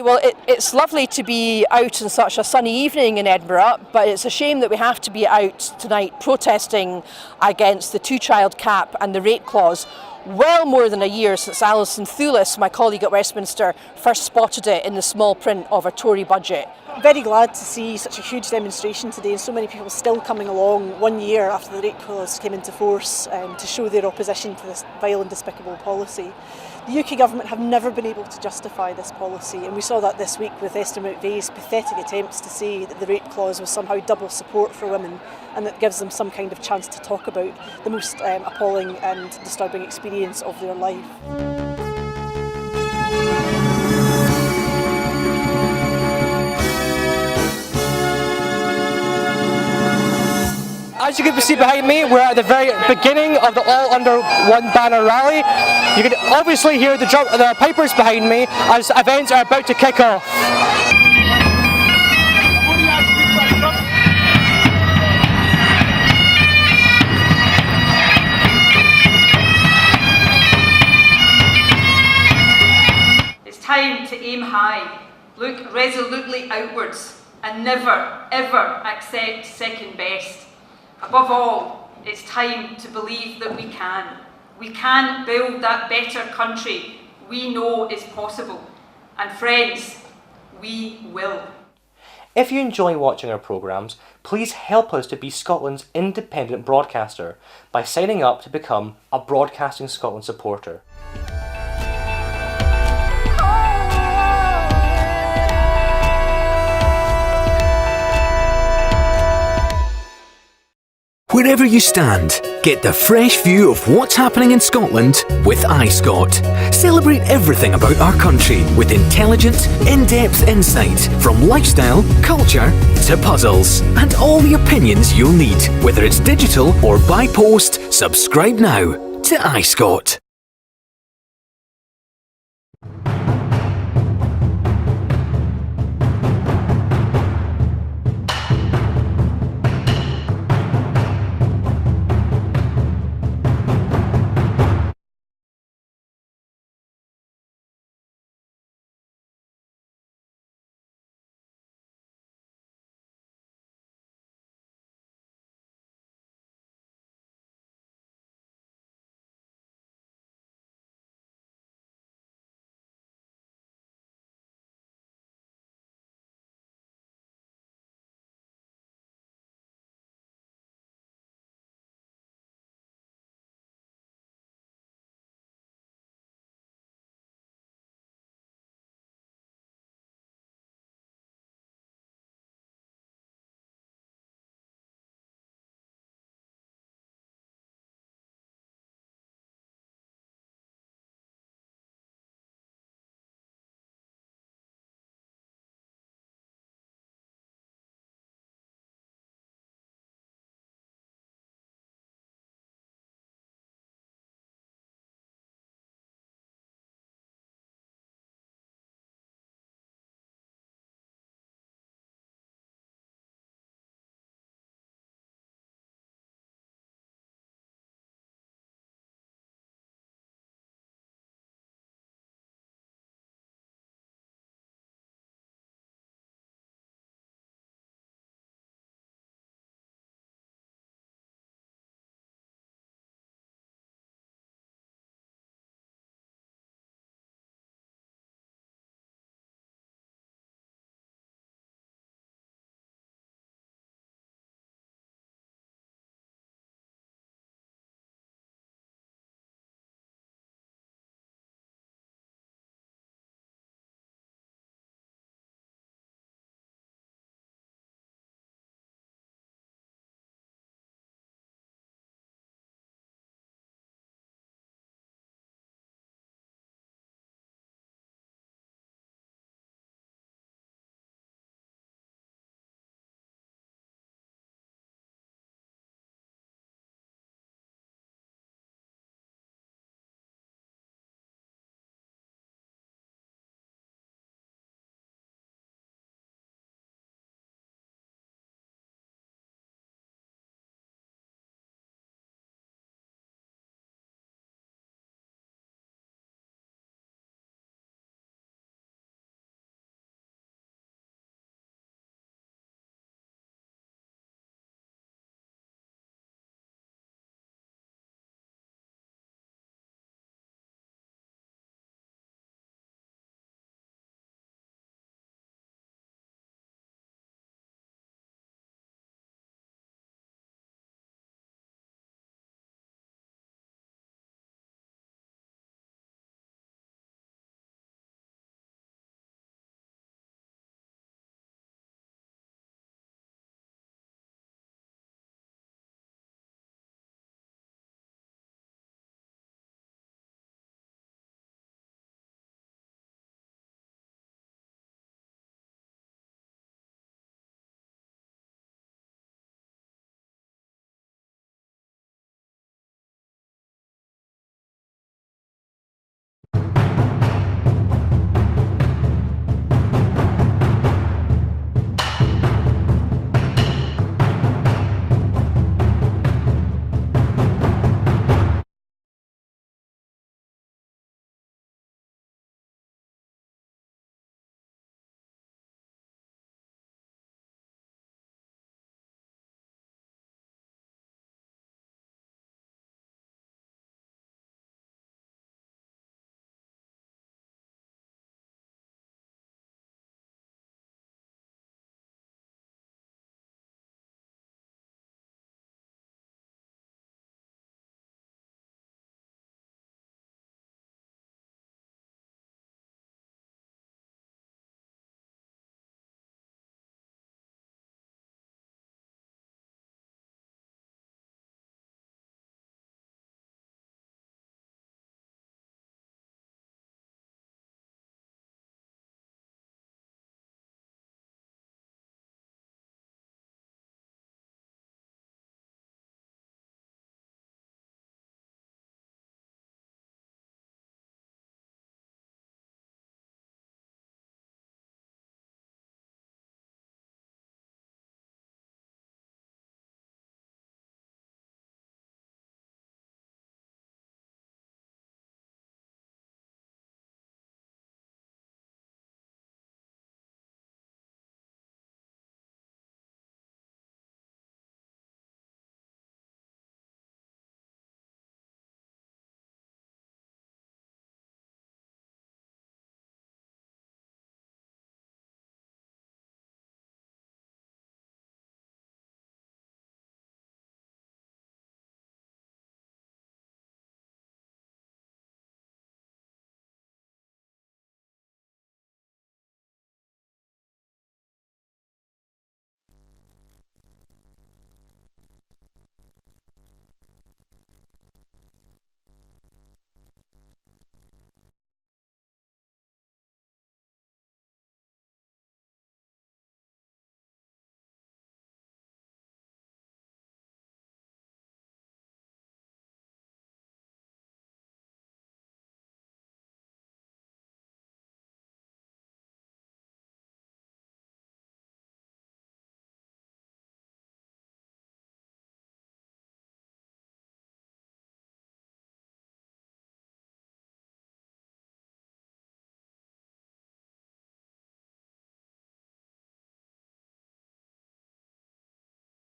Well, it's lovely to be out on such a sunny evening in Edinburgh, but it's a shame that we have to be out tonight protesting against the two-child cap and the rate clause. Well more than a year since Alison Thewlis, my colleague at Westminster, first spotted it in the small print of a Tory budget. Very glad to see such a huge demonstration today and so many people still coming along 1 year after the rate clause came into force to show their opposition to this vile and despicable policy. The UK government have never been able to justify this policy, and we saw that this week with Esther McVeigh's pathetic attempts to say that the rate clause was somehow double support for women and that gives them some kind of chance to talk about the most appalling and disturbing experience of their life. As you can see behind me, we're at the very beginning of the All Under One Banner rally. You can obviously hear the pipers behind me as events are about to kick off. It's time to aim high, look resolutely outwards, and never, ever accept second best. Above all, it's time to believe that we can. We can build that better country we know is possible. And friends, we will. If you enjoy watching our programmes, please help us to be Scotland's independent broadcaster by signing up to become a Broadcasting Scotland supporter. Wherever you stand, get the fresh view of what's happening in Scotland with iScot. Celebrate everything about our country with intelligent, in-depth insight from lifestyle, culture to puzzles, and all the opinions you'll need. Whether it's digital or by post, subscribe now to iScot.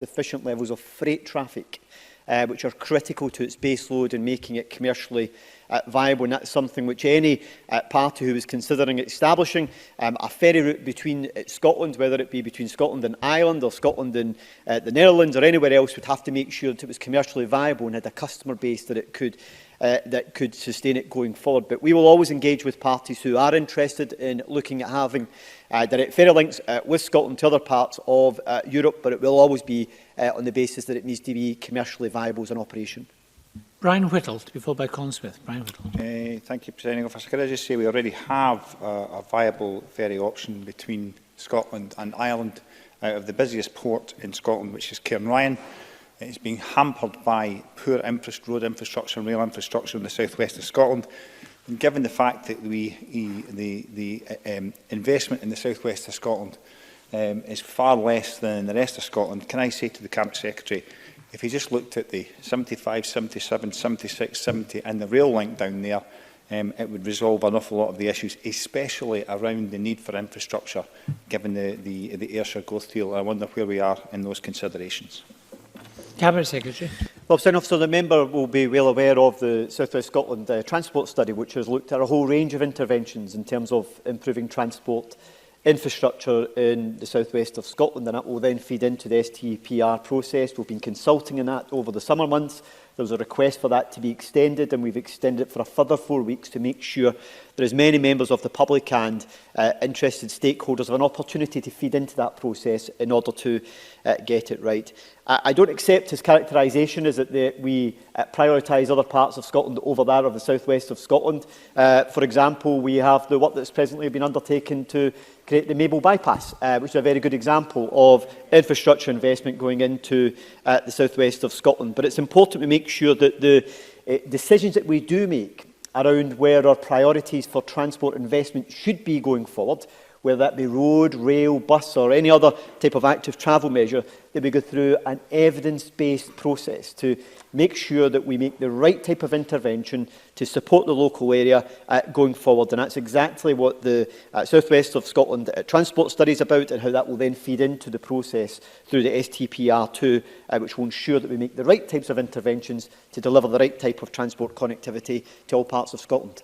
cost-efficient levels of freight traffic, which are critical to its base load and making it commercially viable. And that's something which any party who is considering establishing a ferry route between Scotland, whether it be between Scotland and Ireland or Scotland and the Netherlands or anywhere else, would have to make sure that it was commercially viable and had a customer base that it could sustain it going forward. But we will always engage with parties who are interested in looking at having direct ferry links with Scotland to other parts of Europe, but it will always be on the basis that it needs to be commercially viable as an operation. Brian Whittle, to be followed by Colin Smith. Brian Whittle. Thank you, Presiding Officer. Could I just say we already have a viable ferry option between Scotland and Ireland out of the busiest port in Scotland, which is Cairnryan. It's being hampered by poor road infrastructure and rail infrastructure in the southwest of Scotland. And given the fact that the investment in the southwest of Scotland is far less than the rest of Scotland, can I say to the Cabinet Secretary, if he just looked at the 75, 77, 76, 70 and the rail link down there, it would resolve an awful lot of the issues, especially around the need for infrastructure, given the Ayrshire growth deal. I wonder where we are in those considerations. Cabinet Secretary. Well, Presiding Officer, the member will be well aware of the South West Scotland Transport Study, which has looked at a whole range of interventions in terms of improving transport infrastructure in the southwest of Scotland, and that will then feed into the STPR process. We've been consulting on that over the summer months. There was a request for that to be extended, and we've extended it for a further 4 weeks to make sure that as many members of the public and interested stakeholders have an opportunity to feed into that process in order to get it right. I don't accept his characterisation as that we prioritise other parts of Scotland over that of the southwest of Scotland. For example, we have the work that's presently been undertaken to create the Mabel bypass, which is a very good example of infrastructure investment going into the southwest of Scotland. But it's important to make sure that the decisions that we do make around where our priorities for transport investment should be going forward, whether that be road, rail, bus or any other type of active travel measure, that we go through an evidence-based process to make sure that we make the right type of intervention to support the local area going forward. And that's exactly what the South West of Scotland Transport Study is about, and how that will then feed into the process through the STPR2, which will ensure that we make the right types of interventions to deliver the right type of transport connectivity to all parts of Scotland.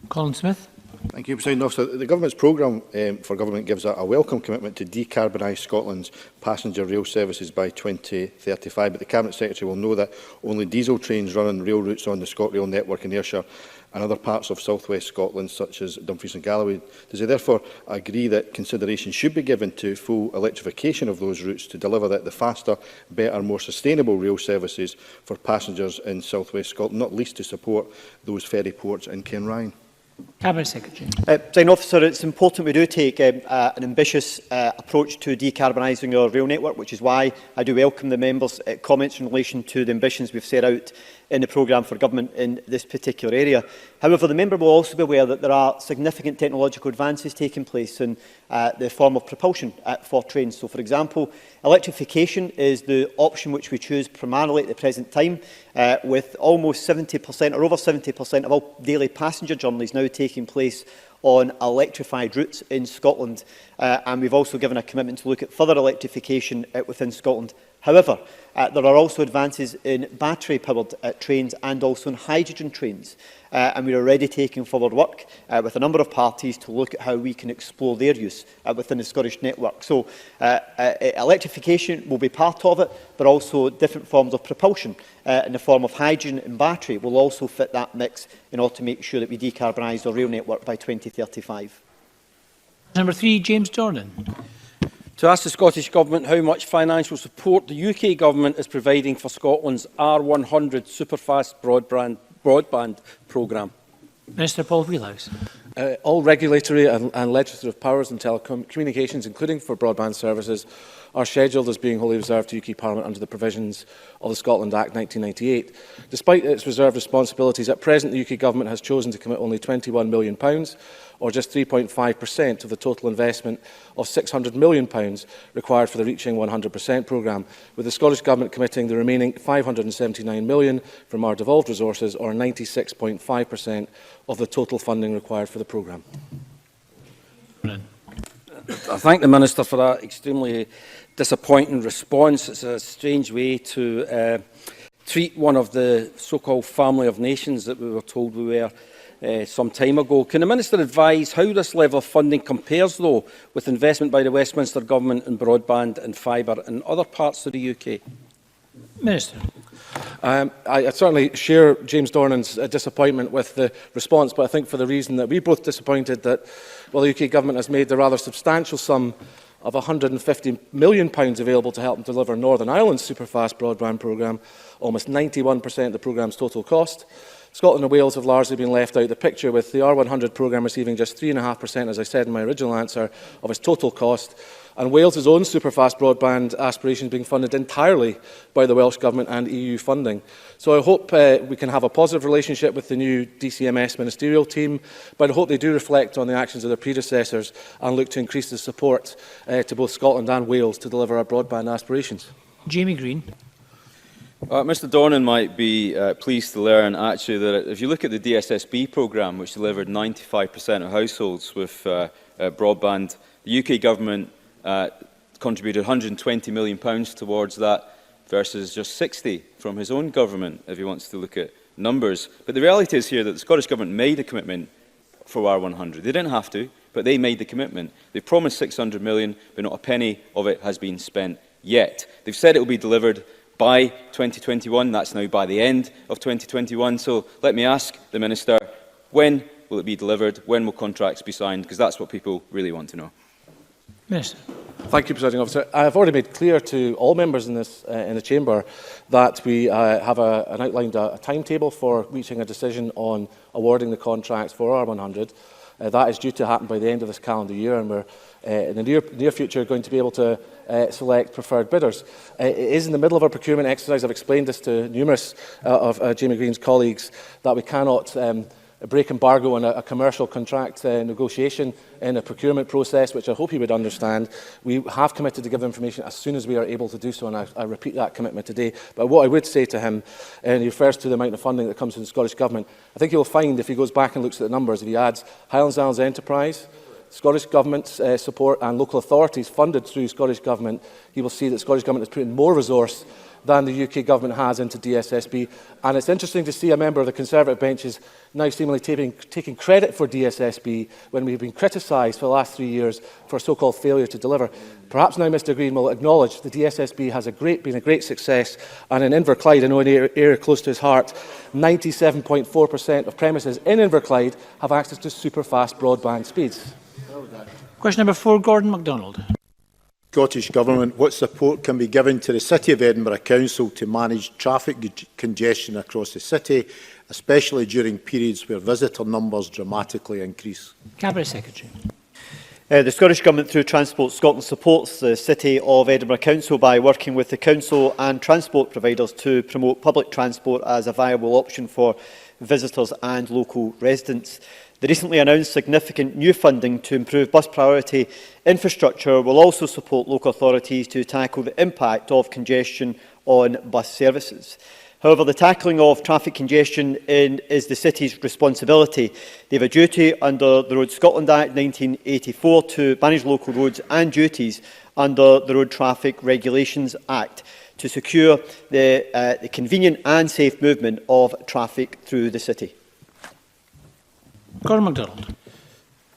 Colin Smith. Thank you, Presiding Officer. The Government's programme for government gives a welcome commitment to decarbonise Scotland's passenger rail services by 2035, but the Cabinet Secretary will know that only diesel trains run on rail routes on the ScotRail network in Ayrshire and other parts of South West Scotland, such as Dumfries and Galloway. Does he therefore agree that consideration should be given to full electrification of those routes to deliver the faster, better, more sustainable rail services for passengers in South West Scotland, not least to support those ferry ports in Cairnryan? Cabinet Secretary. Presiding Officer, it's important we do take an ambitious approach to decarbonising our rail network, which is why I do welcome the members' comments in relation to the ambitions we've set out in the programme for government in this particular area. However, the member will also be aware that there are significant technological advances taking place in the form of propulsion for trains. So, for example, electrification is the option which we choose primarily at the present time, with almost 70% or over 70% of all daily passenger journeys now taking place on electrified routes in Scotland. And we've also given a commitment to look at further electrification within Scotland. However, there are also advances in battery-powered trains and also in hydrogen trains. And we're already taking forward work with a number of parties to look at how we can explore their use within the Scottish network. So electrification will be part of it, but also different forms of propulsion in the form of hydrogen and battery will also fit that mix in order to make sure that we decarbonise our rail network by 2035. Number 3, James Dornan. To ask the Scottish Government how much financial support the UK Government is providing for Scotland's R100 superfast broadband programme. Minister Paul Wheelhouse. All regulatory and legislative powers in telecommunications, including for broadband services, are scheduled as being wholly reserved to UK Parliament under the provisions of the Scotland Act 1998. Despite its reserved responsibilities, at present the UK Government has chosen to commit only £21 million, or just 3.5% of the total investment of £600 million required for the Reaching 100% programme, with the Scottish Government committing the remaining £579 million from our devolved resources, or 96.5% of the total funding required for the programme. I thank the Minister for that extremely disappointing response. It's a strange way to treat one of the so-called family of nations that we were told we were some time ago. Can the Minister advise how this level of funding compares, though, with investment by the Westminster Government in broadband and fibre in other parts of the UK? Minister. I certainly share James Dornan's disappointment with the response, but I think for the reason that we're both disappointed that, well, the UK Government has made the rather substantial sum of £150 million available to help them deliver Northern Ireland's superfast broadband programme, almost 91% of the programme's total cost. Scotland and Wales have largely been left out of the picture, with the R100 programme receiving just 3.5%, as I said in my original answer, of its total cost, and Wales's own superfast broadband aspirations being funded entirely by the Welsh Government and EU funding. So I hope we can have a positive relationship with the new DCMS ministerial team, but I hope they do reflect on the actions of their predecessors and look to increase the support to both Scotland and Wales to deliver our broadband aspirations. Jamie Green. Mr Dornan might be pleased to learn actually that if you look at the DSSB programme, which delivered 95% of households with broadband, the UK Government contributed £120 million towards that versus just 60 from his own government, if he wants to look at numbers. But the reality is here that the Scottish Government made a commitment for R100. They didn't have to, but they made the commitment. They promised £600 million, but not a penny of it has been spent yet. They've said it will be delivered by 2021. That's now by the end of 2021. So let me ask the Minister, when will it be delivered? When will contracts be signed? Because that's what people really want to know. Minister. Thank you, Presiding Officer. I have already made clear to all members in the Chamber that we have outlined a timetable for reaching a decision on awarding the contracts for R100. That is due to happen by the end of this calendar year, and we're in the near future going to be able to select preferred bidders. It is in the middle of our procurement exercise. I've explained this to numerous of Jamie Green's colleagues that we cannot break embargo on a commercial contract negotiation in a procurement process, which I hope he would understand. We have committed to give information as soon as we are able to do so, and I repeat that commitment today. But what I would say to him, and he refers to the amount of funding that comes from the Scottish Government, I think he'll find, if he goes back and looks at the numbers, if he adds Highlands Islands Enterprise, Scottish Government support and local authorities funded through Scottish Government, he will see that Scottish Government has put in more resource than the UK Government has into DSSB. And it's interesting to see a member of the Conservative benches now seemingly taking credit for DSSB when we've been criticised for the last 3 years for so-called failure to deliver. Perhaps now Mr Green will acknowledge the DSSB has been a great success, and in Inverclyde, I know an area close to his heart, 97.4% of premises in Inverclyde have access to super-fast broadband speeds. Question number 4, Gordon MacDonald. Scottish Government, what support can be given to the City of Edinburgh Council to manage traffic congestion across the city, especially during periods where visitor numbers dramatically increase? Cabinet Secretary. The Scottish Government, through Transport Scotland, supports the City of Edinburgh Council by working with the Council and transport providers to promote public transport as a viable option for visitors and local residents. The recently announced significant new funding to improve bus priority infrastructure will also support local authorities to tackle the impact of congestion on bus services. However, the tackling of traffic congestion is the City's responsibility. They have a duty under the Road Scotland Act 1984 to manage local roads and duties under the Road Traffic Regulations Act to secure the convenient and safe movement of traffic through the city. Gordon MacDonald.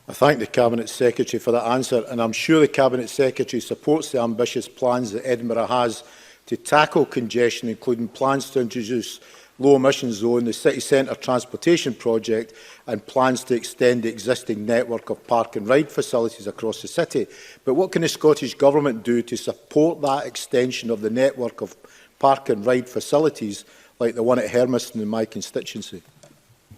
I thank the Cabinet Secretary for that answer, and I'm sure the Cabinet Secretary supports the ambitious plans that Edinburgh has to tackle congestion, including plans to introduce low-emission zone, the city centre transportation project, and plans to extend the existing network of park and ride facilities across the city. But what can the Scottish Government do to support that extension of the network of park and ride facilities, like the one at Hermiston in my constituency?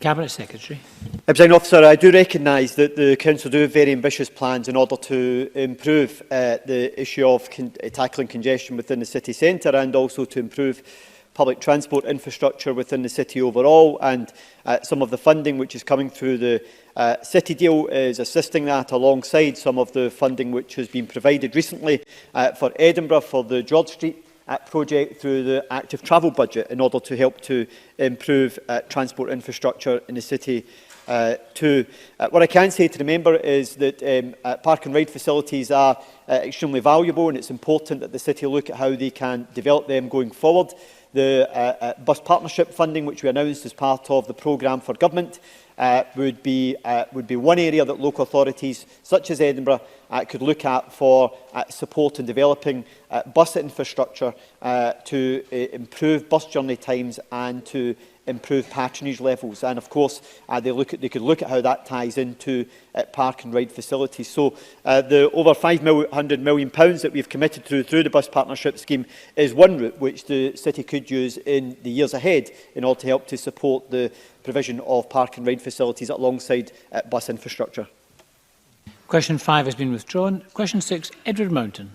Cabinet Secretary. Presiding Officer, I do recognise that the Council do have very ambitious plans in order to improve the issue of tackling congestion within the city centre, and also to improve public transport infrastructure within the city overall. And some of the funding which is coming through the City deal is assisting that, alongside some of the funding which has been provided recently for Edinburgh for the George Street project through the active travel budget, in order to help to improve transport infrastructure in the city too. What I can say to the member is that park and ride facilities are extremely valuable, and it's important that the city look at how they can develop them going forward. The bus partnership funding, which we announced as part of the programme for government, would be one area that local authorities such as Edinburgh could look at for support in developing bus infrastructure to improve bus journey times and to improve patronage levels. And of course, they could look at how that ties into park and ride facilities. So the over £500 million that we've committed through the bus partnership scheme is one route which the city could use in the years ahead in order to help to support the provision of park and ride facilities alongside bus infrastructure. Question 5 has been withdrawn. Question 6, Edward Mountain.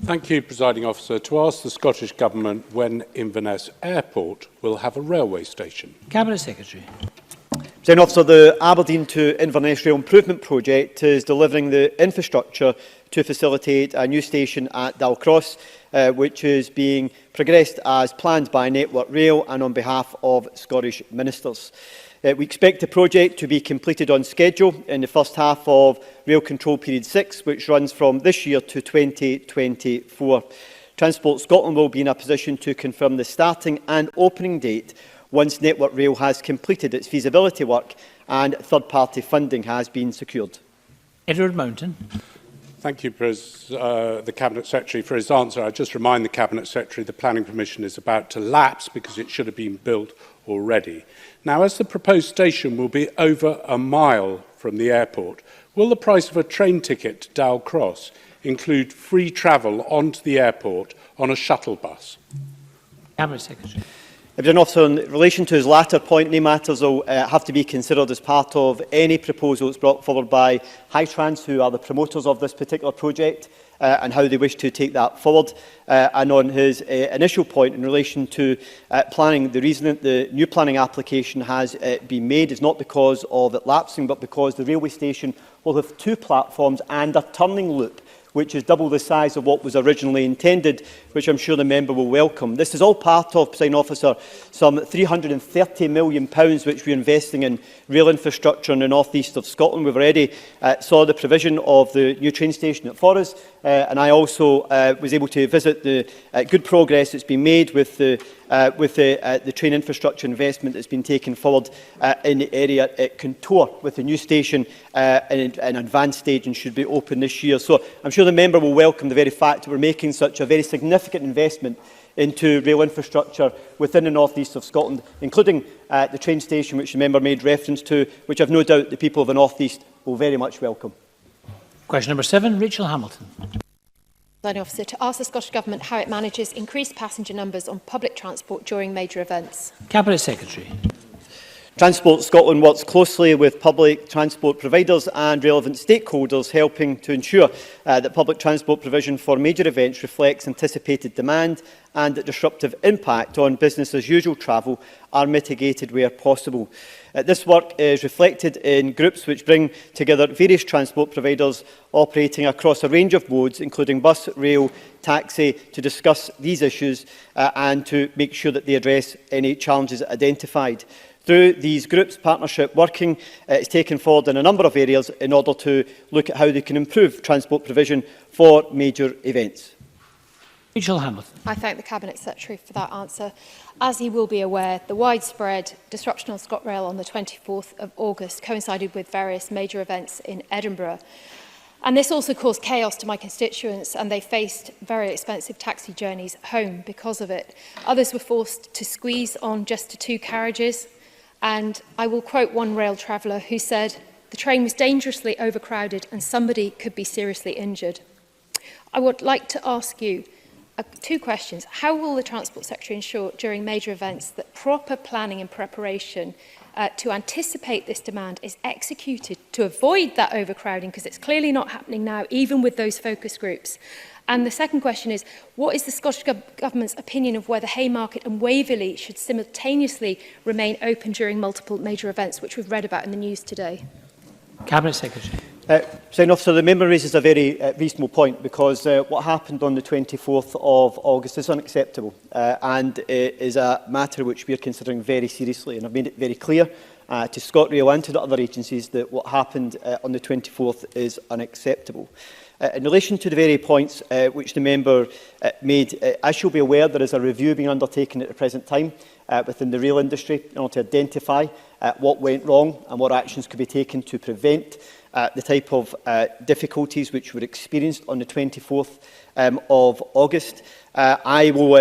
Thank you, Presiding Officer. To ask the Scottish Government when Inverness Airport will have a railway station. Cabinet Secretary. Presiding Officer, the Aberdeen to Inverness Rail Improvement Project is delivering the infrastructure to facilitate a new station at Dalcross, which is being progressed as planned by Network Rail and on behalf of Scottish Ministers. We expect the project to be completed on schedule in the first half of Rail Control Period 6, which runs from this year to 2024. Transport Scotland will be in a position to confirm the starting and opening date once Network Rail has completed its feasibility work and third-party funding has been secured. Edward Mountain. Thank you, the Cabinet Secretary, for his answer. I just remind the Cabinet Secretary the planning permission is about to lapse because it should have been built already. Now, as the proposed station will be over a mile from the airport, will the price of a train ticket to Dalcross include free travel onto the airport on a shuttle bus? Cabinet Secretary. Officer, in relation to his latter point, any matters will have to be considered as part of any proposals brought forward by Hightrans, who are the promoters of this particular project, and how they wish to take that forward. And on his initial point in relation to planning, the reason that the new planning application has been made is not because of it lapsing, but because the railway station will have 2 platforms and a turning loop, which is double the size of what was originally intended, which I'm sure the member will welcome. This is all part of, Presiding Officer, some £330 million which we're investing in rail infrastructure in the north east of Scotland. We've already saw the provision of the new train station at Forres, and I also was able to visit the good progress that's been made with the train infrastructure investment that's been taken forward in the area at Contour, with the new station in an advanced stage and should be open this year. So I'm sure the member will welcome the very fact that we're making such a very significant investment into rail infrastructure within the north east of Scotland, including the train station which the member made reference to, which I've no doubt the people of the north east will very much welcome. Question number 7, Rachel Hamilton. Officer, to ask the Scottish Government how it manages increased passenger numbers on public transport during major events. Cabinet Secretary. Transport Scotland works closely with public transport providers and relevant stakeholders, helping to ensure that public transport provision for major events reflects anticipated demand and that disruptive impact on business as usual travel are mitigated where possible. This work is reflected in groups which bring together various transport providers operating across a range of modes, including bus, rail, taxi, to discuss these issues and to make sure that they address any challenges identified. Through these groups, partnership working is taken forward in a number of areas in order to look at how they can improve transport provision for major events. Rachel Hamilton. I thank the Cabinet Secretary for that answer. As you will be aware, the widespread disruption on ScotRail on the 24th of August coincided with various major events in Edinburgh. And this also caused chaos to my constituents, and they faced very expensive taxi journeys home because of it. Others were forced to squeeze on just to 2 carriages. And I will quote one rail traveller who said, "The train was dangerously overcrowded and somebody could be seriously injured." I would like to ask you 2 questions. How will the Transport Secretary ensure during major events that proper planning and preparation to anticipate this demand is executed to avoid that overcrowding, because it's clearly not happening now, even with those focus groups? And the second question is, what is the Scottish Government's opinion of whether Haymarket and Waverley should simultaneously remain open during multiple major events, which we've read about in the news today? Cabinet Secretary. Sign off, so the member raises a very reasonable point, because what happened on the 24th of August is unacceptable and is a matter which we are considering very seriously. And I've made it very clear to ScotRail and to the other agencies that what happened on the 24th is unacceptable. In relation to the very points which the member made, as you'll be aware, there is a review being undertaken at the present time within the rail industry in order to identify what went wrong and what actions could be taken to prevent the type of difficulties which were experienced on the 24th of August. I will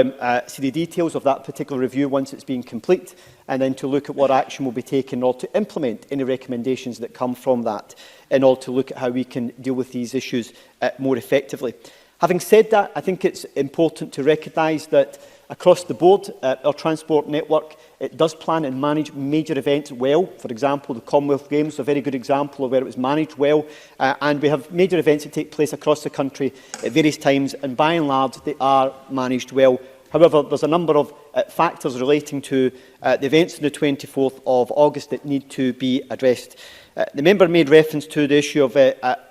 see the details of that particular review once it's been complete, and then to look at what action will be taken in order to implement any recommendations that come from that, in order to look at how we can deal with these issues more effectively. Having said that, I think it's important to recognise that across the board, our transport network, it does plan and manage major events well. For example, the Commonwealth Games is a very good example of where it was managed well. And we have major events that take place across the country at various times, and by and large, they are managed well. However, there's a number of factors relating to the events on the 24th of August that need to be addressed. The member made reference to the issue of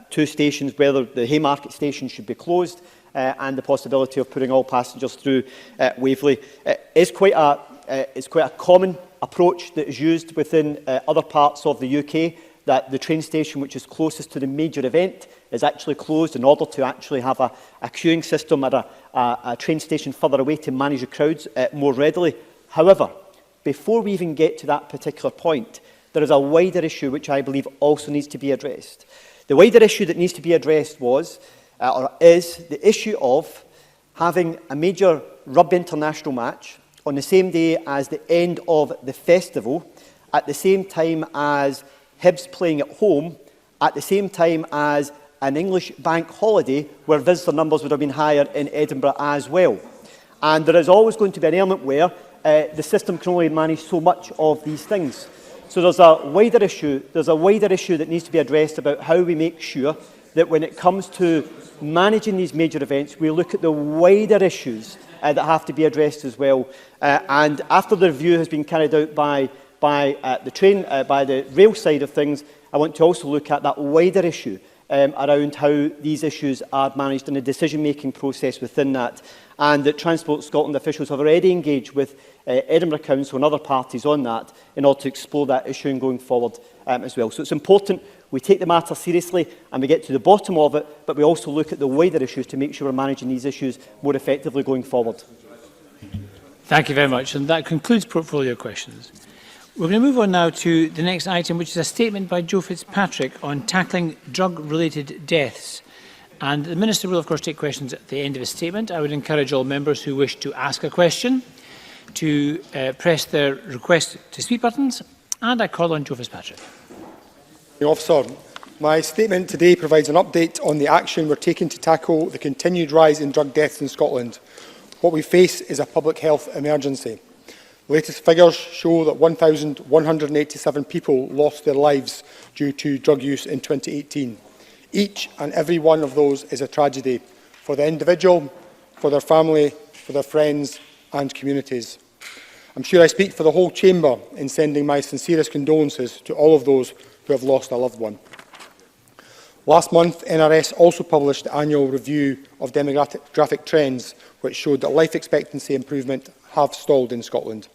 2 stations, whether the Haymarket station should be closed and the possibility of putting all passengers through Waverley. It's quite a common approach that is used within other parts of the UK, that the train station which is closest to the major event is actually closed in order to actually have a queuing system at a train station further away to manage the crowds more readily. However, before we even get to that particular point, there is a wider issue which I believe also needs to be addressed. The wider issue that needs to be addressed is the issue of having a major rugby international match on the same day as the end of the festival, at the same time as Hibs playing at home, at the same time as an English bank holiday where visitor numbers would have been higher in Edinburgh as well. And there is always going to be an element where the system can only manage so much of these things. So there's a wider issue that needs to be addressed about how we make sure that when it comes to managing these major events, we look at the wider issues that have to be addressed as well. And after the review has been carried out by the rail side of things, I want to also look at that wider issue around how these issues are managed in the decision-making process within that, and that Transport Scotland officials have already engaged with Edinburgh Council and other parties on that in order to explore that issue and going forward as well. So it's important we take the matter seriously and we get to the bottom of it, but we also look at the wider issues to make sure we're managing these issues more effectively going forward. Thank you very much. And that concludes portfolio questions. We're going to move on now to the next item, which is a statement by Joe Fitzpatrick on tackling drug-related deaths. And the Minister will, of course, take questions at the end of his statement. I would encourage all members who wish to ask a question to press their request to speak buttons. And I call on Joe Fitzpatrick. Officer, my statement today provides an update on the action we're taking to tackle the continued rise in drug deaths in Scotland. What we face is a public health emergency. The latest figures show that 1,187 people lost their lives due to drug use in 2018. Each and every one of those is a tragedy for the individual, for their family, for their friends and communities. I'm sure I speak for the whole Chamber in sending my sincerest condolences to all of those who have lost a loved one. Last month, NRS also published the annual review of demographic trends, which showed that life expectancy improvement have stalled in Scotland.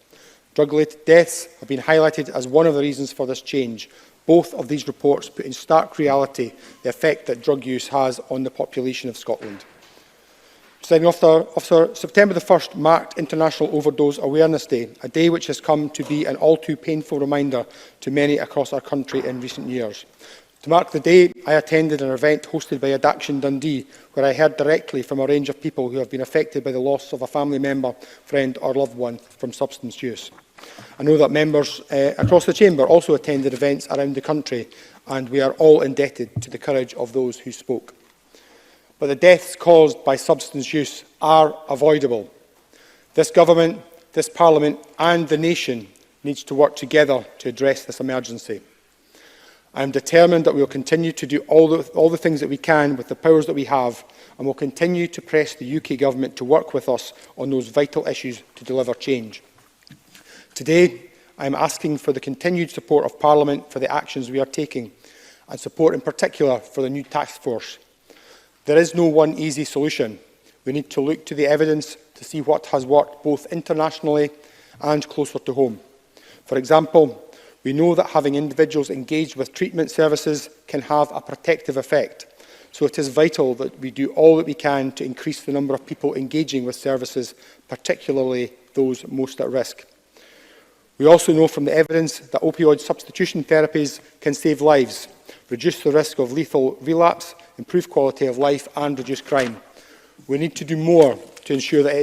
Drug-related deaths have been highlighted as one of the reasons for this change. Both of these reports put in stark reality the effect that drug use has on the population of Scotland. Presiding Officer, September the 1st marked International Overdose Awareness Day, a day which has come to be an all too painful reminder to many across our country in recent years. To mark the day, I attended an event hosted by Addiction Dundee, where I heard directly from a range of people who have been affected by the loss of a family member, friend or loved one from substance use. I know that members across the Chamber also attended events around the country, and we are all indebted to the courage of those who spoke. But the deaths caused by substance use are avoidable. This Government, this Parliament and the nation needs to work together to address this emergency. I am determined that we will continue to do all the things that we can with the powers that we have, and will continue to press the UK Government to work with us on those vital issues to deliver change. Today, I am asking for the continued support of Parliament for the actions we are taking. and support in particular for the new task force. There is no one easy solution. We need to look to the evidence to see what has worked both internationally and closer to home. For example, we know that having individuals engaged with treatment services can have a protective effect, so it is vital that we do all that we can to increase the number of people engaging with services, particularly those most at risk. We also know from the evidence that opioid substitution therapies can save lives, reduce the risk of lethal relapse, improve quality of life and reduce crime. We need to do more to ensure that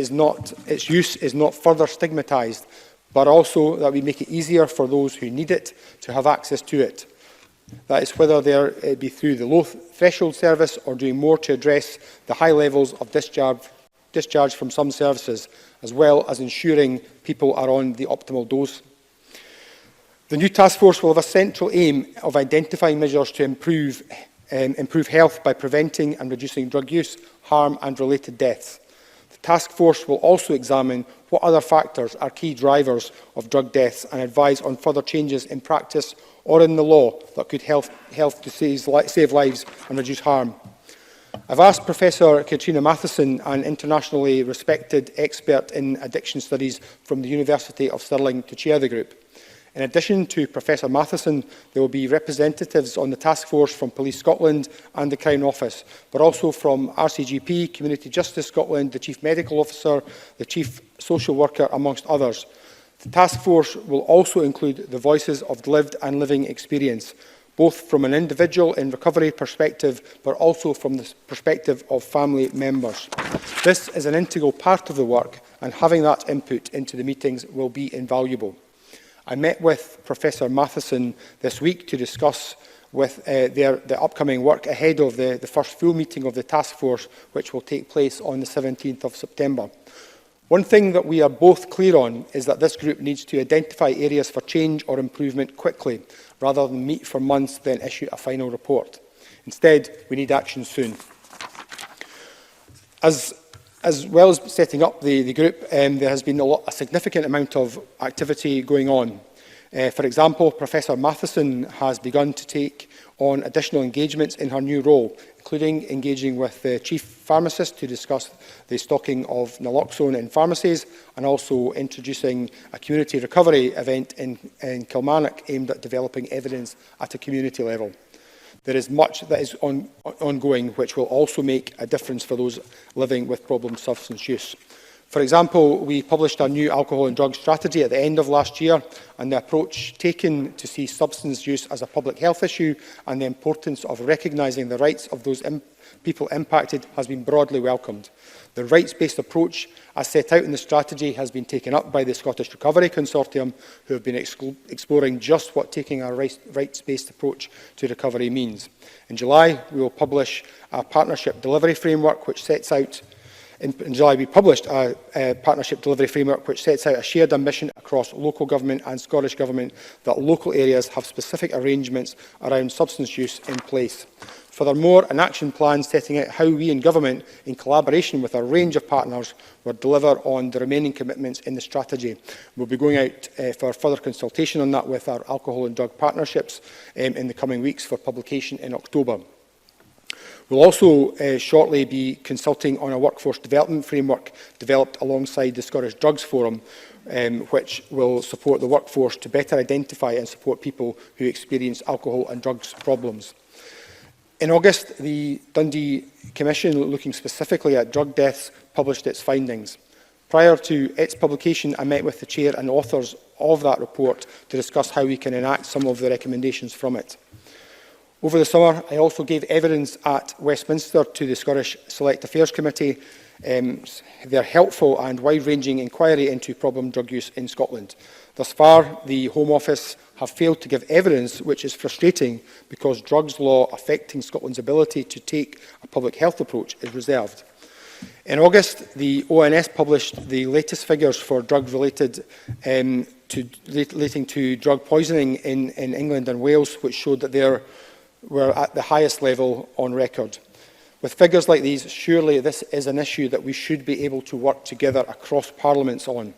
its use is not further stigmatised, but also that we make it easier for those who need it to have access to it. That is whether it be through the low threshold service or doing more to address the high levels of discharge from some services, as well as ensuring people are on the optimal dose. The new task force will have a central aim of identifying measures to improve health by preventing and reducing drug use, harm and related deaths. The task force will also examine what other factors are key drivers of drug deaths and advise on further changes in practice or in the law that could help to save lives and reduce harm. I've asked Professor Katrina Matheson, an internationally respected expert in addiction studies from the University of Stirling, to chair the group. In addition to Professor Matheson, there will be representatives on the task force from Police Scotland and the Crown Office, but also from RCGP, Community Justice Scotland, the Chief Medical Officer, the Chief Social Worker, amongst others. The task force will also include the voices of lived and living experience, both from an individual in recovery perspective, but also from the perspective of family members. This is an integral part of the work, and having that input into the meetings will be invaluable. I met with Professor Matheson this week to discuss with the upcoming work ahead of the first full meeting of the task force, which will take place on the 17th of September. One thing that we are both clear on is that this group needs to identify areas for change or improvement quickly, rather than meet for months then issue a final report. Instead, we need action soon. As well as setting up the group, there has been a significant amount of activity going on. For example, Professor Matheson has begun to take on additional engagements in her new role, including engaging with the Chief Pharmacist to discuss the stocking of naloxone in pharmacies, and also introducing a community recovery event in Kilmarnock aimed at developing evidence at a community level. There is much that is ongoing which will also make a difference for those living with problem substance use. For example, we published a new alcohol and drug strategy at the end of last year, and the approach taken to see substance use as a public health issue and the importance of recognising the rights of those people impacted has been broadly welcomed. The rights-based approach, as set out in the strategy, has been taken up by the Scottish Recovery Consortium, who have been exploring just what taking a rights-based approach to recovery means. In July, we will publish a partnership delivery framework which sets out In July, we published a partnership delivery framework which sets out a shared ambition across local government and Scottish Government that local areas have specific arrangements around substance use in place. Furthermore, an action plan setting out how we in Government, in collaboration with a range of partners, will deliver on the remaining commitments in the strategy. We'll be going out for further consultation on that with our alcohol and drug partnerships in the coming weeks for publication in October. We'll also shortly be consulting on a workforce development framework developed alongside the Scottish Drugs Forum, which will support the workforce to better identify and support people who experience alcohol and drugs problems. In August, the Dundee Commission, looking specifically at drug deaths, published its findings. Prior to its publication, I met with the chair and authors of that report to discuss how we can enact some of the recommendations from it. Over the summer, I also gave evidence at Westminster to the Scottish Select Affairs Committee, their helpful and wide-ranging inquiry into problem drug use in Scotland. Thus far, the Home Office have failed to give evidence, which is frustrating because drugs law affecting Scotland's ability to take a public health approach is reserved. In August, the ONS published the latest figures for drug-related relating to drug poisoning in England and Wales, which showed that there were at the highest level on record. With figures like these, surely this is an issue that we should be able to work together across parliaments on.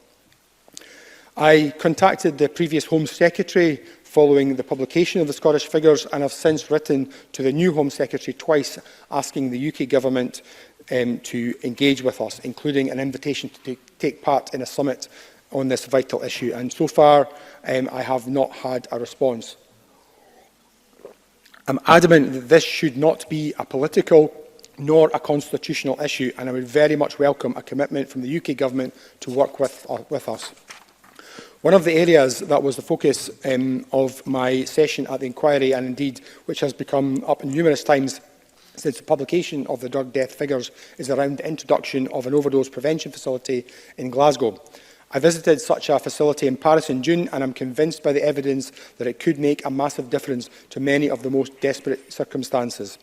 I contacted the previous Home Secretary following the publication of the Scottish figures, and have since written to the new Home Secretary twice asking the UK Government to engage with us, including an invitation to take part in a summit on this vital issue. And so far, I have not had a response. I'm adamant that this should not be a political nor a constitutional issue, and I would very much welcome a commitment from the UK Government to work with us. One of the areas that was the focus of my session at the inquiry, and indeed which has become up numerous times since the publication of the drug death figures, is around the introduction of an overdose prevention facility in Glasgow. I visited such a facility in Paris in June, and I'm convinced by the evidence that it could make a massive difference to many of the most desperate circumstances.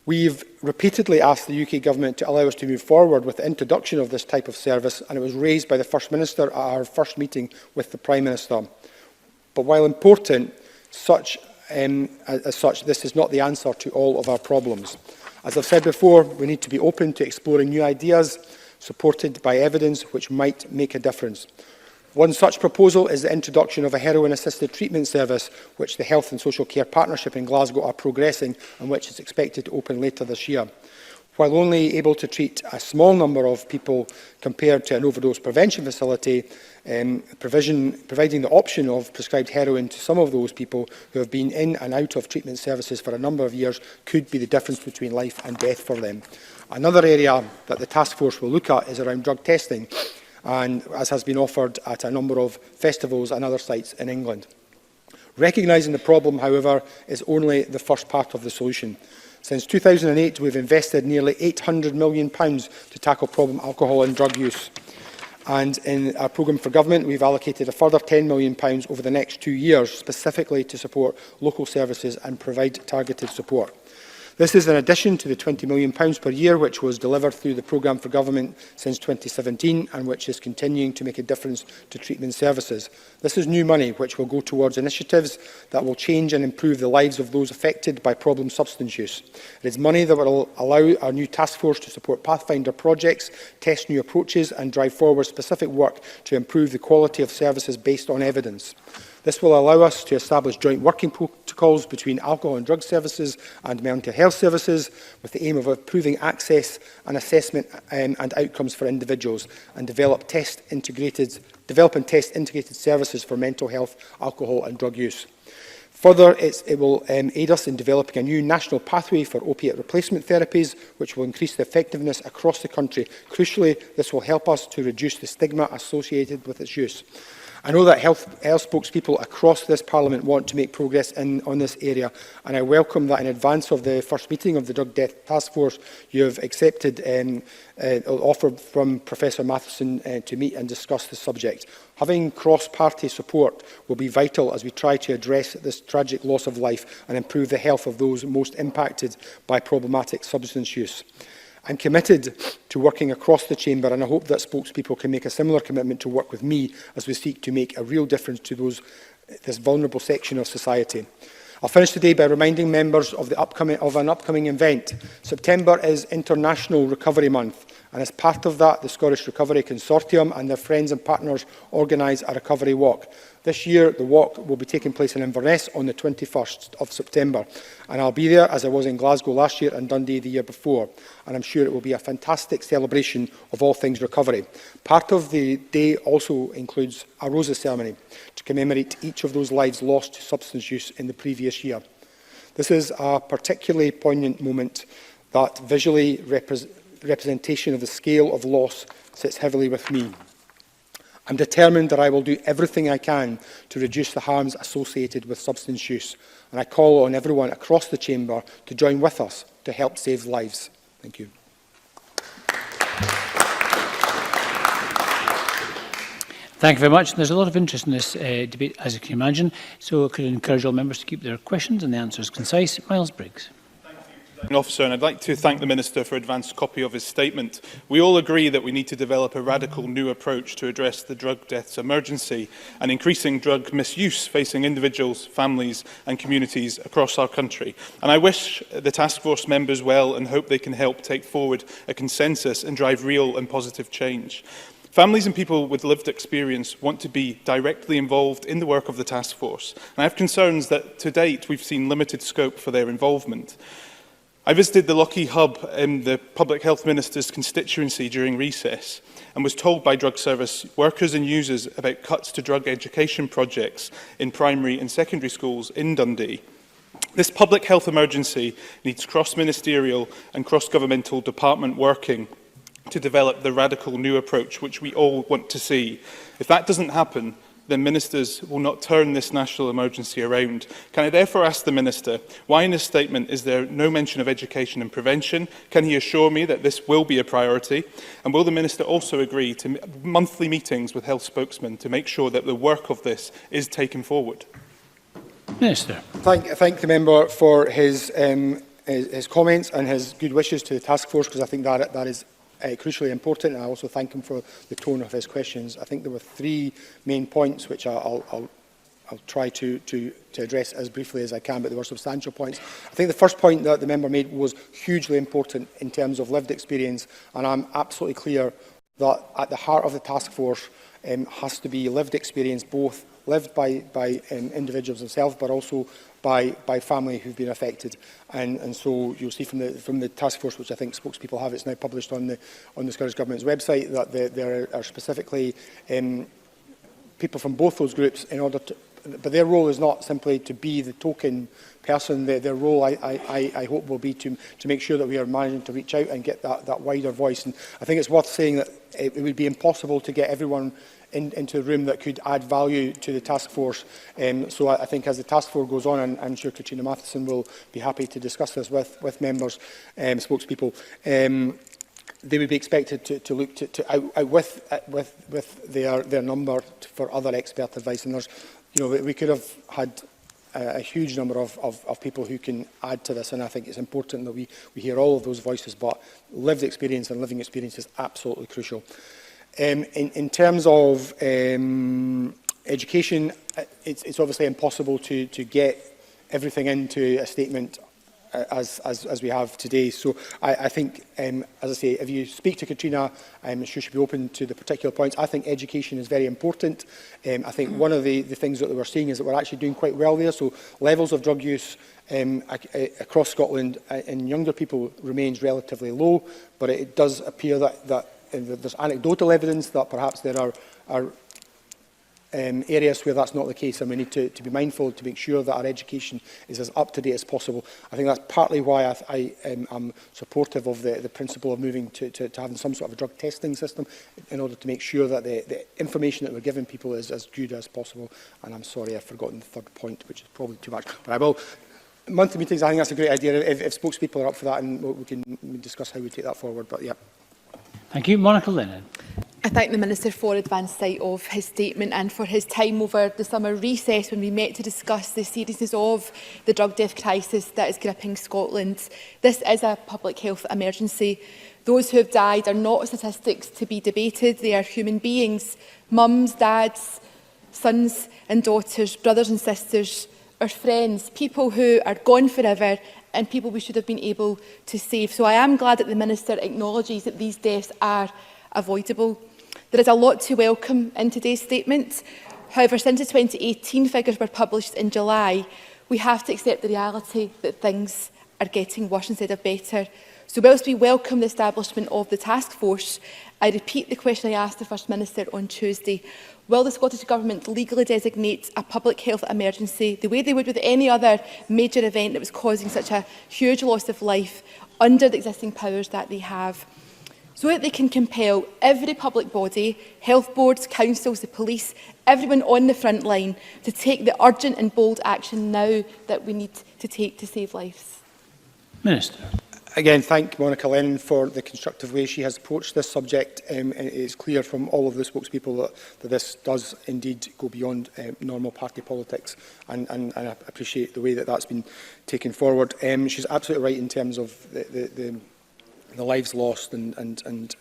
We've repeatedly asked the UK Government to allow us to move forward with the introduction of this type of service, and it was raised by the First Minister at our first meeting with the Prime Minister. But while important, as such, this is not the answer to all of our problems. As I've said before, we need to be open to exploring new ideas, supported by evidence which might make a difference. One such proposal is the introduction of a heroin-assisted treatment service, which the Health and Social Care Partnership in Glasgow are progressing and which is expected to open later this year. While only able to treat a small number of people compared to an overdose prevention facility, providing the option of prescribed heroin to some of those people who have been in and out of treatment services for a number of years could be the difference between life and death for them. Another area that the task force will look at is around drug testing, and as has been offered at a number of festivals and other sites in England. Recognising the problem, however, is only the first part of the solution. Since 2008, we've invested nearly £800 million to tackle problem alcohol and drug use. And in our programme for government, we've allocated a further £10 million over the next 2 years, specifically to support local services and provide targeted support. This is in addition to the £20 million per year which was delivered through the programme for government since 2017 and which is continuing to make a difference to treatment services. This is new money which will go towards initiatives that will change and improve the lives of those affected by problem substance use. It is money that will allow our new task force to support Pathfinder projects, test new approaches and drive forward specific work to improve the quality of services based on evidence. This will allow us to establish joint working protocols between alcohol and drug services and mental health services with the aim of improving access and assessment and outcomes for individuals and develop and test integrated services for mental health, alcohol and drug use. Further, it will aid us in developing a new national pathway for opiate replacement therapies, which will increase the effectiveness across the country. Crucially, this will help us to reduce the stigma associated with its use. I know that health spokespeople across this Parliament want to make progress on this area, and I welcome that in advance of the first meeting of the Drug Death Task Force, you have accepted an offer from Professor Matheson to meet and discuss the subject. Having cross-party support will be vital as we try to address this tragic loss of life and improve the health of those most impacted by problematic substance use. I'm committed to working across the chamber, and I hope that spokespeople can make a similar commitment to work with me as we seek to make a real difference to this vulnerable section of society. I'll finish today by reminding members of an upcoming event. September is International Recovery Month, and as part of that, the Scottish Recovery Consortium and their friends and partners organise a recovery walk. This year, the walk will be taking place in Inverness on the 21st of September, and I'll be there as I was in Glasgow last year and Dundee the year before, and I'm sure it will be a fantastic celebration of all things recovery. Part of the day also includes a roses ceremony to commemorate each of those lives lost to substance use in the previous year. This is a particularly poignant moment that visually representation of the scale of loss sits heavily with me. I'm determined that I will do everything I can to reduce the harms associated with substance use, and I call on everyone across the chamber to join with us to help save lives. Thank you. Thank you very much. There's a lot of interest in this debate, as you can imagine, so I could encourage all members to keep their questions and the answers concise. Miles Briggs. Officer, and I'd like to thank the Minister for an advanced copy of his statement. We all agree that we need to develop a radical new approach to address the drug deaths emergency and increasing drug misuse facing individuals, families and communities across our country. And I wish the task force members well and hope they can help take forward a consensus and drive real and positive change. Families and people with lived experience want to be directly involved in the work of the task force, and I have concerns that to date we've seen limited scope for their involvement. I visited the Lockheed Hub in the Public Health Minister's constituency during recess and was told by drug service workers and users about cuts to drug education projects in primary and secondary schools in Dundee. This public health emergency needs cross-ministerial and cross-governmental department working to develop the radical new approach which we all want to see. If that doesn't happen, then ministers will not turn this national emergency around. Can I therefore ask the Minister, why in his statement is there no mention of education and prevention? Can he assure me that this will be a priority? And will the Minister also agree to monthly meetings with health spokesmen to make sure that the work of this is taken forward? Minister. Thank the member for his comments and his good wishes to the task force, because I think that is crucially important, and I also thank him for the tone of his questions. I think there were three main points which I'll try to address as briefly as I can, but there were substantial points. I think the first point that the member made was hugely important in terms of lived experience, and I'm absolutely clear that at the heart of the task force has to be lived experience, both lived by individuals themselves, but also by family who've been affected. And so you'll see from the task force, which I think spokespeople have, it's now published on the Scottish Government's website, that there are specifically people from both those groups in order to, but their role is not simply to be the token person. Their role, I hope, will be to make sure that we are managing to reach out and get that wider voice. And I think it's worth saying that it would be impossible to get everyone into a room that could add value to the task force. So I think as the task force goes on, and I'm sure Katrina Matheson will be happy to discuss this with members, spokespeople, they would be expected to look to out with their number for other expert advice. And there's, we could have had a huge number of people who can add to this, and I think it's important that we hear all of those voices, but lived experience and living experience is absolutely crucial. In terms of education, it's obviously impossible to get everything into a statement as we have today. So I think, as I say, if you speak to Katrina, I'm sure she'll be open to the particular points. I think education is very important. I think one of the things that we're seeing is that we're actually doing quite well there. So levels of drug use across Scotland in younger people remains relatively low, but it does appear that there's anecdotal evidence that perhaps there are areas where that's not the case, and we need to be mindful to make sure that our education is as up to date as possible. I think that's partly why I am supportive of the principle of moving to having some sort of a drug testing system in order to make sure that the information that we're giving people is as good as possible. And I'm sorry, I've forgotten the third point, which is probably too much, but I will. Monthly meetings, I think that's a great idea. If spokespeople are up for that, and we can discuss how we take that forward. But yeah. Thank you. Monica Lennon. I thank the Minister for advance sight of his statement and for his time over the summer recess when we met to discuss the seriousness of the drug death crisis that is gripping Scotland. This is a public health emergency. Those who have died are not statistics to be debated. They are human beings, mums, dads, sons and daughters, brothers and sisters, our friends, people who are gone forever and people we should have been able to save. So I am glad that the Minister acknowledges that these deaths are avoidable. There is a lot to welcome in today's statement. However, since the 2018 figures were published in July, we have to accept the reality that things are getting worse instead of better. So whilst we welcome the establishment of the task force, I repeat the question I asked the First Minister on Tuesday. Will the Scottish Government legally designate a public health emergency the way they would with any other major event that was causing such a huge loss of life under the existing powers that they have, so that they can compel every public body, health boards, councils, the police, everyone on the front line to take the urgent and bold action now that we need to take to save lives? Minister. Again, thank Monica Lennon for the constructive way she has approached this subject. It is clear from all of the spokespeople that this does indeed go beyond normal party politics, and I appreciate the way that that's been taken forward. She's absolutely right in terms of the lives lost and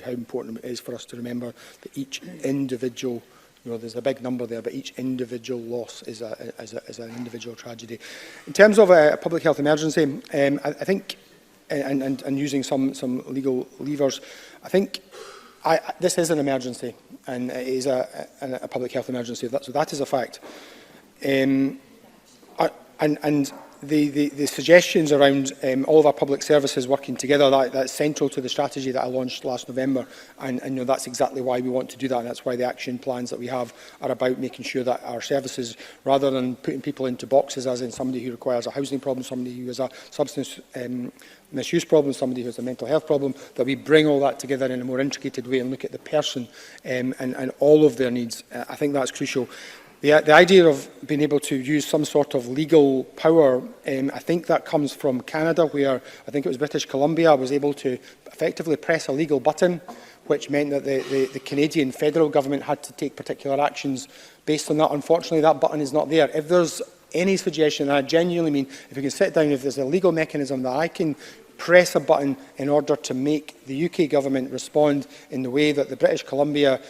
how important it is for us to remember that each individual, there's a big number there, but each individual loss is an individual tragedy. In terms of a public health emergency, I think, and using some legal levers, I think This is an emergency, and it is a public health emergency, so that is a fact. And the suggestions around all of our public services working together, that's central to the strategy that I launched last November, and you know, that's exactly why we want to do that, and that's why the action plans that we have are about making sure that our services, rather than putting people into boxes, as in somebody who requires a housing problem, somebody who has a substance misuse problem, somebody who has a mental health problem, that we bring all that together in a more intricated way and look at the person and all of their needs. I think that's crucial. The idea of being able to use some sort of legal power, I think that comes from Canada, where I think it was British Columbia was able to effectively press a legal button, which meant that the Canadian federal government had to take particular actions based on that. Unfortunately, that button is not there. If there's any suggestion, and I genuinely mean, if we can sit down, if there's a legal mechanism that I can press a button in order to make the UK government respond in the way that the British Columbia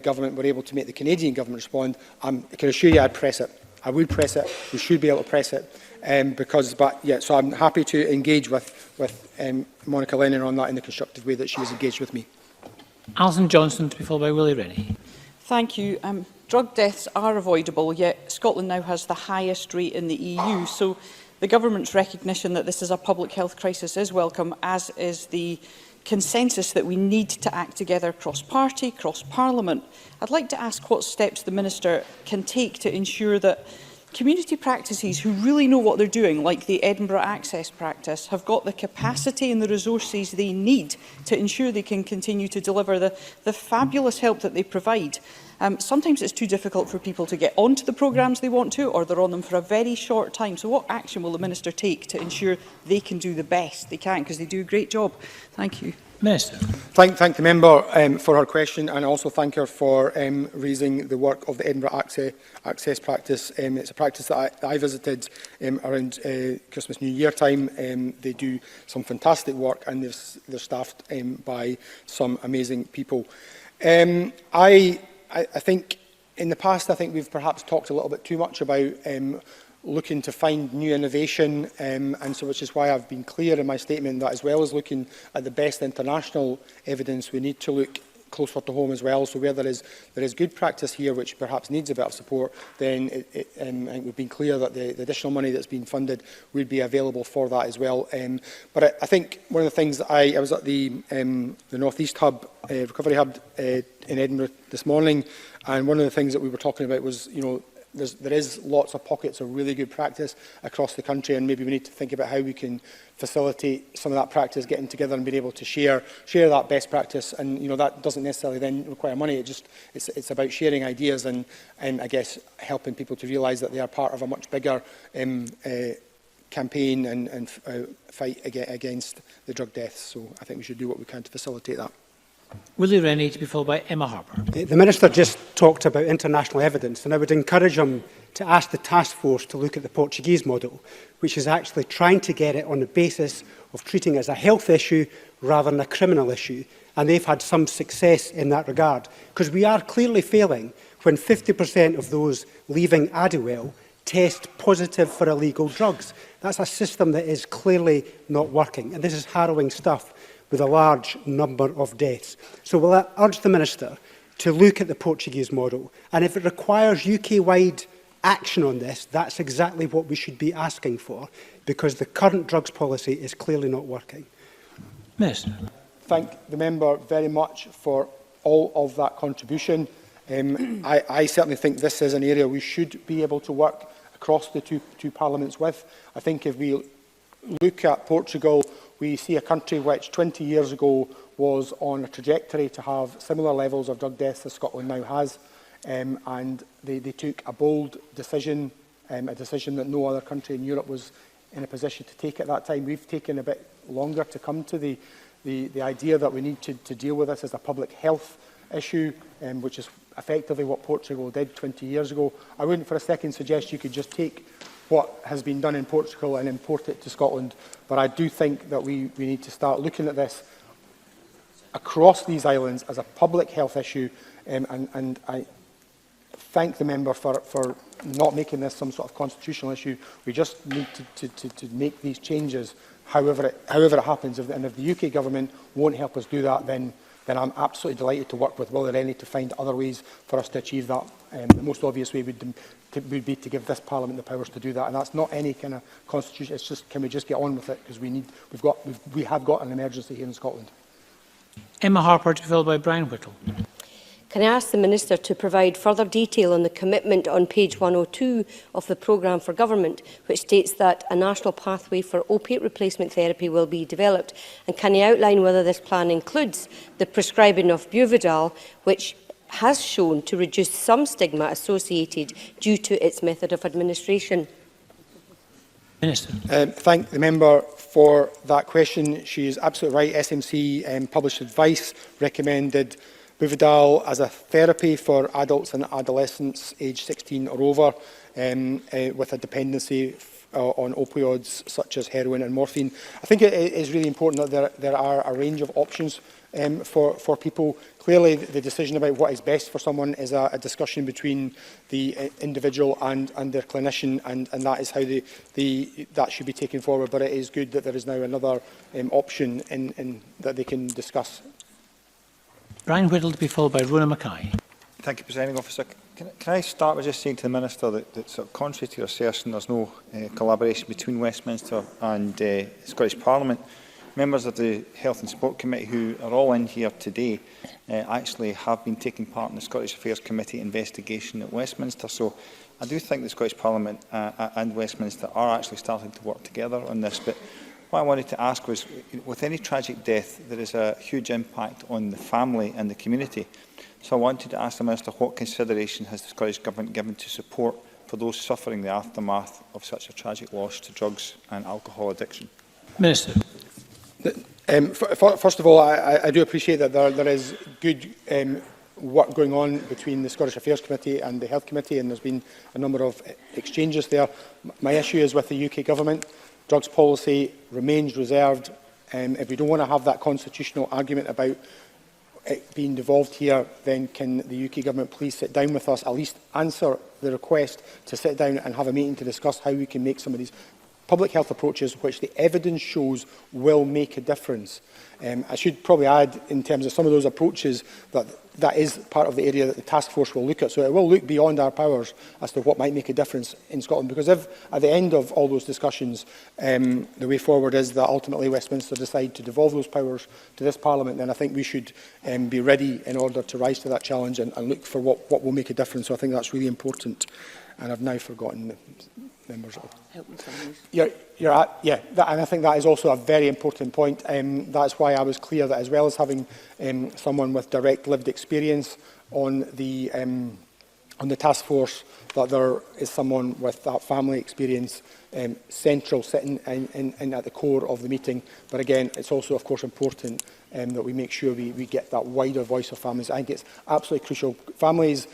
government were able to make the Canadian government respond, I can assure you I'd press it. I would press it. We should be able to press it. So I'm happy to engage with Monica Lennon on that in the constructive way that she has engaged with me. Alison Johnson, to be followed by Willie Rennie. Thank you. Drug deaths are avoidable, yet Scotland now has the highest rate in the EU. So the government's recognition that this is a public health crisis is welcome, as is the consensus that we need to act together cross-party, cross-parliament. I'd like to ask what steps the Minister can take to ensure that community practices who really know what they're doing, like the Edinburgh Access practice, have got the capacity and the resources they need to ensure they can continue to deliver the fabulous help that they provide. Sometimes it's too difficult for people to get onto the programmes they want to, or they're on them for a very short time. So what action will the Minister take to ensure they can do the best they can, because they do a great job? Thank you. Minister. Thank the member for her question, and also thank her for raising the work of the Edinburgh Access practice. It's a practice that I visited around Christmas, New Year time. They do some fantastic work, and they're staffed by some amazing people. I think in the past, I think we've perhaps talked a little bit too much about looking to find new innovation, and so which is why I've been clear in my statement that as well as looking at the best international evidence, we need to look closer to home as well. So where there is good practice here, which perhaps needs a bit of support, then I think we've been clear that the additional money that's been funded would be available for that as well. But I think one of the things that I was at the North East Hub, Recovery Hub in Edinburgh this morning, and one of the things that we were talking about was, you know, there is lots of pockets of really good practice across the country, and maybe we need to think about how we can facilitate some of that practice, getting together and being able to share that best practice. And you know, that doesn't necessarily then require money. It's about sharing ideas and I guess helping people to realise that they are part of a much bigger campaign and fight against the drug deaths. So I think we should do what we can to facilitate that. Willie Rennie, to be followed by Emma Harper. The Minister just talked about international evidence, and I would encourage him to ask the task force to look at the Portuguese model, which is actually trying to get it on the basis of treating it as a health issue rather than a criminal issue. And they've had some success in that regard, because we are clearly failing when 50% of those leaving Adwell test positive for illegal drugs. That's a system that is clearly not working, and this is harrowing stuff, with a large number of deaths. So will I urge the Minister to look at the Portuguese model, and if it requires UK-wide action on this, that's exactly what we should be asking for, because the current drugs policy is clearly not working. Minister. Thank the member very much for all of that contribution. I certainly think this is an area we should be able to work across the two parliaments with. I think if we look at Portugal, we see a country which 20 years ago was on a trajectory to have similar levels of drug deaths as Scotland now has. And they took a bold decision, a decision that no other country in Europe was in a position to take at that time. We've taken a bit longer to come to the idea that we need to deal with this as a public health issue, which is effectively what Portugal did 20 years ago. I wouldn't for a second suggest you could just take what has been done in Portugal and import it to Scotland, but I do think that we need to start looking at this across these islands as a public health issue, and I thank the member for not making this some sort of constitutional issue. We just need to make these changes however it happens, and if the UK government won't help us do that, then then I'm absolutely delighted to work with Willie Rennie to find other ways for us to achieve that. The most obvious way would be to give this Parliament the powers to do that, and that's not any kind of constitution. It's just, can we just get on with it, because we have got an emergency here in Scotland. Emma Harper, to be followed by Brian Whittle. Can I ask the Minister to provide further detail on the commitment on page 102 of the Programme for Government, which states that a national pathway for opiate replacement therapy will be developed? And can he outline whether this plan includes the prescribing of Buvidal, which has shown to reduce some stigma associated due to its method of administration? Minister. Thank the member for that question. She is absolutely right. SMC published advice recommended Buvidal as a therapy for adults and adolescents aged 16 or over with a dependency on opioids such as heroin and morphine. I think it is really important that there are a range of options for people. Clearly, the decision about what is best for someone is a discussion between the individual and their clinician, and that is how that should be taken forward. But it is good that there is now another option that they can discuss. Brian Whittle, to be followed by Rona Mackay. Thank you, Presiding Officer. Can I start by just saying to the Minister that sort of contrary to your assertion, there's no collaboration between Westminster and Scottish Parliament. Members of the Health and Sport Committee, who are all in here today, actually have been taking part in the Scottish Affairs Committee investigation at Westminster. So I do think the Scottish Parliament and Westminster are actually starting to work together on this. But what I wanted to ask was, with any tragic death, there is a huge impact on the family and the community. So I wanted to ask the Minister, what consideration has the Scottish Government given to support for those suffering the aftermath of such a tragic loss to drugs and alcohol addiction? Minister. First of all, I do appreciate that there is good work going on between the Scottish Affairs Committee and the Health Committee, and there's been a number of exchanges there. My issue is with the UK Government. Drugs policy remains reserved. If we don't want to have that constitutional argument about it being devolved here, then can the UK Government please sit down with us, at least answer the request to sit down and have a meeting to discuss how we can make some of these public health approaches, which the evidence shows will make a difference. I should probably add, in terms of some of those approaches, that is part of the area that the task force will look at. So it will look beyond our powers as to what might make a difference in Scotland. Because if, at the end of all those discussions, the way forward is that ultimately Westminster decide to devolve those powers to this Parliament, then I think we should be ready in order to rise to that challenge and look for what will make a difference. So I think that's really important. And I've now forgotten the members. And I think that is also a very important point. That's why I was clear that, as well as having someone with direct lived experience on the task force, that there is someone with that family experience central, sitting in at the core of the meeting. But again, it's also, of course, important that we make sure we get that wider voice of families. I think it's absolutely crucial. Families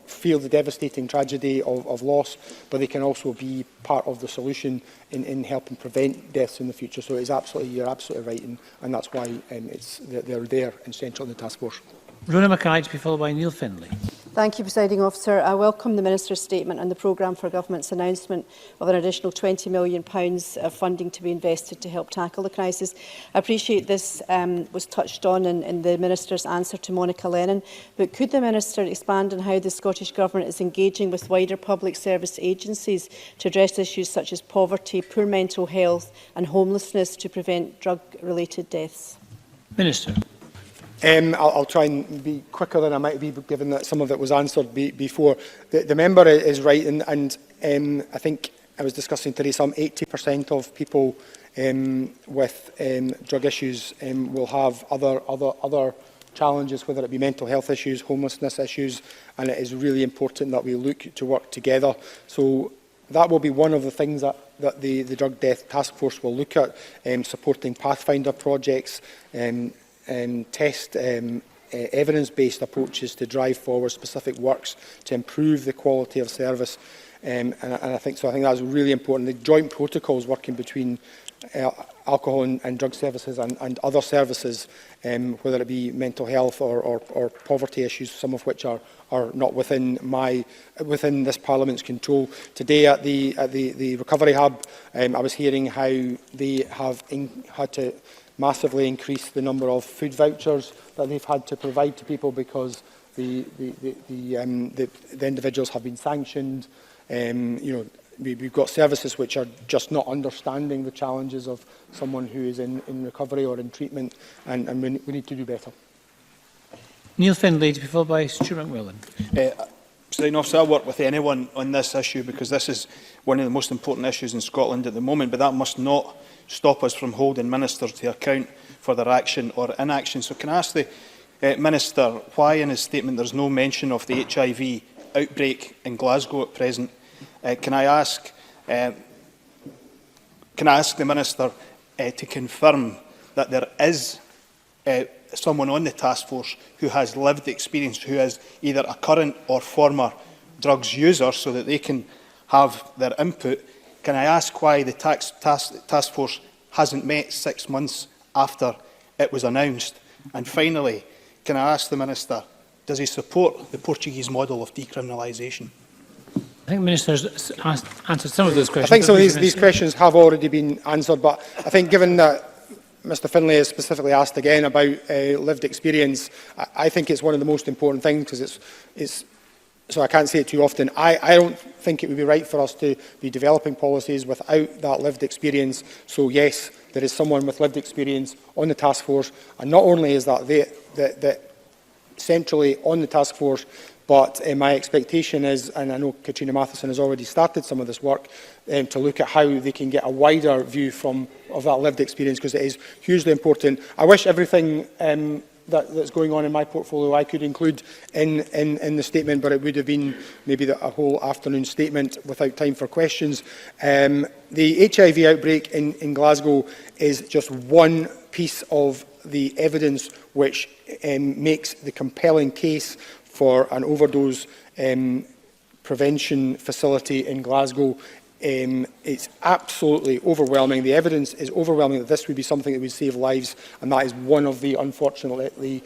feel the devastating tragedy of loss, but they can also be part of the solution in helping prevent deaths in the future. So you're absolutely right, and that's why they're there and central in the task force. Rona Mackay, to be followed by Neil Findlay. Thank you, Presiding Officer. I welcome the Minister's statement and the Programme for Government's announcement of an additional £20 million of funding to be invested to help tackle the crisis. I appreciate this was touched on in the Minister's answer to Monica Lennon, but could the Minister expand on how the Scottish Government is engaging with wider public service agencies to address issues such as poverty, poor mental health and homelessness to prevent drug-related deaths? Minister. I'll try and be quicker than I might be, given that some of it was answered before. The member is right, and I think I was discussing today some 80% of people with drug issues will have other challenges, whether it be mental health issues, homelessness issues, and it is really important that we look to work together. So that will be one of the things that the Drug Death Task Force will look at, supporting Pathfinder projects, test evidence-based approaches to drive forward specific works to improve the quality of service, and I think that's really important. The joint protocols working between alcohol and drug services and other services, whether it be mental health or poverty issues, some of which are not within this Parliament's control. Today at the Recovery Hub, I was hearing how they have had to massively increased the number of food vouchers that they've had to provide to people because the individuals have been sanctioned. We've got services which are just not understanding the challenges of someone who is in recovery or in treatment, and we need to do better. Neil Findlay, to be followed by Stuart McMillan. Presiding Officer, I work with anyone on this issue because this is one of the most important issues in Scotland at the moment, but that must not stop us from holding ministers to account for their action or inaction. So can I ask the Minister why in his statement there's no mention of the HIV outbreak in Glasgow at present? Can I ask the Minister to confirm that there is someone on the task force who has lived experience, who is either a current or former drugs user, so that they can have their input? Can I ask why the task force hasn't met 6 months after it was announced? And finally, can I ask the Minister, does he support the Portuguese model of decriminalisation? I think the Minister's answered some of those questions. I think some of these questions have already been answered, but I think given that Mr Findlay has specifically asked again about lived experience, I think it's one of the most important things, because it's so I can't say it too often. I don't think it would be right for us to be developing policies without that lived experience. So yes, there is someone with lived experience on the task force, and not only is that centrally on the task force, but my expectation is, and I know Katrina Matheson has already started some of this work, to look at how they can get a wider view of that lived experience, because it is hugely important. I wish everything that's going on in my portfolio I could include in the statement, but it would have been maybe a whole afternoon statement without time for questions. The HIV outbreak in Glasgow is just one piece of the evidence which makes the compelling case for an overdose prevention facility in Glasgow. It's absolutely overwhelming. The evidence is overwhelming that this would be something that would save lives, and that is one of the, unfortunately,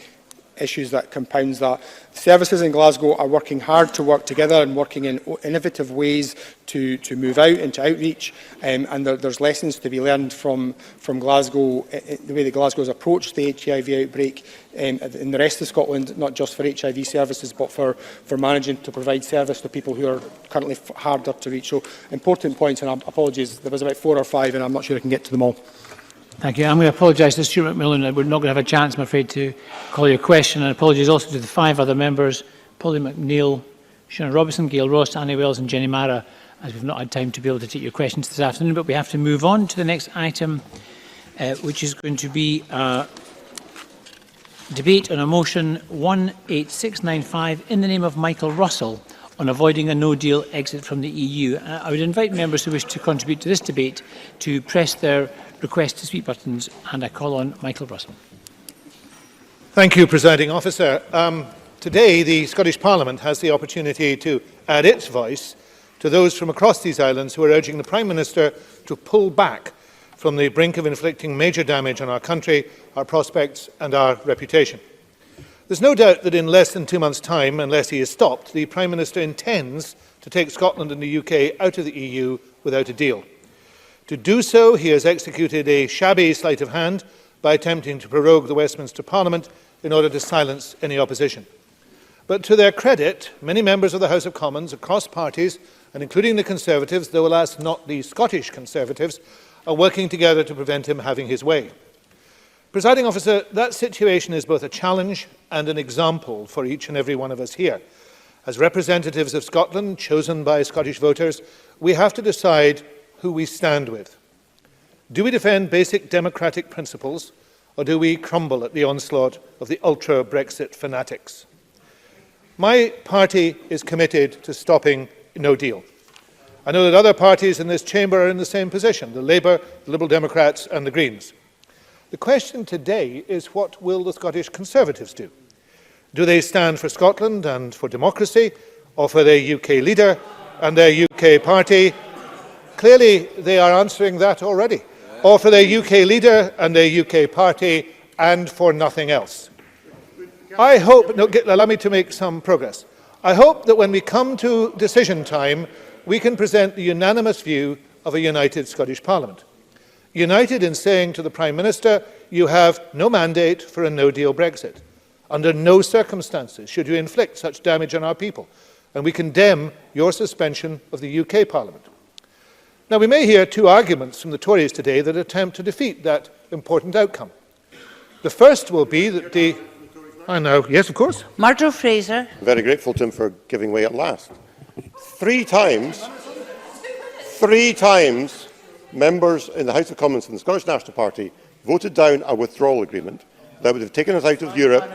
issues that compounds that. Services in Glasgow are working hard to work together and working in innovative ways to move out and to outreach, and there's lessons to be learned from Glasgow, the way that Glasgow has approached the HIV outbreak in the rest of Scotland, not just for HIV services, but for managing to provide service to people who are currently harder to reach. So important points, and apologies, there was about 4 or 5, and I'm not sure I can get to them all. Thank you. I'm going to apologise to Stuart McMillan. We're not going to have a chance, I'm afraid, to call your question. And apologies also to the 5 other members, Polly McNeill, Shona Robinson, Gail Ross, Annie Wells and Jenny Mara, as we've not had time to be able to take your questions this afternoon. But we have to move on to the next item, which is going to be a debate on a motion 18695 in the name of Michael Russell on avoiding a no-deal exit from the EU. I would invite members who wish to contribute to this debate to press their request to speak buttons, and I call on Michael Russell. Thank you, Presiding Officer. Today, the Scottish Parliament has the opportunity to add its voice to those from across these islands who are urging the Prime Minister to pull back from the brink of inflicting major damage on our country, our prospects and our reputation. There's no doubt that in less than 2 months' time, unless he is stopped, the Prime Minister intends to take Scotland and the UK out of the EU without a deal. To do so, he has executed a shabby sleight of hand by attempting to prorogue the Westminster Parliament in order to silence any opposition. But to their credit, many members of the House of Commons across parties, and including the Conservatives, though alas not the Scottish Conservatives, are working together to prevent him having his way. Presiding Officer, that situation is both a challenge and an example for each and every one of us here. As representatives of Scotland, chosen by Scottish voters, we have to decide who we stand with. Do we defend basic democratic principles, or do we crumble at the onslaught of the ultra-Brexit fanatics? My party is committed to stopping no deal. I know that other parties in this chamber are in the same position, the Labour, the Liberal Democrats and the Greens. The question today is, what will the Scottish Conservatives do? Do they stand for Scotland and for democracy, or for their UK leader and their UK party? Clearly, they are answering that already. Or for their UK leader and their UK party, and for nothing else. I hope, allow me to make some progress. I hope that when we come to decision time, we can present the unanimous view of a united Scottish Parliament. united in saying to the Prime Minister, you have no mandate for a no-deal Brexit. Under no circumstances should you inflict such damage on our people, and we condemn your suspension of the UK Parliament. Now, we may hear two arguments from the Tories today that attempt to defeat that important outcome. The first will be that the... I know, yes, of course. Murdo Fraser. I'm very grateful to him for giving way at last. Three times, members in the House of Commons from the Scottish National Party voted down a withdrawal agreement that would have taken us out of Europe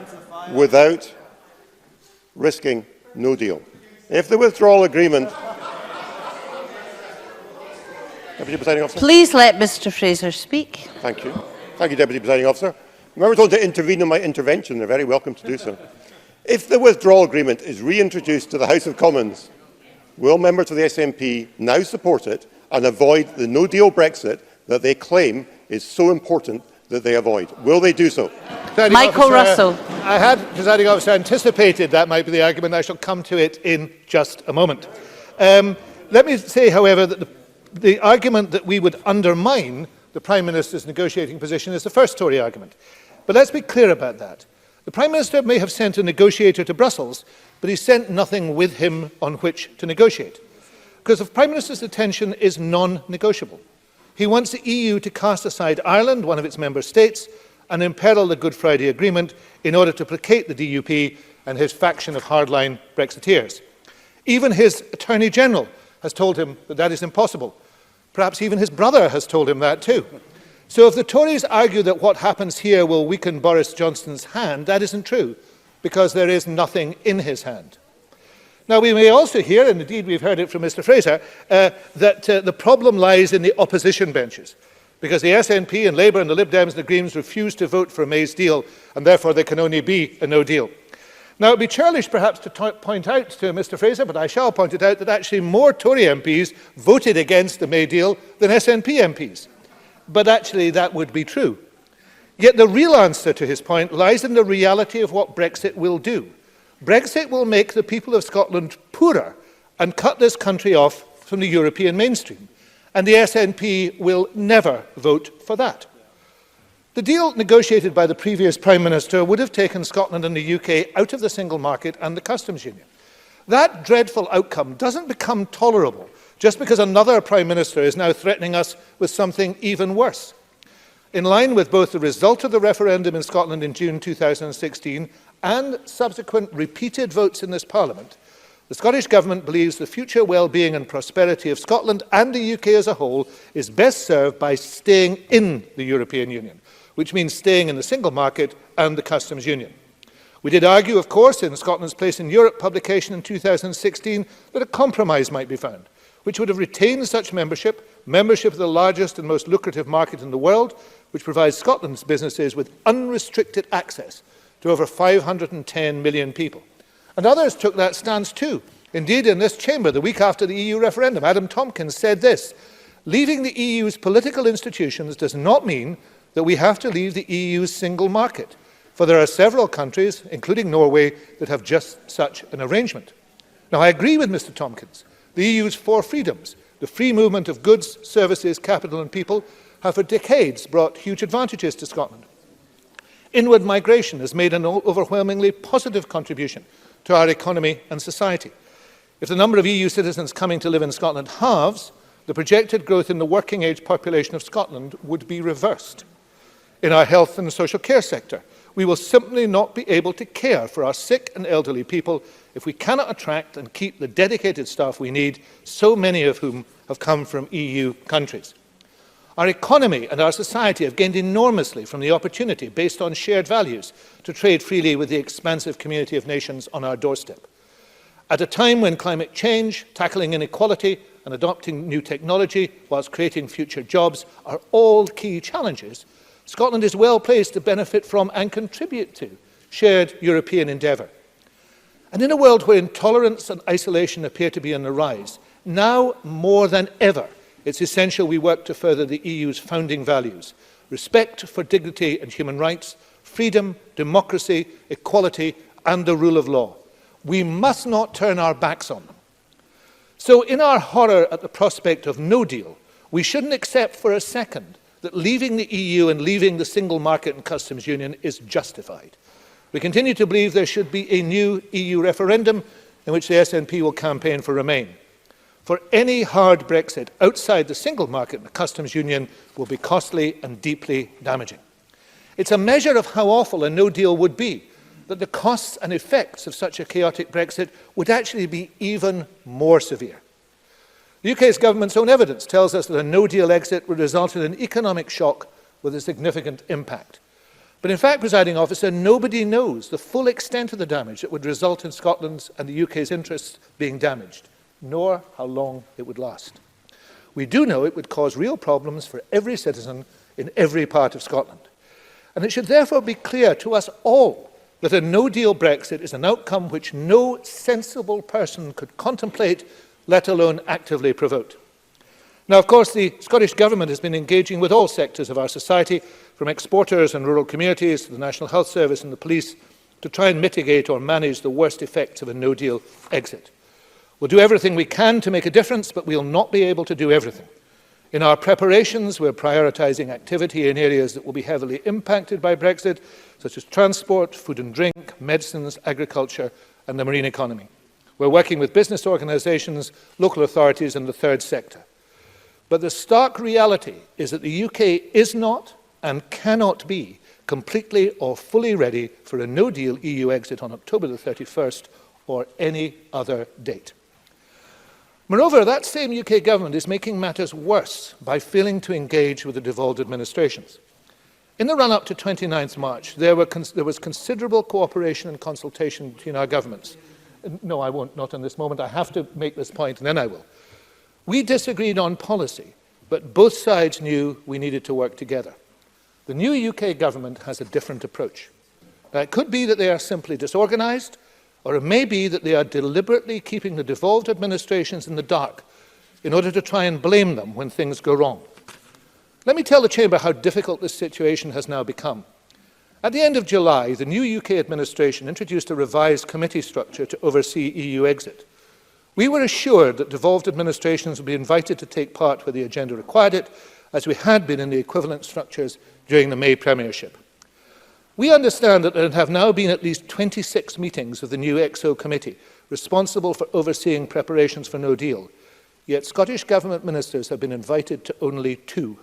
without risking no deal. If the withdrawal agreement... Deputy Presiding Officer. Please let Mr Fraser speak. Thank you. Thank you, Deputy Presiding Officer. Members want to intervene in my intervention. They're very welcome to do so. If the withdrawal agreement is reintroduced to the House of Commons, will members of the SNP now support it and avoid the no-deal Brexit that they claim is so important that they avoid? Will they do so? Michael Russell. I had, Presiding Officer, anticipated that might be the argument. I shall come to it in just a moment. Let me say, however, that the argument that we would undermine the Prime Minister's negotiating position is the first Tory argument. But let's be clear about that. The Prime Minister may have sent a negotiator to Brussels, but he sent nothing with him on which to negotiate. Because the Prime Minister's attention is non-negotiable. He wants the EU to cast aside Ireland, one of its member states, and imperil the Good Friday Agreement in order to placate the DUP and his faction of hardline Brexiteers. Even his Attorney General has told him that that is impossible. Perhaps even his brother has told him that too. So if the Tories argue that what happens here will weaken Boris Johnson's hand, that isn't true, because there is nothing in his hand. Now, we may also hear, and indeed we've heard it from Mr Fraser, that the problem lies in the opposition benches, because the SNP and Labour and the Lib Dems and the Greens refuse to vote for May's deal, and therefore there can only be a no deal. Now, it would be churlish perhaps to point out to Mr Fraser, but I shall point it out, that actually more Tory MPs voted against the May deal than SNP MPs. But actually that would be true. Yet the real answer to his point lies in the reality of what Brexit will do. Brexit will make the people of Scotland poorer and cut this country off from the European mainstream. And the SNP will never vote for that. The deal negotiated by the previous Prime Minister would have taken Scotland and the UK out of the single market and the customs union. That dreadful outcome doesn't become tolerable just because another Prime Minister is now threatening us with something even worse. In line with both the result of the referendum in Scotland in June 2016 and subsequent repeated votes in this Parliament, the Scottish Government believes the future well-being and prosperity of Scotland and the UK as a whole is best served by staying in the European Union, which means staying in the single market and the customs union. We did argue, of course, in Scotland's Place in Europe publication in 2016 that a compromise might be found, which would have retained such membership of the largest and most lucrative market in the world, which provides Scotland's businesses with unrestricted access to over 510 million people. And others took that stance too. Indeed, in this chamber, the week after the EU referendum, Adam Tompkins said this: leaving the EU's political institutions does not mean that we have to leave the EU's single market, for there are several countries, including Norway, that have just such an arrangement. Now, I agree with Mr Tompkins. The EU's four freedoms, the free movement of goods, services, capital and people, have for decades brought huge advantages to Scotland. Inward migration has made an overwhelmingly positive contribution to our economy and society. If the number of EU citizens coming to live in Scotland halves, the projected growth in the working age population of Scotland would be reversed. In our health and social care sector, we will simply not be able to care for our sick and elderly people if we cannot attract and keep the dedicated staff we need, so many of whom have come from EU countries. Our economy and our society have gained enormously from the opportunity, based on shared values, to trade freely with the expansive community of nations on our doorstep. At a time when climate change, tackling inequality and adopting new technology whilst creating future jobs are all key challenges, Scotland is well placed to benefit from and contribute to shared European endeavour. And in a world where intolerance and isolation appear to be on the rise, now more than ever, it's essential we work to further the EU's founding values: respect for dignity and human rights, freedom, democracy, equality, and the rule of law. We must not turn our backs on them. So in our horror at the prospect of no deal, we shouldn't accept for a second that leaving the EU and leaving the single market and customs union is justified. We continue to believe there should be a new EU referendum in which the SNP will campaign for Remain. For any hard Brexit outside the single market and the customs union will be costly and deeply damaging. It's a measure of how awful a no deal would be that the costs and effects of such a chaotic Brexit would actually be even more severe. The UK's government's own evidence tells us that a no-deal exit would result in an economic shock with a significant impact. But in fact, Presiding Officer, nobody knows the full extent of the damage that would result in Scotland's and the UK's interests being damaged, nor how long it would last. We do know it would cause real problems for every citizen in every part of Scotland. And it should therefore be clear to us all that a no-deal Brexit is an outcome which no sensible person could contemplate, let alone actively promote. Now, of course, the Scottish Government has been engaging with all sectors of our society, from exporters and rural communities to the National Health Service and the police, to try and mitigate or manage the worst effects of a no-deal exit. We'll do everything we can to make a difference, but we'll not be able to do everything. In our preparations, we're prioritising activity in areas that will be heavily impacted by Brexit, such as transport, food and drink, medicines, agriculture and the marine economy. We're working with business organisations, local authorities and the third sector. But the stark reality is that the UK is not and cannot be completely or fully ready for a no-deal EU exit on October the 31st or any other date. Moreover, that same UK government is making matters worse by failing to engage with the devolved administrations. In the run-up to 29th March, there was considerable cooperation and consultation between our governments. No, I won't, not in this moment. I have to make this point, and then I will. We disagreed on policy, but both sides knew we needed to work together. The new UK government has a different approach. Now, it could be that they are simply disorganised, or it may be that they are deliberately keeping the devolved administrations in the dark in order to try and blame them when things go wrong. Let me tell the Chamber how difficult this situation has now become. At the end of July, the new UK administration introduced a revised committee structure to oversee EU exit. We were assured that devolved administrations would be invited to take part where the agenda required it, as we had been in the equivalent structures during the May Premiership. We understand that there have now been at least 26 meetings of the new EXO committee, responsible for overseeing preparations for no deal, yet Scottish Government ministers have been invited to only 2.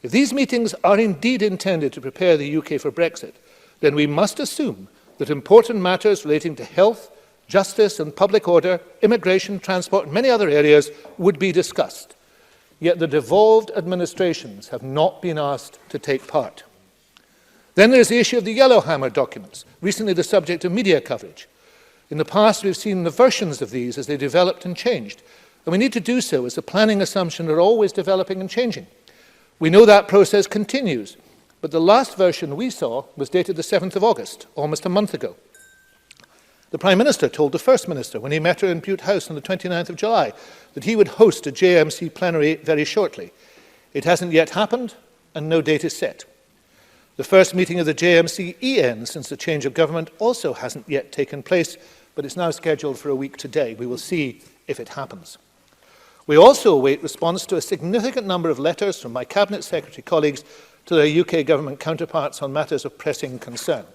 If these meetings are indeed intended to prepare the UK for Brexit, then we must assume that important matters relating to health, justice and public order, immigration, transport and many other areas would be discussed. Yet the devolved administrations have not been asked to take part. Then there is the issue of the Yellowhammer documents, recently the subject of media coverage. In the past, we've seen the versions of these as they developed and changed, and we need to do so as the planning assumptions are always developing and changing. We know that process continues, but the last version we saw was dated the 7th of August, almost a month ago. The Prime Minister told the First Minister when he met her in Bute House on the 29th of July that he would host a JMC plenary very shortly. It hasn't yet happened, and no date is set. The first meeting of the JMC EN since the change of government also hasn't yet taken place, but it's now scheduled for a week today. We will see if it happens. We also await response to a significant number of letters from my Cabinet Secretary colleagues to their UK government counterparts on matters of pressing concern.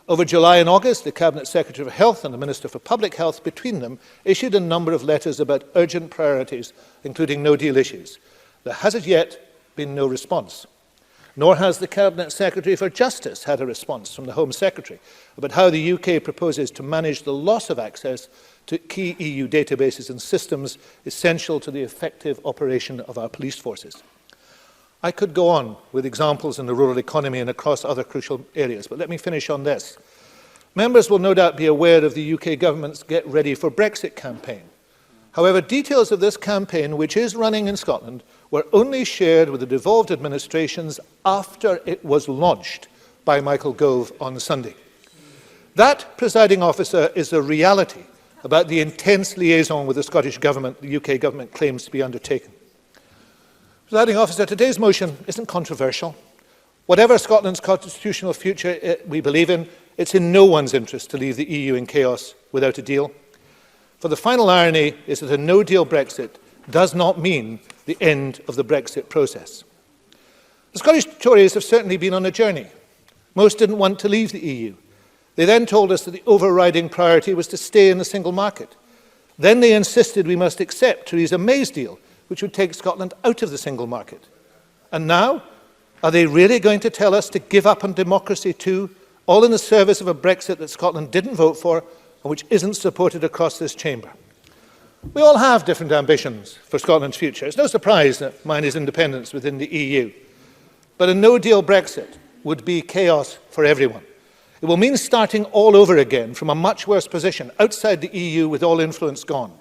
Over July and August, the Cabinet Secretary for Health and the Minister for Public Health, between them, issued a number of letters about urgent priorities, including no-deal issues. There has as yet been no response. Nor has the Cabinet Secretary for Justice had a response from the Home Secretary about how the UK proposes to manage the loss of access to key EU databases and systems essential to the effective operation of our police forces. I could go on with examples in the rural economy and across other crucial areas, but let me finish on this. Members will no doubt be aware of the UK government's Get Ready for Brexit campaign. However, details of this campaign, which is running in Scotland, were only shared with the devolved administrations after it was launched by Michael Gove on Sunday. That, Presiding Officer, is the reality about the intense liaison with the Scottish Government the UK Government claims to be undertaken. Presiding Officer, today's motion isn't controversial. Whatever Scotland's constitutional future we believe in, it's in no one's interest to leave the EU in chaos without a deal. For the final irony is that a no-deal Brexit does not mean the end of the Brexit process. The Scottish Tories have certainly been on a journey. Most didn't want to leave the EU. They then told us that the overriding priority was to stay in the single market. Then they insisted we must accept Theresa May's deal, which would take Scotland out of the single market. And now, are they really going to tell us to give up on democracy too, all in the service of a Brexit that Scotland didn't vote for and which isn't supported across this chamber? We all have different ambitions for Scotland's future. It's no surprise that mine is independence within the EU. But a no-deal Brexit would be chaos for everyone. It will mean starting all over again from a much worse position outside the EU with all influence gone.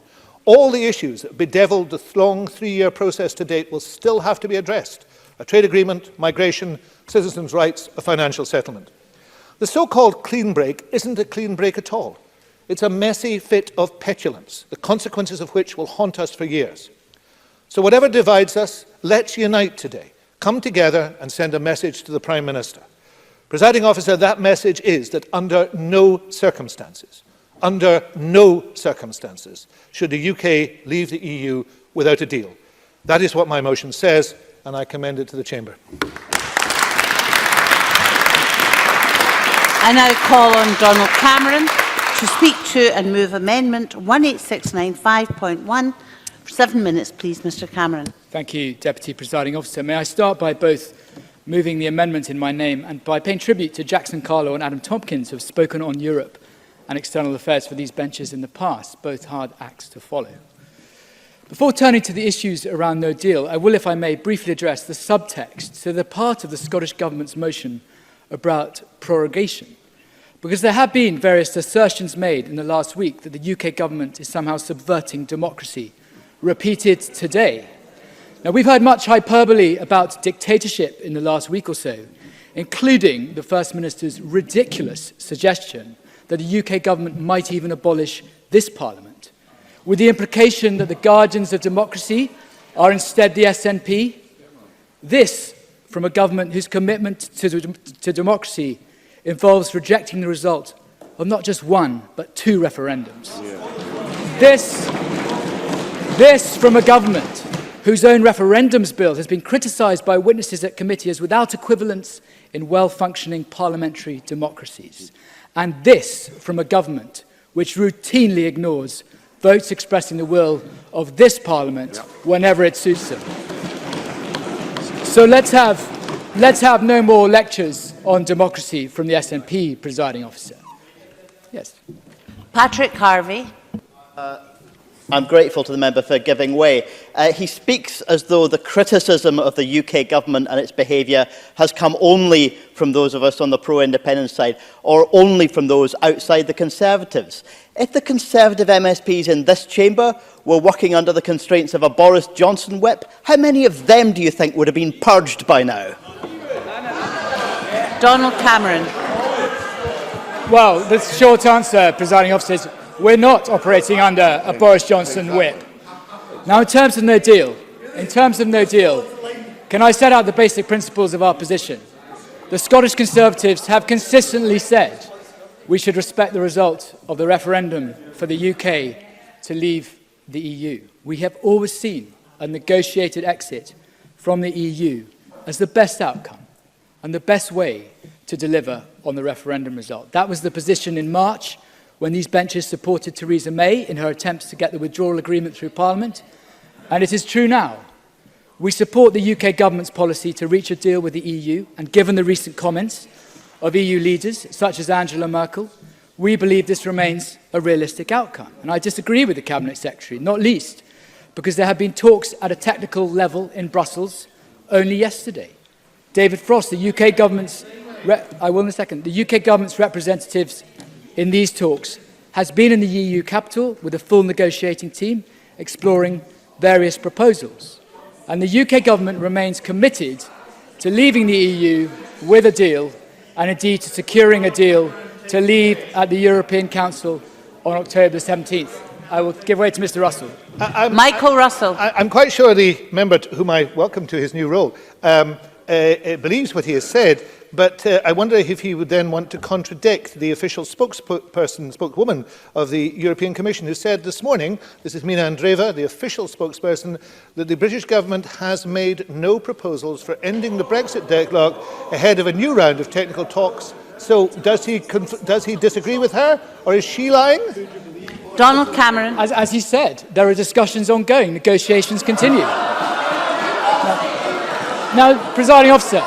All the issues that bedeviled the long three-year process to date will still have to be addressed. A trade agreement, migration, citizens' rights, a financial settlement. The so-called clean break isn't a clean break at all. It's a messy fit of petulance, the consequences of which will haunt us for years. So whatever divides us, let's unite today. Come together and send a message to the Prime Minister. Presiding Officer, that message is that under no circumstances, should the UK leave the EU without a deal. That is what my motion says, and I commend it to the Chamber. I now call on Donald Cameron to speak to and move Amendment 18695.1. For 7 minutes, please, Mr Cameron. Thank you, Deputy Presiding Officer. May I start by both moving the amendment in my name and by paying tribute to Jackson Carlo and Adam Tompkins, who have spoken on Europe and external affairs for these benches in the past, both hard acts to follow. Before turning to the issues around no deal, I will, if I may, briefly address the subtext, so the part of the Scottish Government's motion about prorogation, because there have been various assertions made in the last week that the UK Government is somehow subverting democracy, repeated today. Now, we've heard much hyperbole about dictatorship in the last week or so, including the First Minister's ridiculous suggestion that the UK Government might even abolish this Parliament, with the implication that the guardians of democracy are instead the SNP. This from a government whose commitment to democracy involves rejecting the result of not just one, but 2 referendums. This from a government whose own referendums bill has been criticised by witnesses at committee as without equivalence in well-functioning parliamentary democracies. And this from a government which routinely ignores votes expressing the will of this Parliament whenever it suits them. So let's have no more lectures on democracy from the SNP, Presiding Officer. Yes. Patrick Harvey. I'm grateful to the member for giving way. He speaks as though the criticism of the UK government and its behaviour has come only from those of us on the pro-independence side, or only from those outside the Conservatives. If the Conservative MSPs in this chamber were working under the constraints of a Boris Johnson whip, how many of them do you think would have been purged by now? Donald Cameron. Well, the short answer, Presiding Officer, is we're not operating under a Boris Johnson whip. Now, in terms of no deal, can I set out the basic principles of our position? The Scottish Conservatives have consistently said we should respect the result of the referendum for the UK to leave the EU. We have always seen a negotiated exit from the EU as the best outcome and the best way to deliver on the referendum result. That was the position in March, when these benches supported Theresa May in her attempts to get the withdrawal agreement through Parliament. And it is true now. We support the UK government's policy to reach a deal with the EU, and given the recent comments of EU leaders, such as Angela Merkel, we believe this remains a realistic outcome. And I disagree with the Cabinet Secretary, not least because there have been talks at a technical level in Brussels only yesterday. David Frost, the UK government's representatives in these talks, has been in the EU capital with a full negotiating team exploring various proposals. And the UK government remains committed to leaving the EU with a deal, and indeed to securing a deal to leave at the European Council on October the 17th. I will give way to Mr Russell. Michael Russell. I'm quite sure the member whom I welcome to his new role believes what he has said, but I wonder if he would then want to contradict the official spokeswoman of the European Commission, who said this morning, this is Mina Andreeva, the official spokesperson, that the British government has made no proposals for ending the Brexit deadlock ahead of a new round of technical talks. So does he disagree with her, or is she lying? Donald Cameron. As he said, there are discussions ongoing, negotiations continue. Now, presiding officer,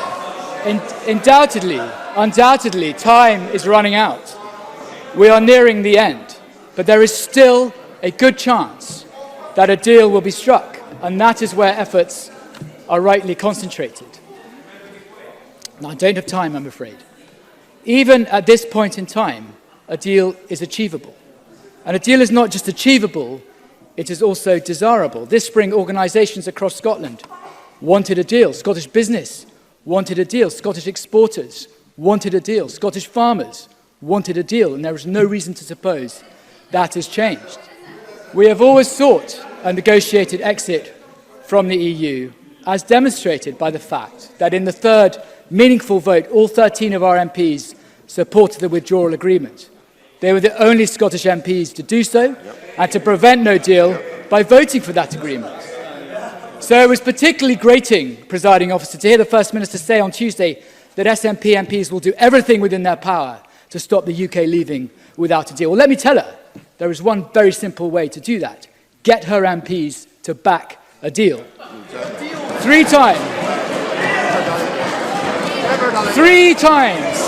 undoubtedly, time is running out. We are nearing the end, but there is still a good chance that a deal will be struck, and that is where efforts are rightly concentrated. Now, I don't have time, I'm afraid. Even at this point in time, a deal is achievable. And a deal is not just achievable, it is also desirable. This spring, organisations across Scotland wanted a deal. Scottish business wanted a deal. Scottish exporters wanted a deal. Scottish farmers wanted a deal. And there is no reason to suppose that has changed. We have always sought a negotiated exit from the EU, as demonstrated by the fact that in the third meaningful vote, all 13 of our MPs supported the withdrawal agreement. They were the only Scottish MPs to do so and to prevent no deal by voting for that agreement. So it was particularly grating, presiding officer, to hear the First Minister say on Tuesday that SNP MPs will do everything within their power to stop the UK leaving without a deal. Well, let me tell her, there is one very simple way to do that. Get her MPs to back a deal. 3 times. 3 times.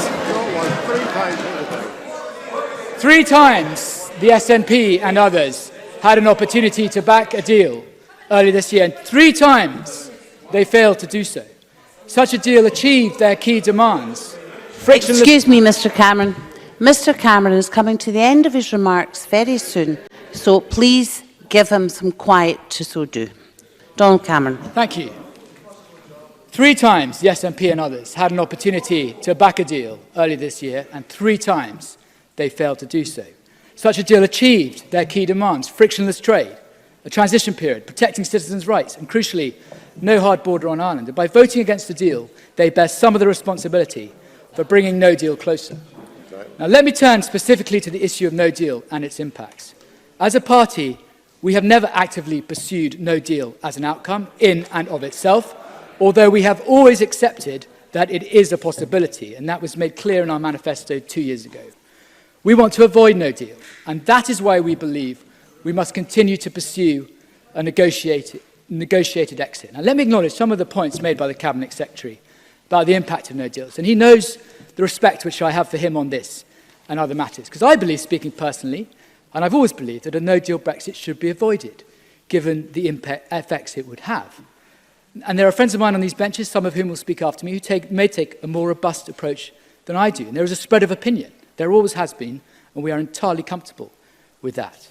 3 times the SNP and others had an opportunity to back a deal earlier this year, and 3 times they failed to do so. Such a deal achieved their key demands. Excuse me, Mr. Cameron. Mr. Cameron is coming to the end of his remarks very soon, so please give him some quiet to so do. Donald Cameron. Thank you. 3 times the SNP and others had an opportunity to back a deal earlier this year, and 3 times they failed to do so. Such a deal achieved their key demands: frictionless trade, a transition period, protecting citizens' rights, and crucially, no hard border on Ireland. And by voting against the deal, they bear some of the responsibility for bringing no deal closer. Now, let me turn specifically to the issue of no deal and its impacts. As a party, we have never actively pursued no deal as an outcome in and of itself, although we have always accepted that it is a possibility, and that was made clear in our manifesto 2 years ago. We want to avoid no deal, and that is why we believe we must continue to pursue a negotiated exit. Now, let me acknowledge some of the points made by the Cabinet Secretary about the impact of no deals, and he knows the respect which I have for him on this and other matters, because I believe, speaking personally, and I've always believed that a no-deal Brexit should be avoided, given the effects it would have. And there are friends of mine on these benches, some of whom will speak after me, who may take a more robust approach than I do. And there is a spread of opinion. There always has been, and we are entirely comfortable with that.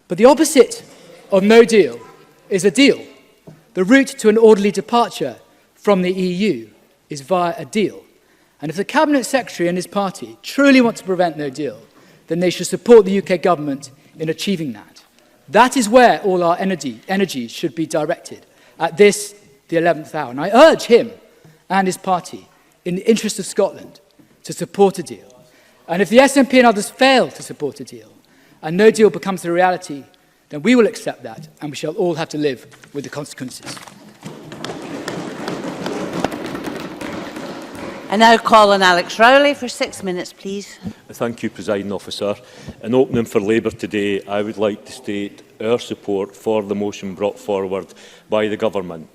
But the opposite of no deal is a deal. The route to an orderly departure from the EU is via a deal. And if the Cabinet Secretary and his party truly want to prevent no deal, then they should support the UK government in achieving that. That is where all our energy should be directed at this, the 11th hour. And I urge him and his party, in the interest of Scotland, to support a deal. And if the SNP and others fail to support a deal, and no deal becomes the reality, then we will accept that, and we shall all have to live with the consequences. I now call on Alex Rowley for 6 minutes, please. Thank you, Presiding Officer. In opening for Labour today, I would like to state our support for the motion brought forward by the Government.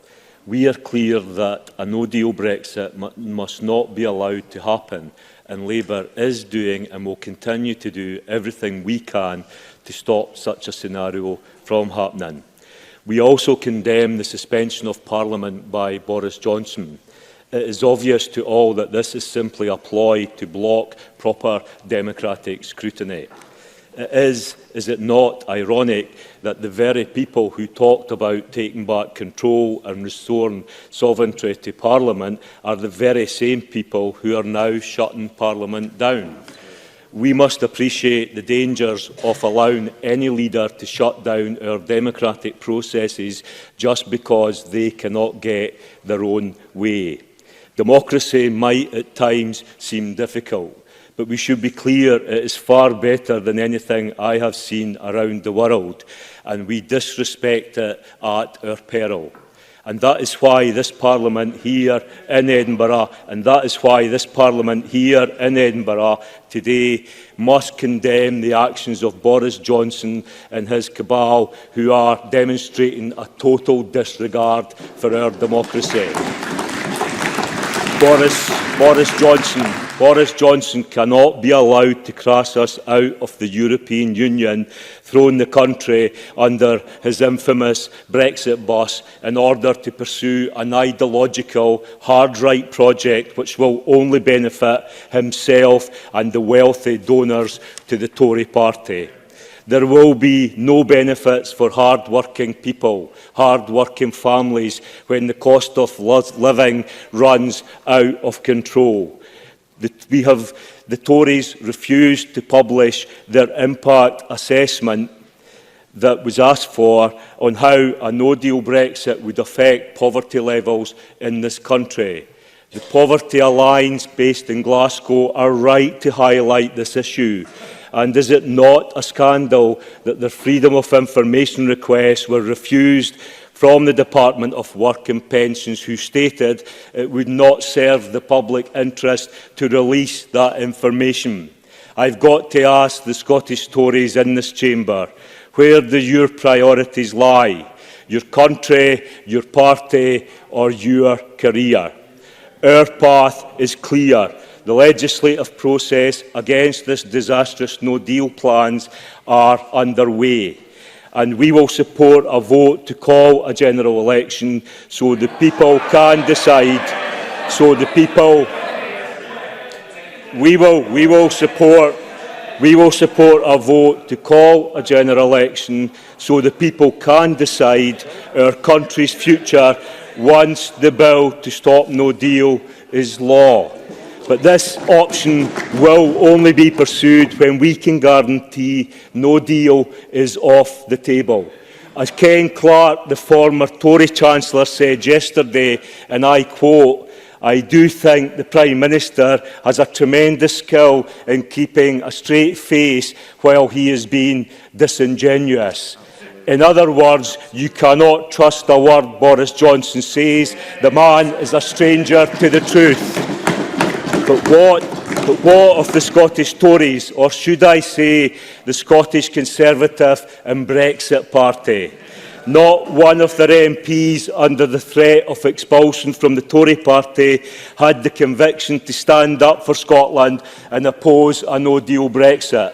We are clear that a no-deal Brexit must not be allowed to happen, and Labour is doing and will continue to do everything we can to stop such a scenario from happening. We also condemn the suspension of Parliament by Boris Johnson. It is obvious to all that this is simply a ploy to block proper democratic scrutiny. It is it not ironic that the very people who talked about taking back control and restoring sovereignty to Parliament are the very same people who are now shutting Parliament down? we must appreciate the dangers of allowing any leader to shut down our democratic processes just because they cannot get their own way. Democracy might at times seem difficult, but we should be clear it is far better than anything I have seen around the world, and we disrespect it at our peril. And that is why this Parliament here in Edinburgh, today must condemn the actions of Boris Johnson and his cabal, who are demonstrating a total disregard for our democracy. Boris Johnson cannot be allowed to crash us out of the European Union, throwing the country under his infamous Brexit bus in order to pursue an ideological, hard-right project which will only benefit himself and the wealthy donors to the Tory party. There will be no benefits for hard-working people, hard-working families, when the cost of living runs out of control. The Tories refused to publish their impact assessment that was asked for on how a no-deal Brexit would affect poverty levels in this country. The Poverty Alliance, based in Glasgow, are right to highlight this issue. And is it not a scandal that their freedom of information requests were refused from the Department of Work and Pensions, who stated it would not serve the public interest to release that information? I've got to ask the Scottish Tories in this chamber, where do your priorities lie? Your country, your party, or your career? Our path is clear. The legislative process against this disastrous no-deal plans are underway, and we will support a vote to call a general election so the people can decide. We will support a vote to call a general election so the people can decide our country's future once the bill to stop no deal is law. But this option will only be pursued when we can guarantee no deal is off the table. As Ken Clarke, the former Tory Chancellor, said yesterday, and I quote, "I do think the Prime Minister has a tremendous skill in keeping a straight face while he is being disingenuous." In other words, you cannot trust a word Boris Johnson says. The man is a stranger to the truth. But what of the Scottish Tories, or should I say the Scottish Conservative and Brexit Party? Not one of their MPs, under the threat of expulsion from the Tory party, had the conviction to stand up for Scotland and oppose a no-deal Brexit.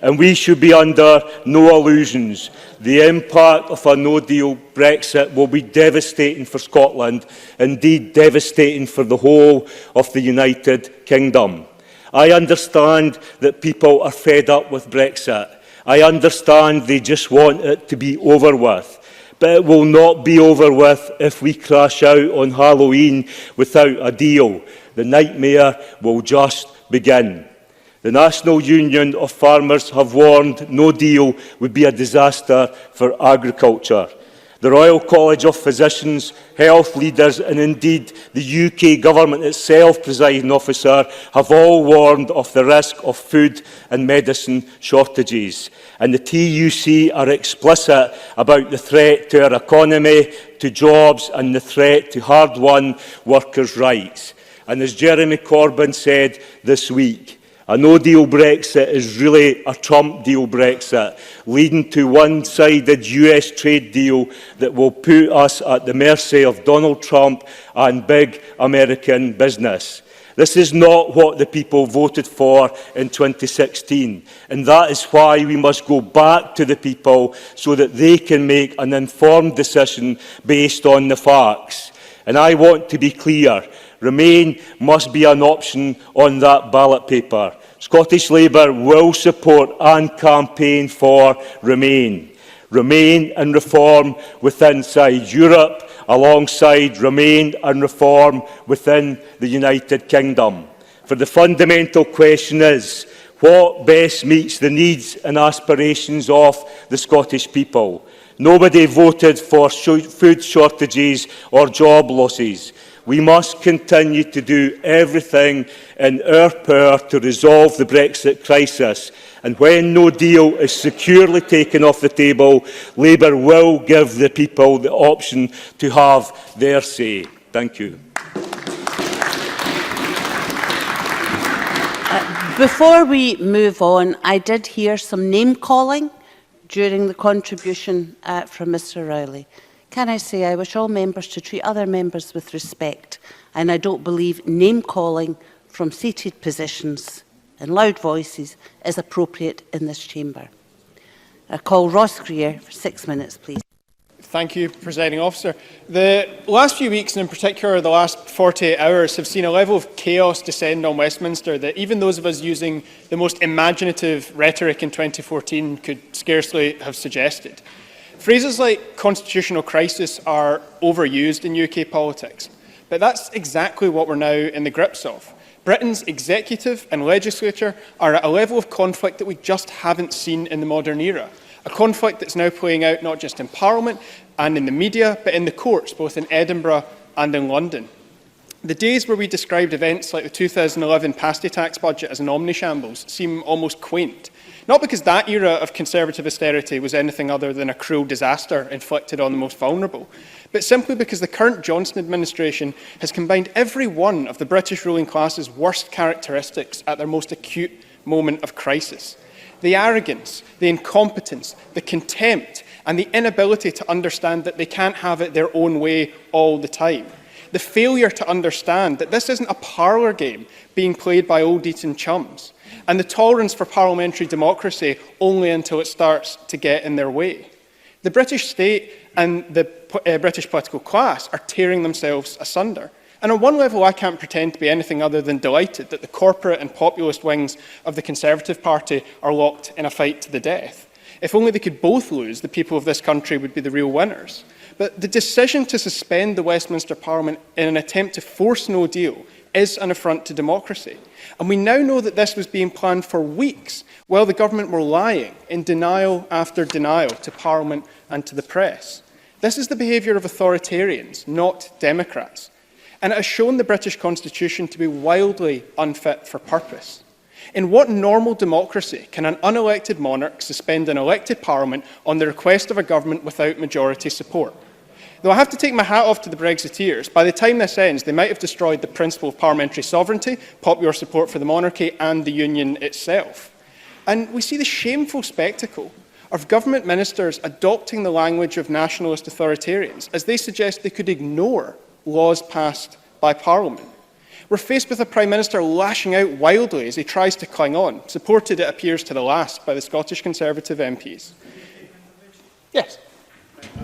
And we should be under no illusions. The impact of a no-deal Brexit will be devastating for Scotland, indeed devastating for the whole of the United Kingdom. I understand that people are fed up with Brexit. I understand they just want it to be over with. But it will not be over with if we crash out on Halloween without a deal. The nightmare will just begin. The National Union of Farmers have warned no deal would be a disaster for agriculture. The Royal College of Physicians, health leaders and indeed the UK Government itself, Presiding Officer, have all warned of the risk of food and medicine shortages. And the TUC are explicit about the threat to our economy, to jobs and the threat to hard-won workers' rights. And as Jeremy Corbyn said this week, a no-deal Brexit is really a Trump-deal Brexit, leading to one-sided US trade deal that will put us at the mercy of Donald Trump and big American business. This is not what the people voted for in 2016, and that is why we must go back to the people so that they can make an informed decision based on the facts. And I want to be clear. Remain must be an option on that ballot paper. Scottish Labour will support and campaign for Remain. Remain and reform within Europe, alongside Remain and reform within the United Kingdom. For the fundamental question is, what best meets the needs and aspirations of the Scottish people. Nobody voted for food shortages or job losses. We must continue to do everything in our power to resolve the Brexit crisis. And when no deal is securely taken off the table, Labour will give the people the option to have their say. Thank you. Before we move on, I did hear some name-calling during the contribution from Mr Rowley. Can I say I wish all members to treat other members with respect, and I don't believe name-calling from seated positions and loud voices is appropriate in this chamber. I call Ross Greer for 6 minutes, please. Thank you, Presiding Officer. The last few weeks, and in particular the last 48 hours, have seen a level of chaos descend on Westminster that even those of us using the most imaginative rhetoric in 2014 could scarcely have suggested. Phrases like constitutional crisis are overused in UK politics, but that's exactly what we're now in the grips of. Britain's executive and legislature are at a level of conflict that we just haven't seen in the modern era. A conflict that's now playing out not just in Parliament and in the media, but in the courts, both in Edinburgh and in London. The days where we described events like the 2011 pasty tax budget as an omnishambles seem almost quaint. Not because that era of Conservative austerity was anything other than a cruel disaster inflicted on the most vulnerable, but simply because the current Johnson administration has combined every one of the British ruling class's worst characteristics at their most acute moment of crisis. The arrogance, the incompetence, the contempt, and the inability to understand that they can't have it their own way all the time. The failure to understand that this isn't a parlour game being played by old Eton chums. And the tolerance for parliamentary democracy only until it starts to get in their way. The British state and the British political class are tearing themselves asunder. And on one level, I can't pretend to be anything other than delighted that the corporate and populist wings of the Conservative Party are locked in a fight to the death. If only they could both lose, the people of this country would be the real winners. But the decision to suspend the Westminster Parliament in an attempt to force no deal is an affront to democracy. And we now know that this was being planned for weeks while the government were lying in denial after denial to Parliament and to the press. This is the behaviour of authoritarians, not democrats. And it has shown the British Constitution to be wildly unfit for purpose. In what normal democracy can an unelected monarch suspend an elected Parliament on the request of a government without majority support? Though I have to take my hat off to the Brexiteers, by the time this ends, they might have destroyed the principle of parliamentary sovereignty, popular support for the monarchy, and the Union itself. And we see the shameful spectacle of government ministers adopting the language of nationalist authoritarians as they suggest they could ignore laws passed by Parliament. We're faced with a Prime Minister lashing out wildly as he tries to cling on, supported, it appears, to the last by the Scottish Conservative MPs. Yes.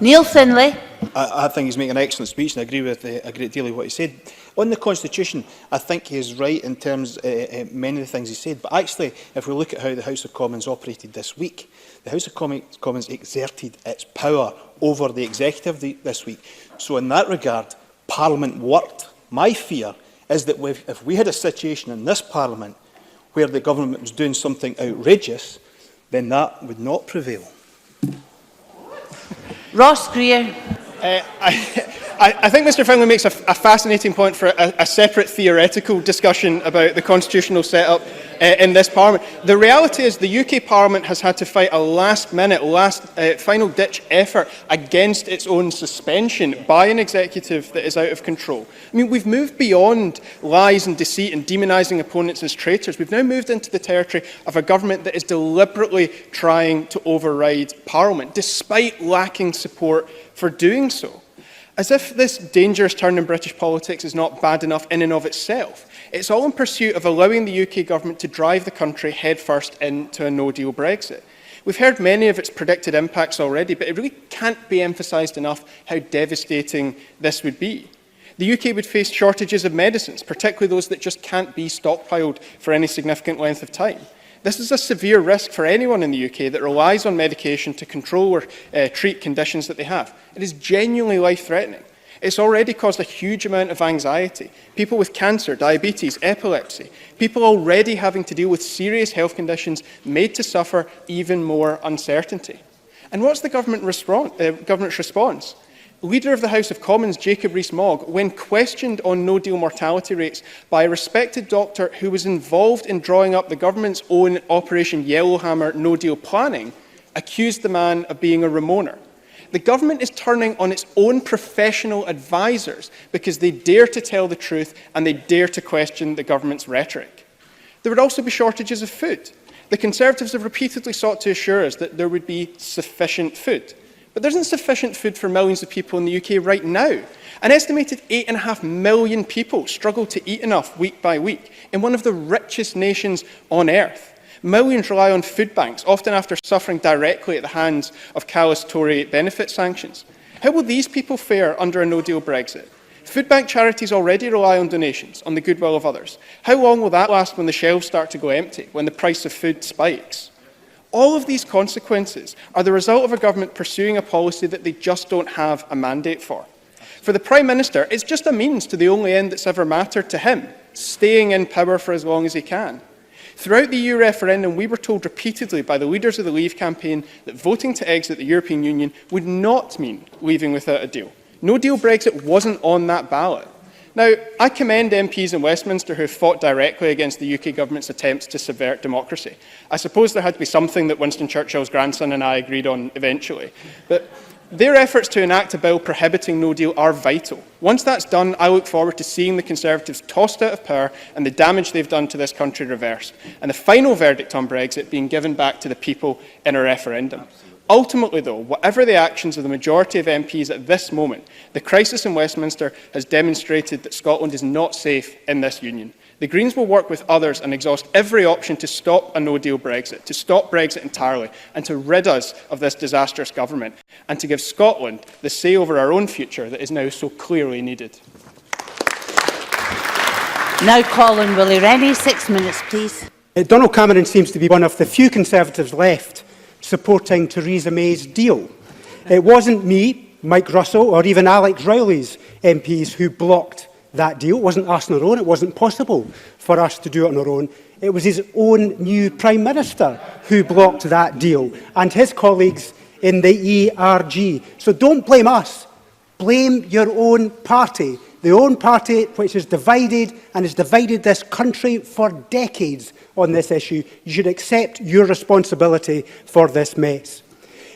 Neil Finlay. I think he's making an excellent speech, and I agree with a great deal of what he said. On the Constitution, I think he is right in terms of many of the things he said. But actually, if we look at how the House of Commons operated this week, the House of Commons exerted its power over the executive this week. So in that regard, Parliament worked. My fear is that if we had a situation in this Parliament where the government was doing something outrageous, then that would not prevail. Ross Greer. I think Mr Finlay makes a fascinating point for a separate theoretical discussion about the constitutional setup in this Parliament. The reality is the UK Parliament has had to fight a last-minute, final-ditch effort against its own suspension by an executive that is out of control. I mean, we've moved beyond lies and deceit and demonising opponents as traitors. We've now moved into the territory of a government that is deliberately trying to override Parliament, despite lacking support for doing so. As if this dangerous turn in British politics is not bad enough in and of itself. It's all in pursuit of allowing the UK government to drive the country headfirst into a no-deal Brexit. We've heard many of its predicted impacts already, but it really can't be emphasised enough how devastating this would be. The UK would face shortages of medicines, particularly those that just can't be stockpiled for any significant length of time. This is a severe risk for anyone in the UK that relies on medication to control or treat conditions that they have. It is genuinely life-threatening. It's already caused a huge amount of anxiety. People with cancer, diabetes, epilepsy, people already having to deal with serious health conditions made to suffer even more uncertainty. And what's the government's response? Leader of the House of Commons, Jacob Rees-Mogg, when questioned on no-deal mortality rates by a respected doctor who was involved in drawing up the government's own Operation Yellowhammer no-deal planning, accused the man of being a Ramoner. The government is turning on its own professional advisers because they dare to tell the truth and they dare to question the government's rhetoric. There would also be shortages of food. The Conservatives have repeatedly sought to assure us that there would be sufficient food. But there isn't sufficient food for millions of people in the UK right now. An estimated 8.5 million people struggle to eat enough week by week in one of the richest nations on earth. Millions rely on food banks, often after suffering directly at the hands of callous Tory benefit sanctions. How will these people fare under a no-deal Brexit? Food bank charities already rely on donations, on the goodwill of others. How long will that last when the shelves start to go empty, when the price of food spikes? All of these consequences are the result of a government pursuing a policy that they just don't have a mandate for. For the Prime Minister, it's just a means to the only end that's ever mattered to him, staying in power for as long as he can. Throughout the EU referendum, we were told repeatedly by the leaders of the Leave campaign that voting to exit the European Union would not mean leaving without a deal. No-deal Brexit wasn't on that ballot. Now, I commend MPs in Westminster who have fought directly against the UK government's attempts to subvert democracy. I suppose there had to be something that Winston Churchill's grandson and I agreed on eventually. But their efforts to enact a bill prohibiting no deal are vital. Once that's done, I look forward to seeing the Conservatives tossed out of power and the damage they've done to this country reversed, and the final verdict on Brexit being given back to the people in a referendum. Ultimately, though, whatever the actions of the majority of MPs at this moment, the crisis in Westminster has demonstrated that Scotland is not safe in this union. The Greens will work with others and exhaust every option to stop a no-deal Brexit, to stop Brexit entirely, and to rid us of this disastrous government, and to give Scotland the say over our own future that is now so clearly needed. Now Colin Willie Rennie, 6 minutes, please. Donald Cameron seems to be one of the few Conservatives left supporting Theresa May's deal. It wasn't me, Mike Russell, or even Alex Rowley's MPs who blocked that deal. It wasn't us on our own. It wasn't possible for us to do it on our own. It was his own new Prime Minister who blocked that deal, and his colleagues in the ERG. So don't blame us. Blame your own party. The own party which is divided and has divided this country for decades on this issue. You should accept your responsibility for this mess.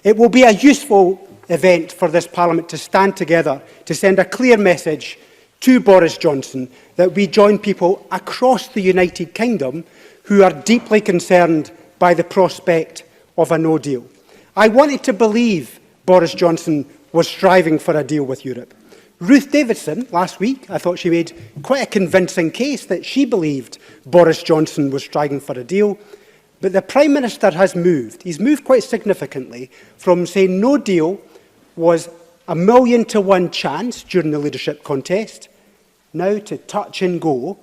It will be a useful event for this Parliament to stand together to send a clear message to Boris Johnson that we join people across the United Kingdom who are deeply concerned by the prospect of a no deal. I wanted to believe Boris Johnson was striving for a deal with Europe. Ruth Davidson, last week, I thought she made quite a convincing case that she believed Boris Johnson was striving for a deal. But the Prime Minister has moved. He's moved quite significantly from saying no deal was a 1,000,000 to 1 chance during the leadership contest, now to touch and go.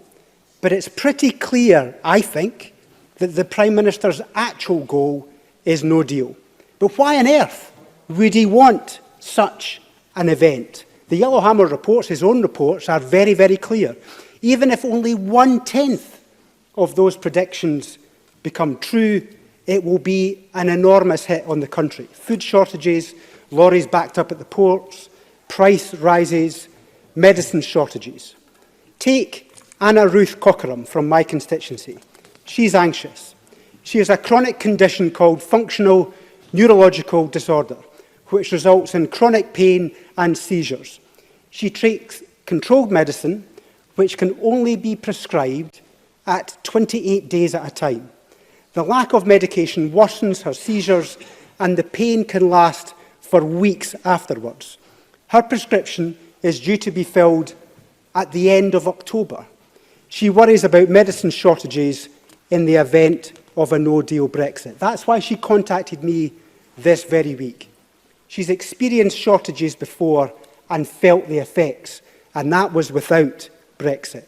But it's pretty clear, I think, that the Prime Minister's actual goal is no deal. But why on earth would he want such an event? The Yellowhammer reports, his own reports, are very, very clear. Even if only 1/10 of those predictions become true, it will be an enormous hit on the country. Food shortages, lorries backed up at the ports, price rises, medicine shortages. Take Anna Ruth Cockerham from my constituency. She's anxious. She has a chronic condition called functional neurological disorder, which results in chronic pain and seizures. She takes controlled medicine, which can only be prescribed at 28 days at a time. The lack of medication worsens her seizures, and the pain can last for weeks afterwards. Her prescription is due to be filled at the end of October. She worries about medicine shortages in the event of a no-deal Brexit. That's why she contacted me this very week. She's experienced shortages before and felt the effects, and that was without Brexit.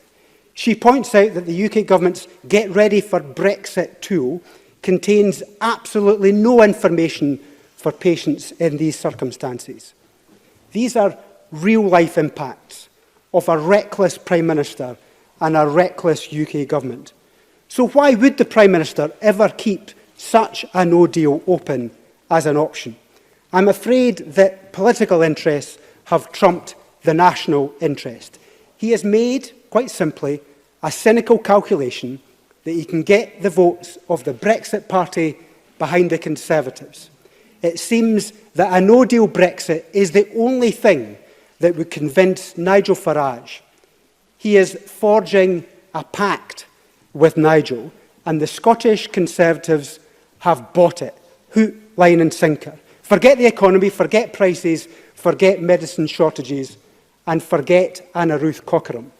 She points out that the UK government's Get Ready for Brexit tool contains absolutely no information for patients in these circumstances. These are real-life impacts of a reckless Prime Minister and a reckless UK government. So why would the Prime Minister ever keep such a no deal open as an option? I'm afraid that political interests have trumped the national interest. He has made, quite simply, a cynical calculation that he can get the votes of the Brexit Party behind the Conservatives. It seems that a no-deal Brexit is the only thing that would convince Nigel Farage. He is forging a pact with Nigel, and the Scottish Conservatives have bought it, hook, line and sinker. Forget the economy, forget prices, forget medicine shortages, and forget Anna Ruth Cockerham.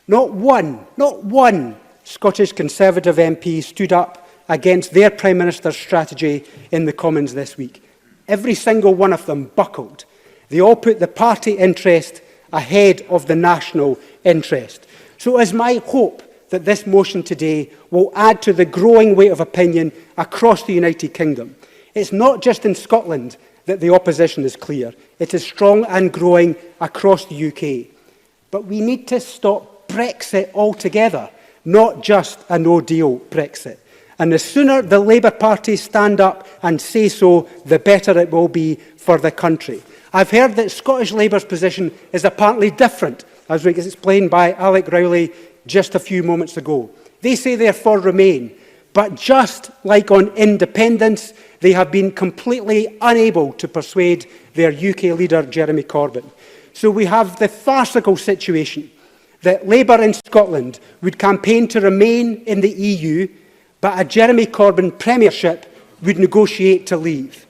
Not one Scottish Conservative MP stood up against their Prime Minister's strategy in the Commons this week. Every single one of them buckled. They all put the party interest ahead of the national interest. So it is my hope that this motion today will add to the growing weight of opinion across the United Kingdom. It's not just in Scotland that the opposition is clear. It is strong and growing across the UK. But we need to stop Brexit altogether, not just a no-deal Brexit. And the sooner the Labour Party stand up and say so, the better it will be for the country. I've heard that Scottish Labour's position is apparently different, as was explained by Alec Rowley just a few moments ago. They say they're for Remain, but just like on independence, they have been completely unable to persuade their UK leader, Jeremy Corbyn. So we have the farcical situation that Labour in Scotland would campaign to remain in the EU, but a Jeremy Corbyn premiership would negotiate to leave.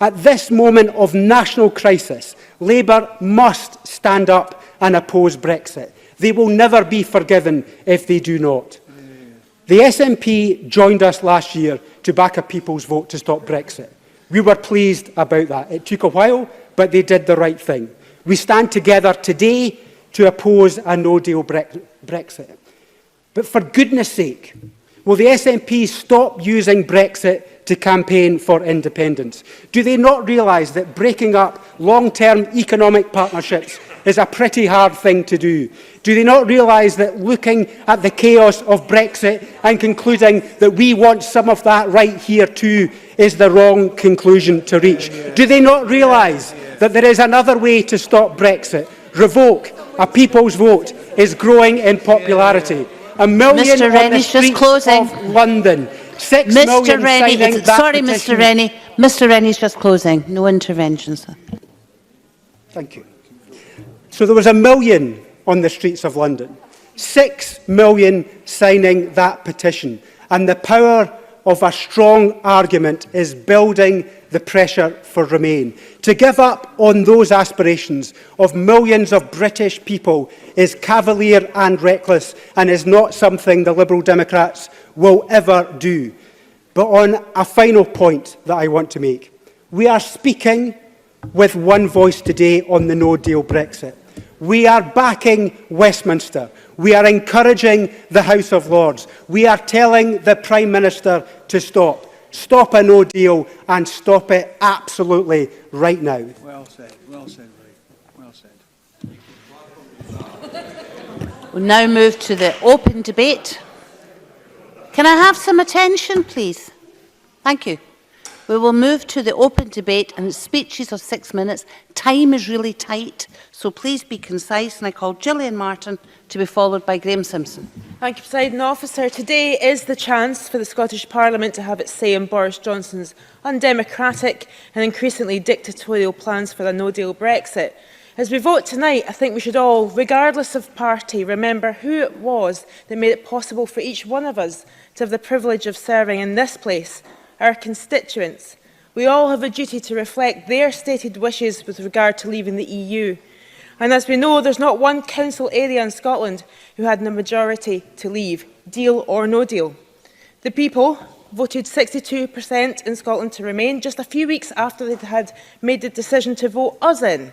At this moment of national crisis, Labour must stand up and oppose Brexit. They will never be forgiven if they do not. The SNP joined us last year to back a people's vote to stop Brexit. We were pleased about that. It took a while, but they did the right thing. We stand together today to oppose a no-deal Brexit. But for goodness sake, will the SNP stop using Brexit to campaign for independence? Do they not realise that breaking up long-term economic partnerships is a pretty hard thing to do? Do they not realise that looking at the chaos of Brexit and concluding that we want some of that right here too is the wrong conclusion to reach? Do they not realise that there is another way to stop Brexit? Revoke, a people's vote, is growing in popularity. A million Mr. on the streets of London. 6 million signing that sorry, petition. Mr. Rennie. Mr. Rennie's just closing. No interventions. Thank you. So there was 1 million on the streets of London. 6 million signing that petition. And the power of a strong argument is building the pressure for Remain. To give up on those aspirations of millions of British people is cavalier and reckless and is not something the Liberal Democrats will ever do. But on a final point that I want to make, we are speaking with one voice today on the no-deal Brexit. We are backing Westminster. We are encouraging the House of Lords. We are telling the Prime Minister to stop. Stop a no deal and stop it absolutely right now. Well said, Ray. Well said. We'll now move to the open debate. Can I have some attention, please? Thank you. We will move to the open debate and speeches of 6 minutes. Time is really tight, so please be concise. And I call Gillian Martin to be followed by Graham Simpson. Thank you, Presiding Officer. Today is the chance for the Scottish Parliament to have its say on Boris Johnson's undemocratic and increasingly dictatorial plans for a no-deal Brexit. As we vote tonight, I think we should all, regardless of party, remember who it was that made it possible for each one of us to have the privilege of serving in this place, our constituents. We all have a duty to reflect their stated wishes with regard to leaving the EU. And as we know, there's not one council area in Scotland who had a majority to leave, deal or no deal. The people voted 62% in Scotland to remain, just a few weeks after they had made the decision to vote us in.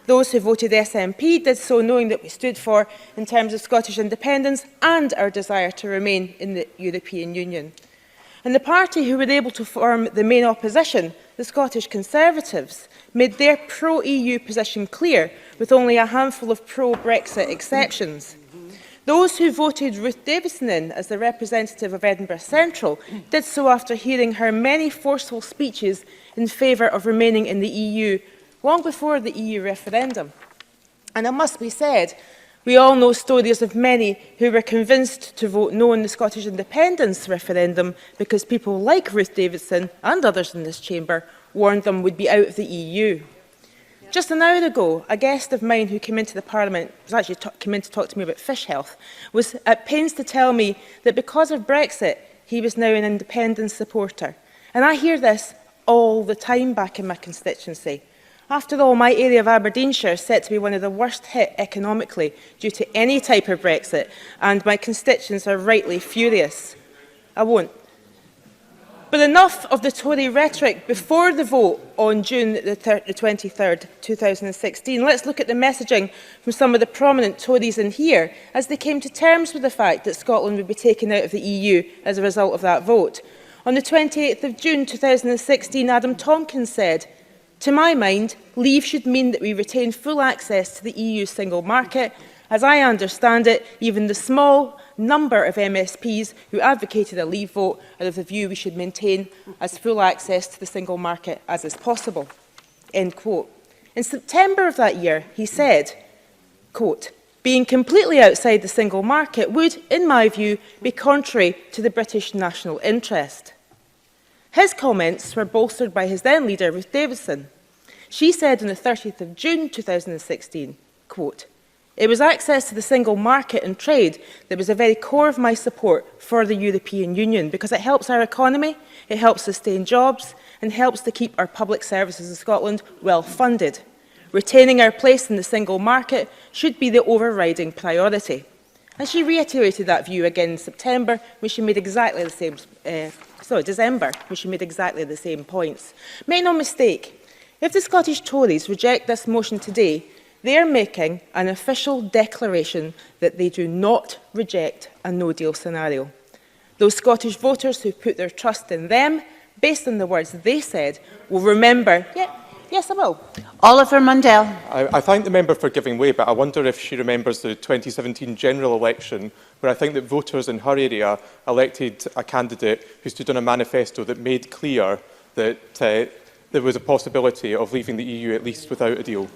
Those who voted SNP did so knowing that we stood for in terms of Scottish independence and our desire to remain in the European Union. And the party who were able to form the main opposition the Scottish Conservatives made their pro-EU position clear, with only a handful of pro-Brexit exceptions. Those who voted Ruth Davidson in as the representative of Edinburgh Central did so after hearing her many forceful speeches in favour of remaining in the EU long before the EU referendum. And it must be said, we all know stories of many who were convinced to vote no in the Scottish independence referendum because people like Ruth Davidson and others in this chamber warned them would be out of the EU. Just an hour ago, a guest of mine who came into the Parliament, came in to talk to me about fish health, was at pains to tell me that because of Brexit, he was now an independence supporter. And I hear this all the time back in my constituency. After all, my area of Aberdeenshire is set to be one of the worst hit economically due to any type of Brexit, and my constituents are rightly furious. I won't. But enough of the Tory rhetoric before the vote on June the 23rd, 2016. Let's look at the messaging from some of the prominent Tories in here as they came to terms with the fact that Scotland would be taken out of the EU as a result of that vote. On the 28th of June 2016, Adam Tompkins said, "To my mind, leave should mean that we retain full access to the EU single market. As I understand it, even the small number of MSPs who advocated a leave vote are of the view we should maintain as full access to the single market as is possible." End quote. In September of that year, he said, quote, "Being completely outside the single market would, in my view, be contrary to the British national interest." His comments were bolstered by his then leader, Ruth Davidson. She said on the 30th of June 2016, quote, "It was access to the single market and trade that was the very core of my support for the European Union because it helps our economy, it helps sustain jobs and helps to keep our public services in Scotland well funded. Retaining our place in the single market should be the overriding priority." And she reiterated that view again in September when she made exactly the same December, when she made exactly the same points. Make no mistake, if the Scottish Tories reject this motion today, they are making an official declaration that they do not reject a no-deal scenario. Those Scottish voters who put their trust in them, based on the words they said, will remember... Yes, I will. Oliver Mundell. I thank the member for giving way, but I wonder if she remembers the 2017 general election, where I think that voters in her area elected a candidate who stood on a manifesto that made clear that there was a possibility of leaving the EU at least without a deal.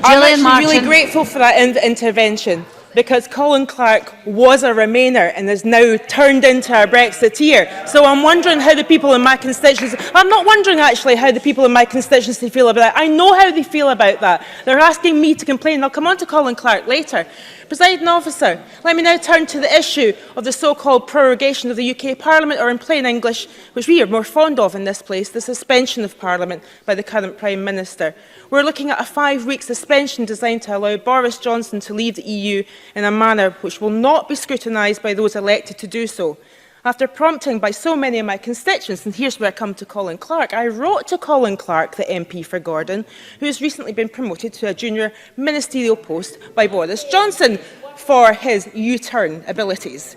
I'm actually really grateful for that intervention, because Colin Clark was a Remainer and is now turned into a Brexiteer. So I'm wondering how the people in my constituency... I'm not wondering actually how the people in my constituency feel about that. I know how they feel about that. They're asking me to complain. I'll come on to Colin Clark later. Presiding Officer, let me now turn to the issue of the so-called prorogation of the UK Parliament, or in plain English, which we are more fond of in this place, the suspension of Parliament by the current Prime Minister. We're looking at a 5-week suspension designed to allow Boris Johnson to leave the EU in a manner which will not be scrutinised by those elected to do so. After prompting by so many of my constituents, and here's where I come to Colin Clark, I wrote to Colin Clark, the MP for Gordon, who has recently been promoted to a junior ministerial post by Boris Johnson for his U-turn abilities.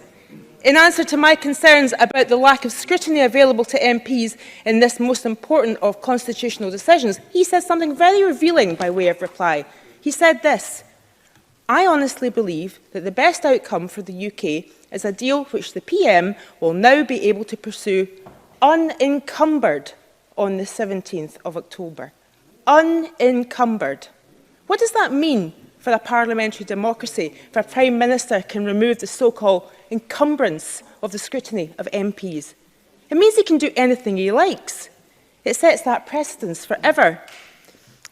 In answer to my concerns about the lack of scrutiny available to MPs in this most important of constitutional decisions, he said something very revealing by way of reply. He said this: "I honestly believe that the best outcome for the UK is a deal which the PM will now be able to pursue unencumbered on the 17th of October. Unencumbered. What does that mean for a parliamentary democracy, if a Prime Minister can remove the so-called encumbrance of the scrutiny of MPs? It means he can do anything he likes. It sets that precedence forever.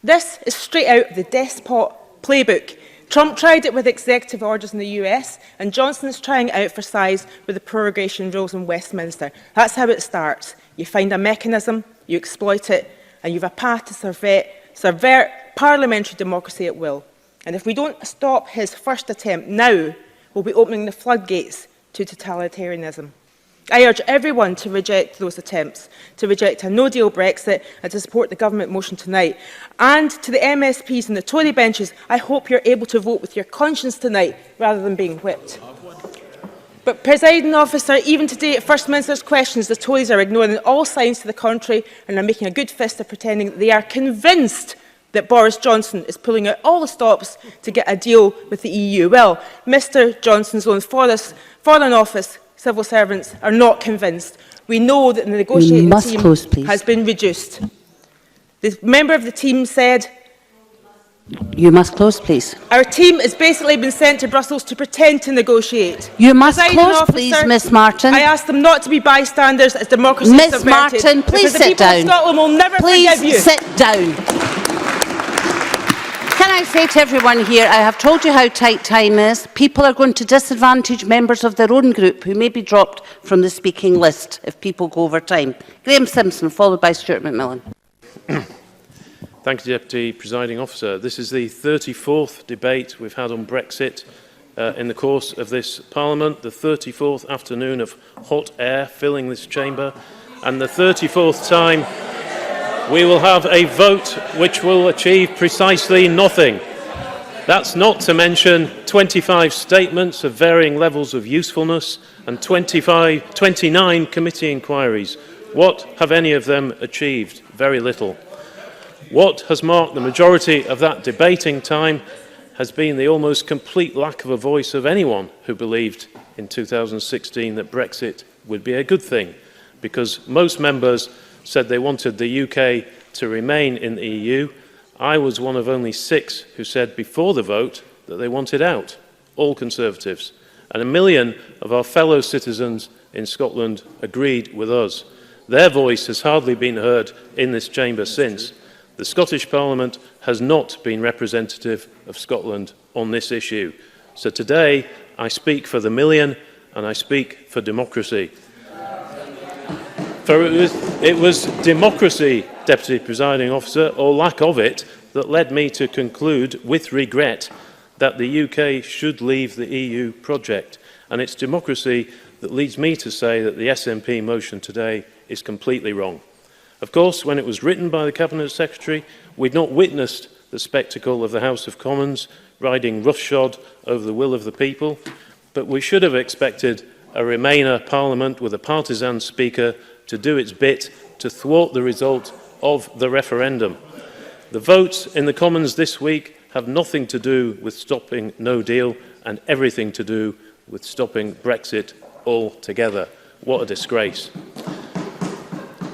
This is straight out of the despot playbook. Trump tried it with executive orders in the US, and Johnson is trying it out for size with the prorogation rules in Westminster. That's how it starts. You find a mechanism, you exploit it, and you have a path to subvert parliamentary democracy at will. And if we don't stop his first attempt now, we'll be opening the floodgates to totalitarianism. I urge everyone to reject those attempts, to reject a no-deal Brexit and to support the government motion tonight. And to the MSPs and the Tory benches, I hope you're able to vote with your conscience tonight rather than being whipped. But, Presiding Officer, even today at First Minister's questions, the Tories are ignoring all signs to the contrary and are making a good fist of pretending that they are convinced that Boris Johnson is pulling out all the stops to get a deal with the EU. Well, Mr Johnson's own Foreign Office civil servants are not convinced. We know that the negotiating team has been reduced. The member of the team said, you must close, please. Our team has basically been sent to Brussels to pretend to negotiate. You must Presiding close, officer, please, Miss Martin. I ask them not to be bystanders as democracy is Miss subverted. Martin, please sit down. The people of Scotland will never forgive you. Please sit down. Can I say to everyone here, I have told you how tight time is. People are going to disadvantage members of their own group who may be dropped from the speaking list if people go over time. Graham Simpson, followed by Stuart McMillan. Thank you, Deputy Presiding Officer. This is the 34th debate we've had on Brexit in the course of this Parliament, the 34th afternoon of hot air filling this chamber, and the 34th time we will have a vote which will achieve precisely nothing. That's not to mention 25 statements of varying levels of usefulness and 29 committee inquiries. What have any of them achieved? Very little. What has marked the majority of that debating time has been the almost complete lack of a voice of anyone who believed in 2016 that Brexit would be a good thing, because most members said they wanted the UK to remain in the EU. I was one of only 6 who said before the vote that they wanted out, all Conservatives. And 1 million of our fellow citizens in Scotland agreed with us. Their voice has hardly been heard in this chamber since. The Scottish Parliament has not been representative of Scotland on this issue. So today I speak for the 1 million and I speak for democracy. For it was democracy, Deputy Presiding Officer, or lack of it, that led me to conclude with regret that the UK should leave the EU project. And it's democracy that leads me to say that the SNP motion today is completely wrong. Of course, when it was written by the Cabinet Secretary, we'd not witnessed the spectacle of the House of Commons riding roughshod over the will of the people, but we should have expected a Remainer Parliament with a partisan Speaker to do its bit to thwart the result of the referendum. The votes in the Commons this week have nothing to do with stopping no deal and everything to do with stopping Brexit altogether. What a disgrace.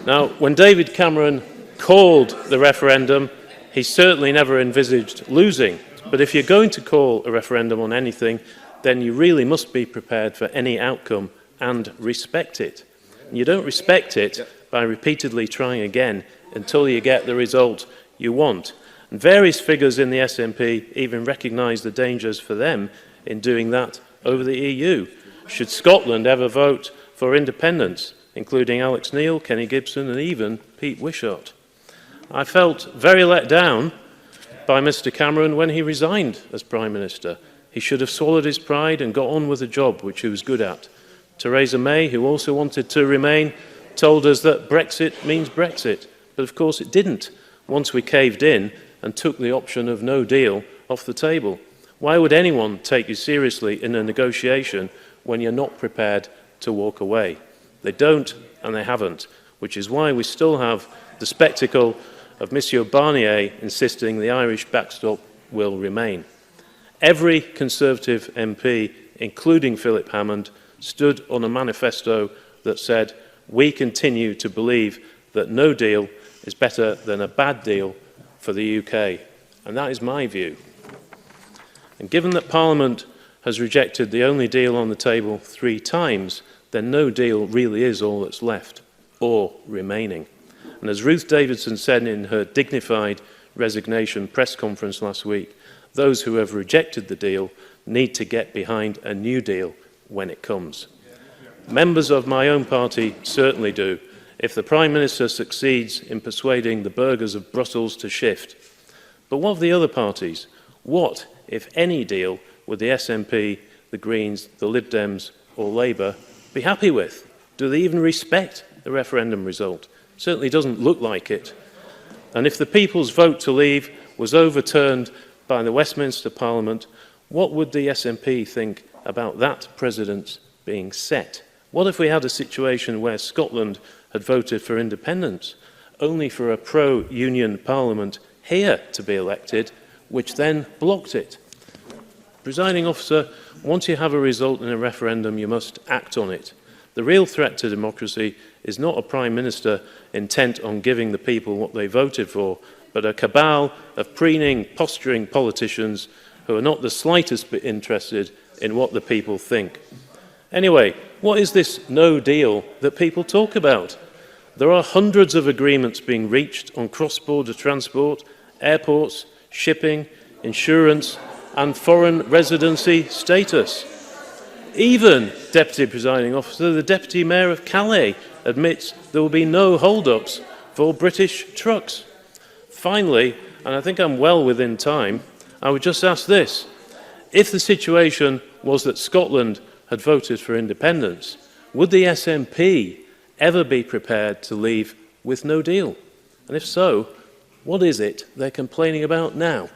Now, when David Cameron called the referendum, he certainly never envisaged losing. But if you're going to call a referendum on anything, then you really must be prepared for any outcome and respect it. And you don't respect it by repeatedly trying again until you get the result you want. And various figures in the SNP even recognise the dangers for them in doing that over the EU. Should Scotland ever vote for independence, including Alex Neil, Kenny Gibson and even Pete Wishart? I felt very let down by Mr Cameron when he resigned as Prime Minister. He should have swallowed his pride and got on with the job which he was good at. Theresa May, who also wanted to remain, told us that Brexit means Brexit. But of course it didn't, once we caved in and took the option of no deal off the table. Why would anyone take you seriously in a negotiation when you're not prepared to walk away? They don't and they haven't, which is why we still have the spectacle of Monsieur Barnier insisting the Irish backstop will remain. Every Conservative MP, including Philip Hammond, stood on a manifesto that said, we continue to believe that no deal is better than a bad deal for the UK. And that is my view. And given that Parliament has rejected the only deal on the table 3 times, then no deal really is all that's left or remaining. And as Ruth Davidson said in her dignified resignation press conference last week, those who have rejected the deal need to get behind a new deal when it comes. Members of my own party certainly do, if the Prime Minister succeeds in persuading the burghers of Brussels to shift. But what of the other parties? What, if any deal, would the SNP, the Greens, the Lib Dems or Labour be happy with? Do they even respect the referendum result? Certainly doesn't look like it. And if the people's vote to leave was overturned by the Westminster Parliament, what would the SNP think about that President's being set? What if we had a situation where Scotland had voted for independence, only for a pro-union parliament here to be elected, which then blocked it? Presiding officer, once you have a result in a referendum, you must act on it. The real threat to democracy is not a Prime Minister intent on giving the people what they voted for, but a cabal of preening, posturing politicians who are not the slightest bit interested in what the people think. Anyway, what is this no deal that people talk about? There are hundreds of agreements being reached on cross-border transport, airports, shipping, insurance and foreign residency status. Even, Deputy Presiding Officer, the Deputy Mayor of Calais admits there will be no hold-ups for British trucks. Finally, and I think I'm well within time, I would just ask this. If the situation was that Scotland had voted for independence, would the SNP ever be prepared to leave with no deal? And if so, what is it they're complaining about now?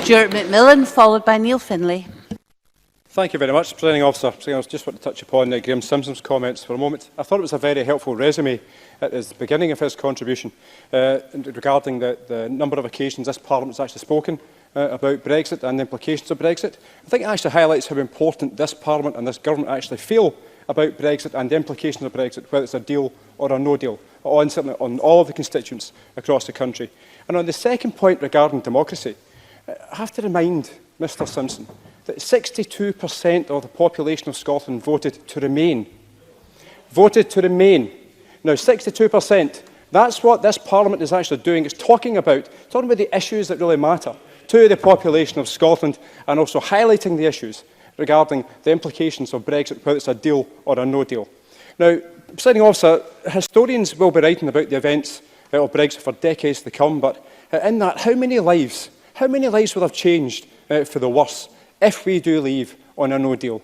Stuart McMillan, followed by Neil Findlay. Thank you very much, Presiding Officer. I just want to touch upon Graham Simpson's comments for a moment. I thought it was a very helpful resume at the beginning of his contribution regarding the number of occasions this Parliament has actually spoken about Brexit and the implications of Brexit. I think it actually highlights how important this Parliament and this Government actually feel about Brexit and the implications of Brexit, whether it's a deal or a no deal, certainly on all of the constituents across the country. And on the second point regarding democracy, I have to remind Mr Simpson that 62% of the population of Scotland voted to remain. Voted to remain. Now, 62%, that's what this Parliament is actually doing. It's talking about the issues that really matter to the population of Scotland and also highlighting the issues regarding the implications of Brexit, whether it's a deal or a no deal. Now, Presiding Officer, historians will be writing about the events of Brexit for decades to come, but in that, how many lives will have changed for the worse if we do leave on a no deal?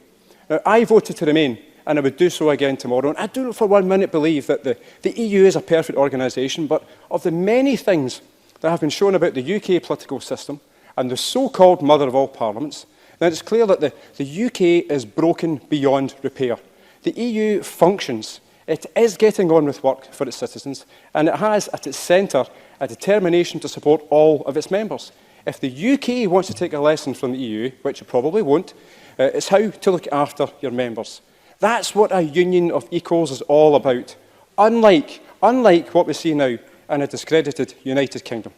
Now, I voted to remain, and I would do so again tomorrow. And I do not for 1 minute believe that the EU is a perfect organisation, but of the many things that have been shown about the UK political system and the so-called mother of all parliaments, then it's clear that the UK is broken beyond repair. The EU functions. It is getting on with work for its citizens, and it has at its centre a determination to support all of its members. If the UK wants to take a lesson from the EU, which it probably won't, it's how to look after your members. That's what a union of equals is all about, unlike what we see now in a discredited United Kingdom.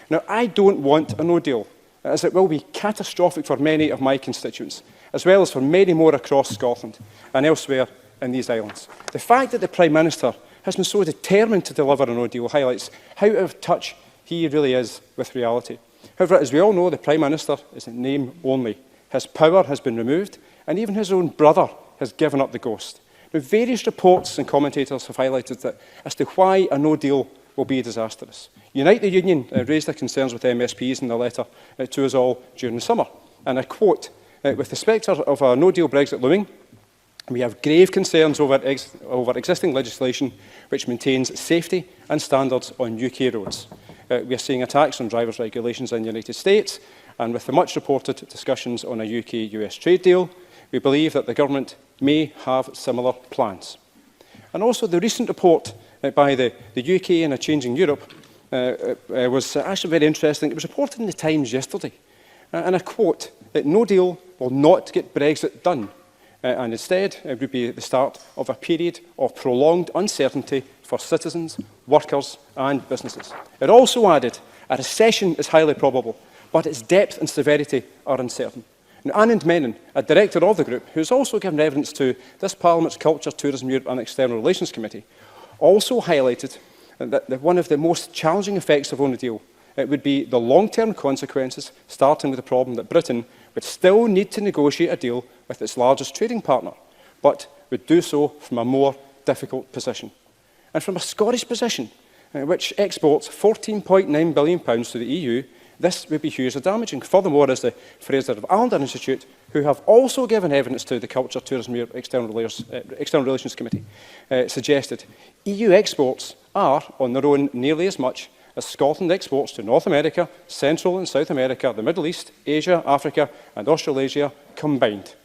Now, I don't want a no deal, as it will be catastrophic for many of my constituents, as well as for many more across Scotland and elsewhere in these islands. The fact that the Prime Minister has been so determined to deliver a no deal highlights how out of touch he really is with reality. However, as we all know, the Prime Minister is in name only. His power has been removed, and even his own brother has given up the ghost. Now, various reports and commentators have highlighted that as to why a no deal will be disastrous. Unite the Union raised their concerns with MSPs in a letter to us all during the summer. And I quote, with the spectre of a no deal Brexit looming, we have grave concerns over existing legislation which maintains safety and standards on UK roads. We are seeing attacks on drivers' regulations in the United States, and with the much reported discussions on a UK-US trade deal, we believe that the Government may have similar plans. And also the recent report by the UK in a Changing Europe was actually very interesting. It was reported in the Times yesterday, and I quote, that no deal will not get Brexit done, and instead it would be the start of a period of prolonged uncertainty for citizens, workers and businesses. It also added, a recession is highly probable, but its depth and severity are uncertain. Now, Anand Menon, a director of the group, who has also given evidence to this Parliament's Culture, Tourism, Europe and External Relations Committee, also highlighted that one of the most challenging effects of no deal would be the long-term consequences, starting with the problem that Britain would still need to negotiate a deal with its largest trading partner, but would do so from a more difficult position. And from a Scottish position, which exports £14.9 billion to the EU, this would be hugely damaging. Furthermore, as the Fraser of Allender Institute, who have also given evidence to the Culture, Tourism, Europe, External Relations Committee, suggested, EU exports are, on their own, nearly as much as Scotland exports to North America, Central and South America, the Middle East, Asia, Africa and Australasia combined.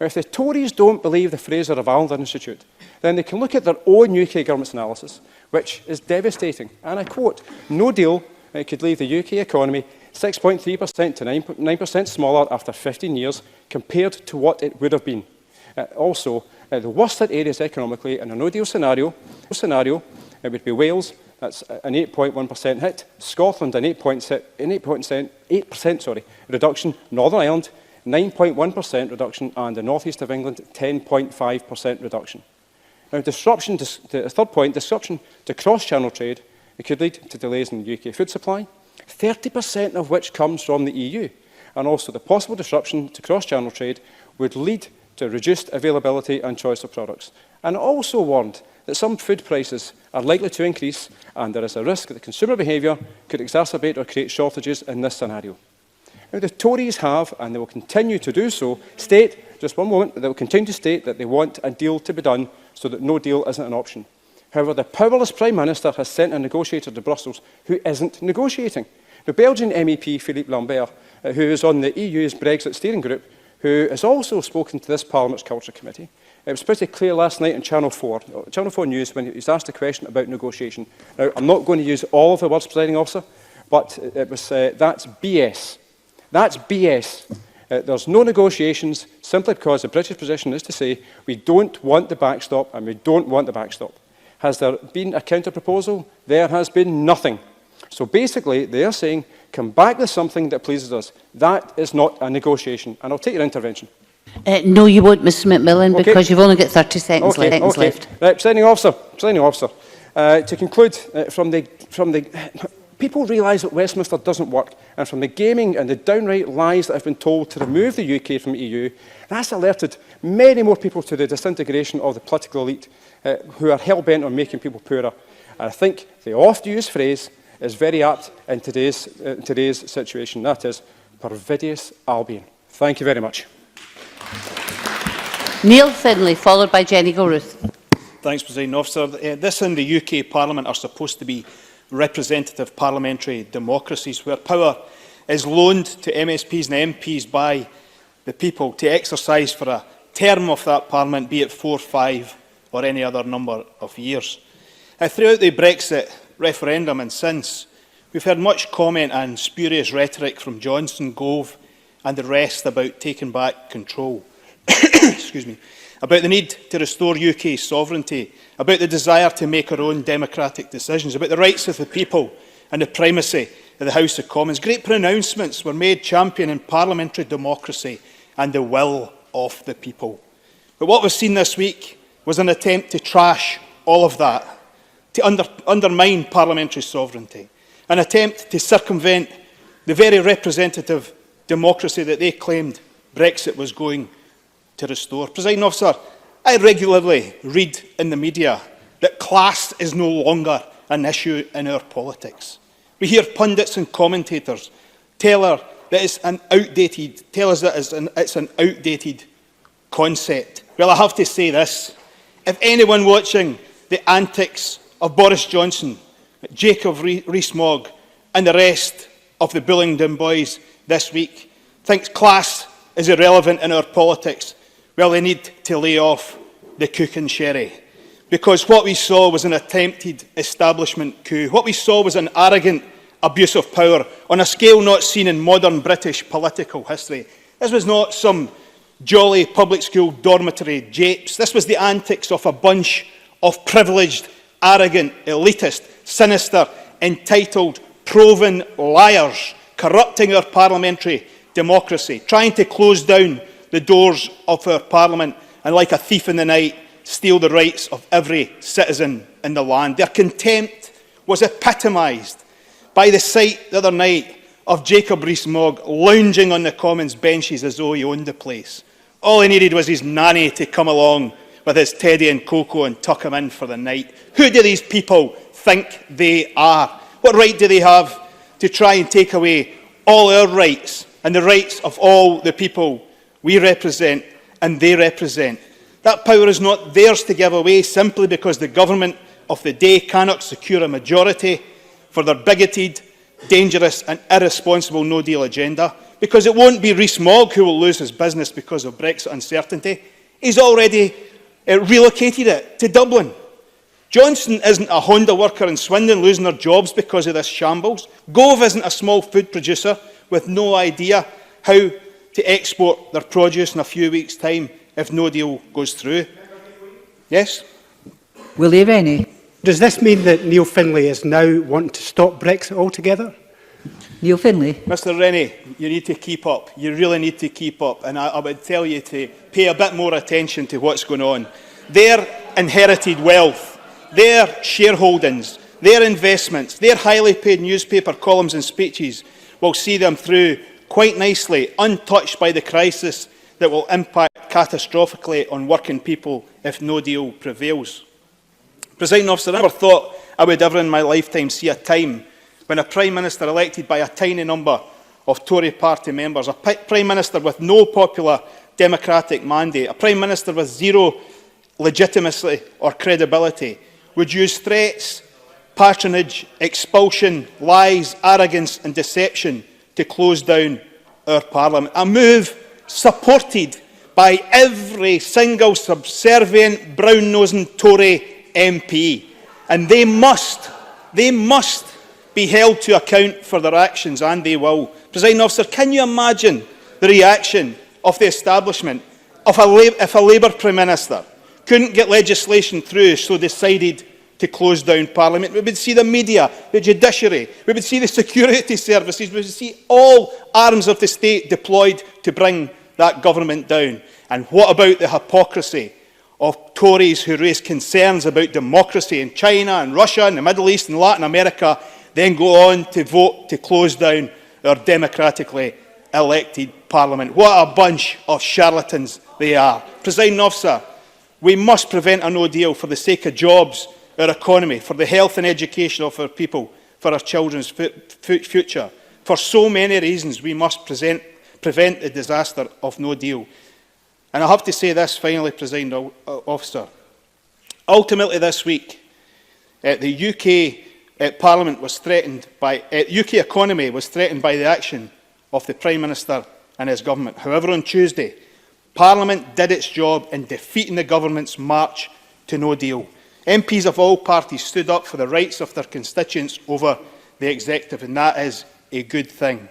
Now, if the Tories don't believe the Fraser of Ireland Institute, then they can look at their own UK government's analysis, which is devastating. And I quote, "No deal could leave the UK economy 6.3% to 9% smaller after 15 years compared to what it would have been. Also, the worst hit areas economically in a no-deal scenario, it would be Wales, that's an 8.1% hit, Scotland an 8% reduction, Northern Ireland 9.1% reduction, and the North East of England 10.5% reduction. Now, disruption to cross-channel trade, it could lead to delays in the UK food supply, 30% of which comes from the EU. And also the possible disruption to cross-channel trade would lead to reduced availability and choice of products. And also warned that some food prices are likely to increase and there is a risk that consumer behaviour could exacerbate or create shortages in this scenario. Now, the Tories have, and they will continue to do so, they will continue to state that they want a deal to be done so that no deal isn't an option. However, the powerless Prime Minister has sent a negotiator to Brussels who isn't negotiating. The Belgian MEP, Philippe Lambert, who is on the EU's Brexit steering group, who has also spoken to this Parliament's Culture Committee. It was pretty clear last night on Channel 4 News when he was asked a question about negotiation. Now, I'm not going to use all of the words, Presiding Officer, but it was, that's BS. That's BS. There's no negotiations simply because the British position is to say we don't want the backstop and we don't want the backstop. Has there been a counter-proposal? There has been nothing. So basically, they are saying, come back with something that pleases us. That is not a negotiation. And I'll take your intervention. No, you won't, Mr McMillan, because you've only got 30 seconds left. Right, Presiding Officer, to conclude, people realise that Westminster doesn't work, and from the gaming and the downright lies that have been told to remove the UK from the EU, that's alerted many more people to the disintegration of the political elite who are hell-bent on making people poorer. And I think the oft-used phrase is very apt in today's situation. That is perfidious Albion. Thank you very much. Neil Finlay, followed by Jenny Gilruth. Thanks, Presiding Officer. This and the UK Parliament are supposed to be representative parliamentary democracies where power is loaned to MSPs and MPs by the people to exercise for a term of that Parliament, be it 4, 5 or any other number of years. Throughout the Brexit referendum and since, we've heard much comment and spurious rhetoric from Johnson, Gove and the rest about taking back control. Excuse me. About the need to restore UK sovereignty, about the desire to make our own democratic decisions, about the rights of the people and the primacy of the House of Commons. Great pronouncements were made championing parliamentary democracy and the will of the people. But what we've seen this week was an attempt to trash all of that, to undermine parliamentary sovereignty, an attempt to circumvent the very representative democracy that they claimed Brexit was going to restore. Presiding Officer, I regularly read in the media that class is no longer an issue in our politics. We hear pundits and commentators tell us that it's an outdated concept. Well, I have to say this. If anyone watching the antics of Boris Johnson, Jacob Rees-Mogg and the rest of the Bullingdon boys this week thinks class is irrelevant in our politics, well, they need to lay off the cook and sherry. Because what we saw was an attempted establishment coup. What we saw was an arrogant abuse of power on a scale not seen in modern British political history. This was not some jolly public school dormitory japes. This was the antics of a bunch of privileged, arrogant, elitist, sinister, entitled, proven liars, corrupting our parliamentary democracy, trying to close down the doors of our Parliament and, like a thief in the night, steal the rights of every citizen in the land. Their contempt was epitomised by the sight the other night of Jacob Rees-Mogg lounging on the Commons benches as though he owned the place. All he needed was his nanny to come along with his teddy and cocoa and tuck him in for the night. Who do these people think they are? What right do they have to try and take away all our rights and the rights of all the people we represent and they represent? That power is not theirs to give away simply because the government of the day cannot secure a majority. for their bigoted, dangerous and irresponsible no-deal agenda, because it won't be Rees-Mogg who will lose his business because of Brexit uncertainty. He's already relocated it to Dublin. Johnson isn't a Honda worker in Swindon losing their jobs because of this shambles. Gove isn't a small food producer with no idea how to export their produce in a few weeks' time if no deal goes through. Yes? Willie Rennie. Does this mean that Neil Findlay is now wanting to stop Brexit altogether? Neil Findlay. Mr Rennie, you need to keep up. You really need to keep up. And I would tell you to pay a bit more attention to what's going on. Their inherited wealth, their shareholdings, their investments, their highly paid newspaper columns and speeches will see them through quite nicely, untouched by the crisis that will impact catastrophically on working people if no deal prevails. Presiding Officer, I never thought I would ever in my lifetime see a time when a Prime Minister elected by a tiny number of Tory party members, a Prime Minister with no popular democratic mandate, a Prime Minister with zero legitimacy or credibility, would use threats, patronage, expulsion, lies, arrogance and deception to close down our Parliament. A move supported by every single subservient, brown-nosing Tory MP. And they must be held to account for their actions, and they will. Presiding Officer, can you imagine the reaction of the establishment if a Labour Prime Minister couldn't get legislation through, so decided to close down Parliament? We would see the media, the judiciary, we would see the security services, we would see all arms of the state deployed to bring that government down. And what about the hypocrisy of Tories who raise concerns about democracy in China and Russia and the Middle East and Latin America, then go on to vote to close down our democratically elected Parliament? What a bunch of charlatans they are. Presiding Officer, we must prevent a no deal for the sake of jobs, our economy, for the health and education of our people, for our children's future. For so many reasons, we must prevent the disaster of no deal. And I have to say this finally, Presiding Officer. Ultimately this week, the UK Parliament was threatened by, UK economy was threatened by the action of the Prime Minister and his government. However, on Tuesday, Parliament did its job in defeating the government's march to no deal. MPs of all parties stood up for the rights of their constituents over the executive, and that is a good thing.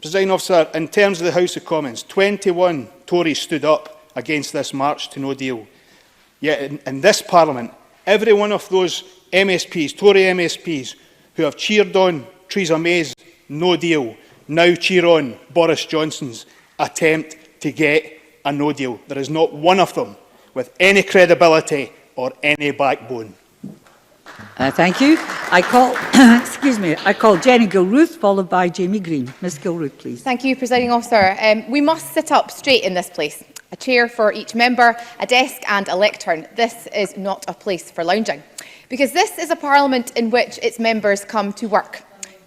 Presiding Officer, in terms of the House of Commons, 21 Tories stood up against this march to no deal. Yet in this Parliament, every one of those MSPs, Tory MSPs, who have cheered on Theresa May's no deal, now cheer on Boris Johnson's attempt to get a no deal. There is not one of them with any credibility or any backbone. Thank you. I call, excuse me, I call Jenny Gilruth, followed by Jamie Green. Ms Gilruth, please. Thank you, Presiding Officer. We must sit up straight in this place. A chair for each member, a desk and a lectern. This is not a place for lounging. Because this is a Parliament in which its members come to work,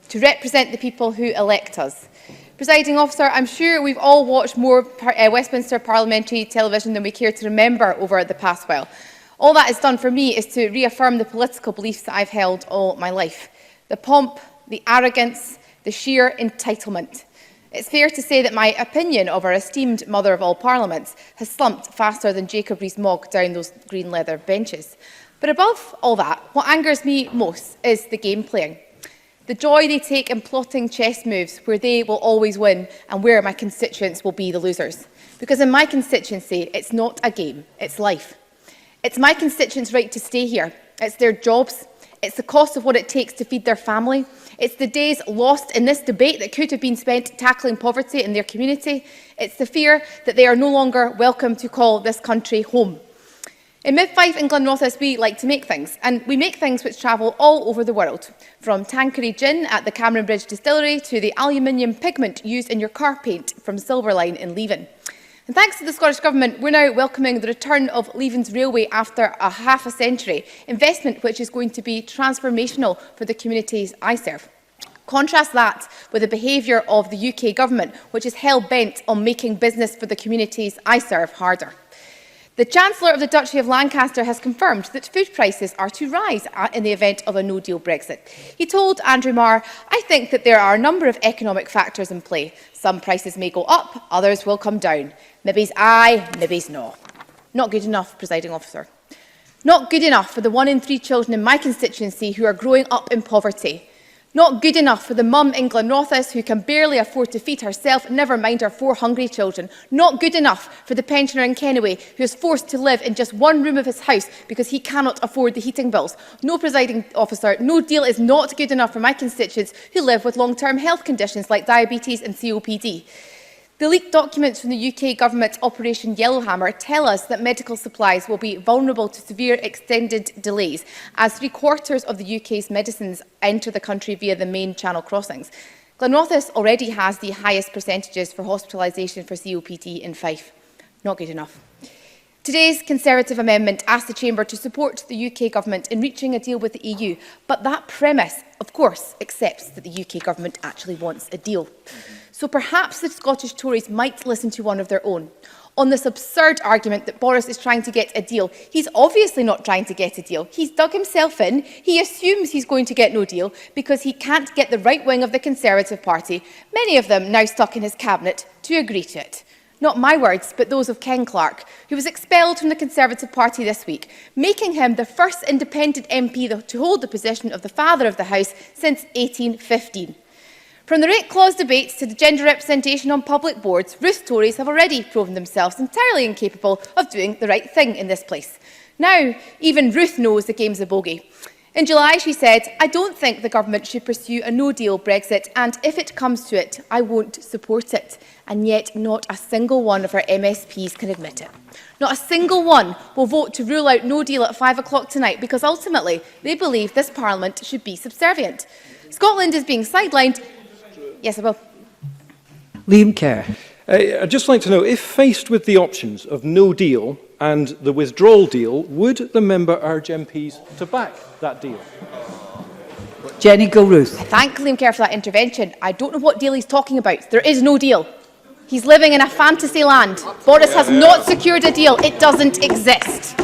to represent the people who elect us. Presiding Officer, I'm sure we've all watched more Westminster parliamentary television than we care to remember over the past while. All that has done for me is to reaffirm the political beliefs that I've held all my life. The pomp, the arrogance, the sheer entitlement. It's fair to say that my opinion of our esteemed Mother of all Parliaments has slumped faster than Jacob Rees-Mogg down those green leather benches. But above all that, what angers me most is the game playing. The joy they take in plotting chess moves where they will always win and where my constituents will be the losers. Because in my constituency, it's not a game, it's life. It's my constituents' right to stay here. It's their jobs. It's the cost of what it takes to feed their family. It's the days lost in this debate that could have been spent tackling poverty in their community. It's the fear that they are no longer welcome to call this country home. In Mid-Fife and Glenrothes, we like to make things, and we make things which travel all over the world, from Tanqueray gin at the Cameron Bridge Distillery to the aluminium pigment used in your car paint from Silverline in Leven. And thanks to the Scottish Government, we're now welcoming the return of Leven's Railway after half a century, investment which is going to be transformational for the communities I serve. Contrast that with the behaviour of the UK Government, which is hell-bent on making business for the communities I serve harder. The Chancellor of the Duchy of Lancaster has confirmed that food prices are to rise in the event of a no-deal Brexit. He told Andrew Marr, "I think that there are a number of economic factors in play. Some prices may go up, others will come down. Maybe's aye, maybe's no." Not good enough, Presiding Officer. Not good enough for the 1 in 3 children in my constituency who are growing up in poverty. Not good enough for the mum in Glenrothes who can barely afford to feed herself, never mind her 4 hungry children. Not good enough for the pensioner in Kenneway who is forced to live in just one room of his house because he cannot afford the heating bills. No, Presiding Officer, no deal is not good enough for my constituents who live with long-term health conditions like diabetes and COPD. The leaked documents from the UK Government Operation Yellowhammer tell us that medical supplies will be vulnerable to severe extended delays as 3/4 of the UK's medicines enter the country via the main channel crossings. Glenrothes already has the highest percentages for hospitalisation for COPD in Fife. Not good enough. Today's Conservative amendment asks the Chamber to support the UK Government in reaching a deal with the EU, but that premise, of course, accepts that the UK Government actually wants a deal. So perhaps the Scottish Tories might listen to one of their own. On this absurd argument that Boris is trying to get a deal, he's obviously not trying to get a deal. He's dug himself in. He assumes he's going to get no deal because he can't get the right wing of the Conservative Party, many of them now stuck in his cabinet, to agree to it. Not my words, but those of Ken Clarke, who was expelled from the Conservative Party this week, making him the first independent MP to hold the position of the Father of the House since 1815. From the rate clause debates to the gender representation on public boards, Ruth Tories have already proven themselves entirely incapable of doing the right thing in this place. Now, even Ruth knows the game's a bogey. In July, she said, "I don't think the government should pursue a no-deal Brexit, and if it comes to it, I won't support it." And yet, not a single one of her MSPs can admit it. Not a single one will vote to rule out no deal at 5 o'clock tonight because ultimately they believe this Parliament should be subservient. Scotland is being sidelined. Yes, I will. Liam Kerr. I'd just like to know, if faced with the options of no deal and the withdrawal deal, would the member urge MPs to back that deal? Jenny Gilruth. I thank Liam Kerr for that intervention. I don't know what deal he's talking about. There is no deal. He's living in a fantasy land. Boris has not secured a deal. It doesn't exist.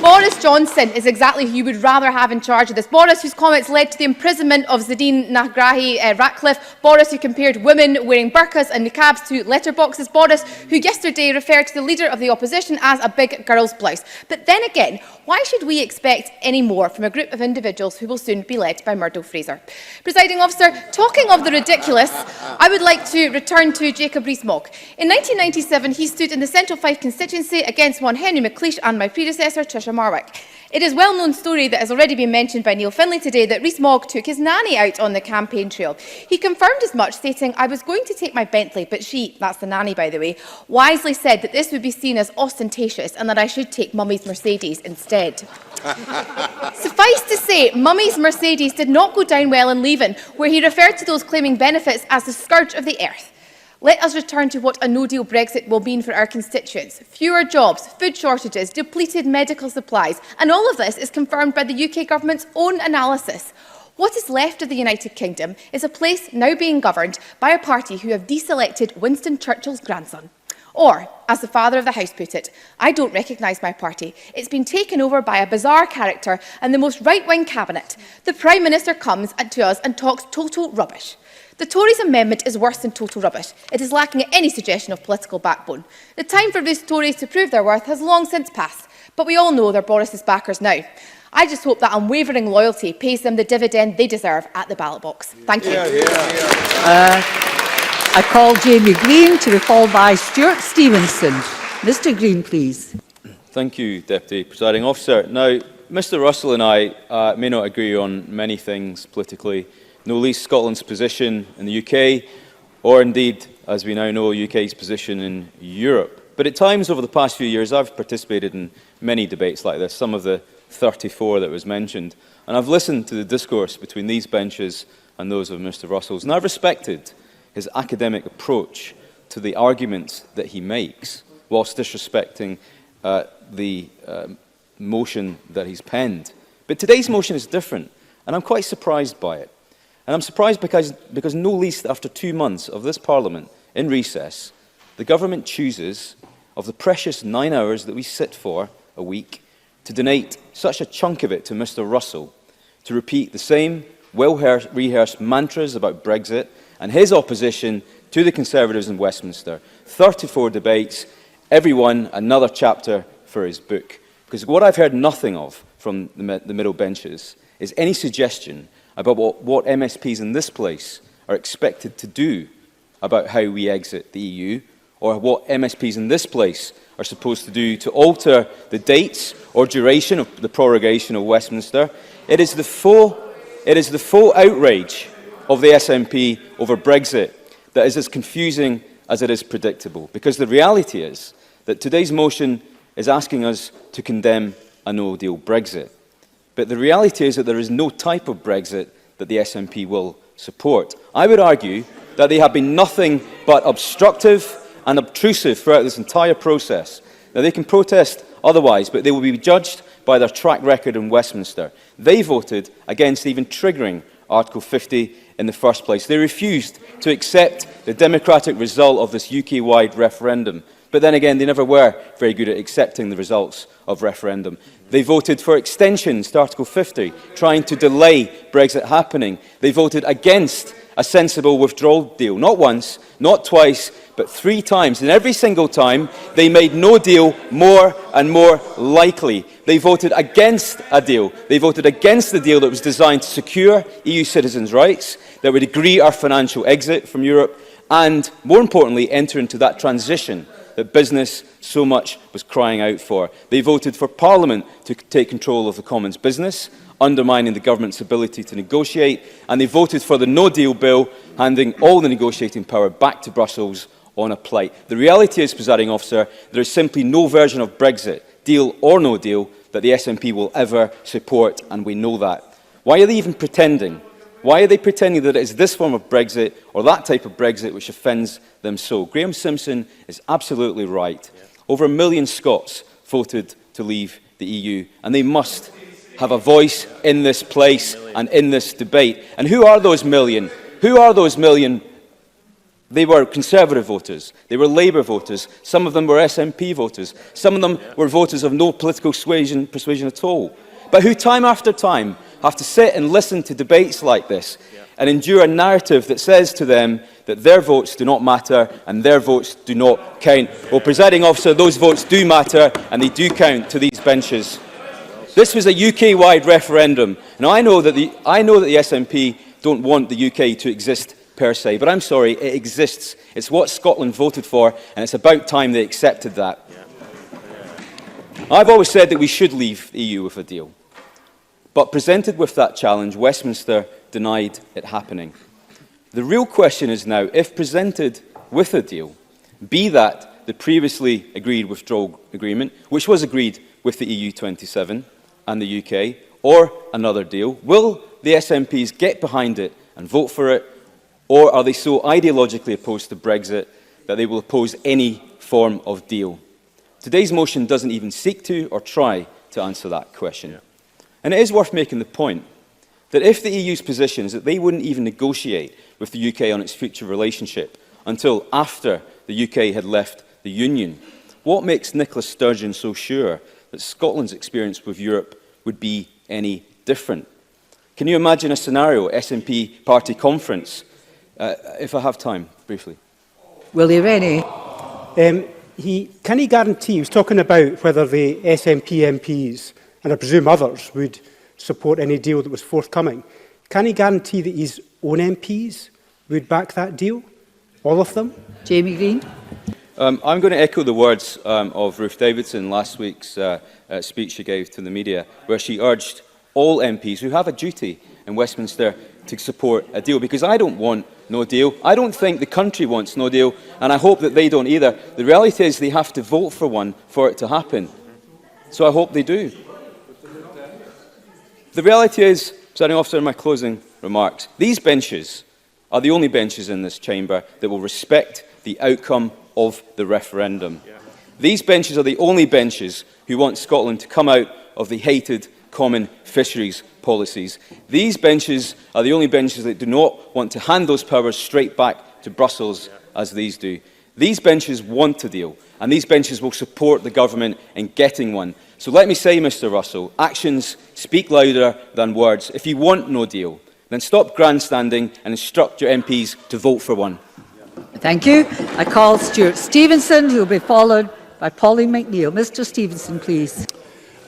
Boris Johnson is exactly who you would rather have in charge of this. Boris, whose comments led to the imprisonment of Zadine Nagrahi Ratcliffe. Boris, who compared women wearing burqas and niqabs to letterboxes. Boris, who yesterday referred to the leader of the opposition as a big girl's blouse. But then again, why should we expect any more from a group of individuals who will soon be led by Murdo Fraser? Presiding Officer, talking of the ridiculous, I would like to return to Jacob Rees-Mogg. In 1997, he stood in the Central Fife constituency against one Henry McLeish and my predecessor, Tricia Marwick. It is a well-known story that has already been mentioned by Neil Findlay today that Rees-Mogg took his nanny out on the campaign trail. He confirmed as much, stating, "I was going to take my Bentley, but she," that's the nanny by the way, "wisely said that this would be seen as ostentatious and that I should take Mummy's Mercedes instead." Suffice to say, Mummy's Mercedes did not go down well in Leven, where he referred to those claiming benefits as the scourge of the earth. Let us return to what a no-deal Brexit will mean for our constituents. Fewer jobs, food shortages, depleted medical supplies, and all of this is confirmed by the UK Government's own analysis. What is left of the United Kingdom is a place now being governed by a party who have deselected Winston Churchill's grandson. Or, as the Father of the House put it, "I don't recognise my party. It's been taken over by a bizarre character and the most right-wing cabinet. The Prime Minister comes to us and talks total rubbish." The Tories' amendment is worse than total rubbish. It is lacking any suggestion of political backbone. The time for these Tories to prove their worth has long since passed, but we all know they're Boris's backers now. I just hope that unwavering loyalty pays them the dividend they deserve at the ballot box. Thank you. I call Jamie Green to be followed by Stuart Stevenson. Mr Green, please. Thank you, Deputy Presiding Officer. Now, Mr Russell and I may not agree on many things politically, no least Scotland's position in the UK, or indeed, as we now know, UK's position in Europe. But at times over the past few years, I've participated in many debates like this, some of the 34 that was mentioned, and I've listened to the discourse between these benches and those of Mr Russell's, and I've respected his academic approach to the arguments that he makes, whilst disrespecting the motion that he's penned. But today's motion is different, and I'm quite surprised by it. And I'm surprised because no least after 2 months of this Parliament in recess, the government chooses, of the precious 9 hours that we sit for a week, to donate such a chunk of it to Mr Russell, to repeat the same well-rehearsed mantras about Brexit and his opposition to the Conservatives in Westminster. 34 debates, every one another chapter for his book. Because what I've heard nothing of from the middle benches is any suggestion about what MSPs in this place are expected to do about how we exit the EU, or what MSPs in this place are supposed to do to alter the dates or duration of the prorogation of Westminster. It is the full outrage of the SNP over Brexit that is as confusing as it is predictable. Because the reality is that today's motion is asking us to condemn a no-deal Brexit. But the reality is that there is no type of Brexit that the SNP will support. I would argue that they have been nothing but obstructive and obtrusive throughout this entire process. Now, they can protest otherwise, but they will be judged by their track record in Westminster. They voted against even triggering Article 50 in the first place. They refused to accept the democratic result of this UK-wide referendum. But then again, they never were very good at accepting the results of referendum. They voted for extensions to Article 50, trying to delay Brexit happening. They voted against a sensible withdrawal deal, not once, not twice, but 3 times. And every single time, they made no deal more and more likely. They voted against a deal. They voted against the deal that was designed to secure EU citizens' rights, that would agree our financial exit from Europe, and, more importantly, enter into that transition that business so much was crying out for. They voted for Parliament to take control of the Commons business, undermining the government's ability to negotiate, and they voted for the no-deal bill, handing all the negotiating power back to Brussels on a plate. The reality is, Presiding Officer, there is simply no version of Brexit, deal or no deal, that the SNP will ever support, and we know that. Why are they even pretending? Why are they pretending that it is this form of Brexit or that type of Brexit which offends them so? Graham Simpson is absolutely right. Over 1 million Scots voted to leave the EU, and they must have a voice in this place and in this debate. And who are those million? Who are those million? They were Conservative voters. They were Labour voters. Some of them were SNP voters. Some of them were voters of no political persuasion at all. But who, time after time, have to sit and listen to debates like this and endure a narrative that says to them that their votes do not matter and their votes do not count. Well, Presiding Officer, those votes do matter and they do count to these benches. This was a UK-wide referendum. Now, I know that the SNP don't want the UK to exist per se, but I'm sorry, it exists. It's what Scotland voted for, and it's about time they accepted that. I've always said that we should leave the EU with a deal. But presented with that challenge, Westminster denied it happening. The real question is now, if presented with a deal, be that the previously agreed withdrawal agreement, which was agreed with the EU27 and the UK, or another deal, will the SNPs get behind it and vote for it, or are they so ideologically opposed to Brexit that they will oppose any form of deal? Today's motion doesn't even seek to or try to answer that question. And it is worth making the point that if the EU's position is that they wouldn't even negotiate with the UK on its future relationship until after the UK had left the Union, what makes Nicola Sturgeon so sure that Scotland's experience with Europe would be any different? Can you imagine a scenario, SNP party conference, if I have time, briefly? Willie Rennie. Can he guarantee, he was talking about whether the SNP MPs, and I presume others, would support any deal that was forthcoming. Can he guarantee that his own MPs would back that deal? All of them? Jamie Green. I'm going to echo the words of Ruth Davidson last week's speech she gave to the media, where she urged all MPs who have a duty in Westminster to support a deal, because I don't want no deal. I don't think the country wants no deal, and I hope that they don't either. The reality is they have to vote for one for it to happen. So I hope they do. The reality is, Presiding Officer, in my closing remarks, these benches are the only benches in this chamber that will respect the outcome of the referendum. These benches are the only benches who want Scotland to come out of the hated common fisheries policies. These benches are the only benches that do not want to hand those powers straight back to Brussels as these do. These benches want a deal, and these benches will support the government in getting one. So let me say, Mr Russell, actions speak louder than words. If you want no deal, then stop grandstanding and instruct your MPs to vote for one. Thank you. I call Stuart Stevenson, who will be followed by Pauline McNeill. Mr Stevenson, please.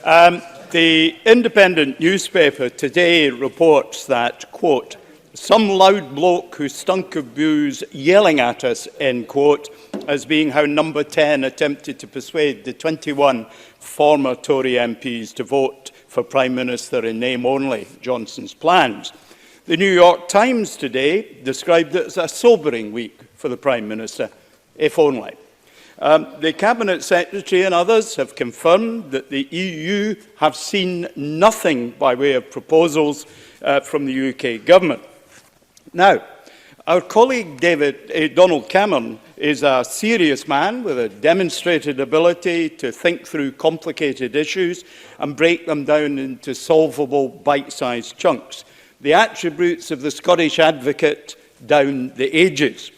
The Independent newspaper today reports that, quote, some loud bloke who stunk of booze yelling at us, end quote, as being how Number 10 attempted to persuade the 21 former Tory MPs to vote for Prime Minister in name only, Johnson's plans. The New York Times today described it as a sobering week for the Prime Minister, if only. The Cabinet Secretary and others have confirmed that the EU have seen nothing by way of proposals from the UK Government. Now, our colleague Donald Cameron is a serious man with a demonstrated ability to think through complicated issues and break them down into solvable bite-sized chunks. The attributes of the Scottish advocate down the ages.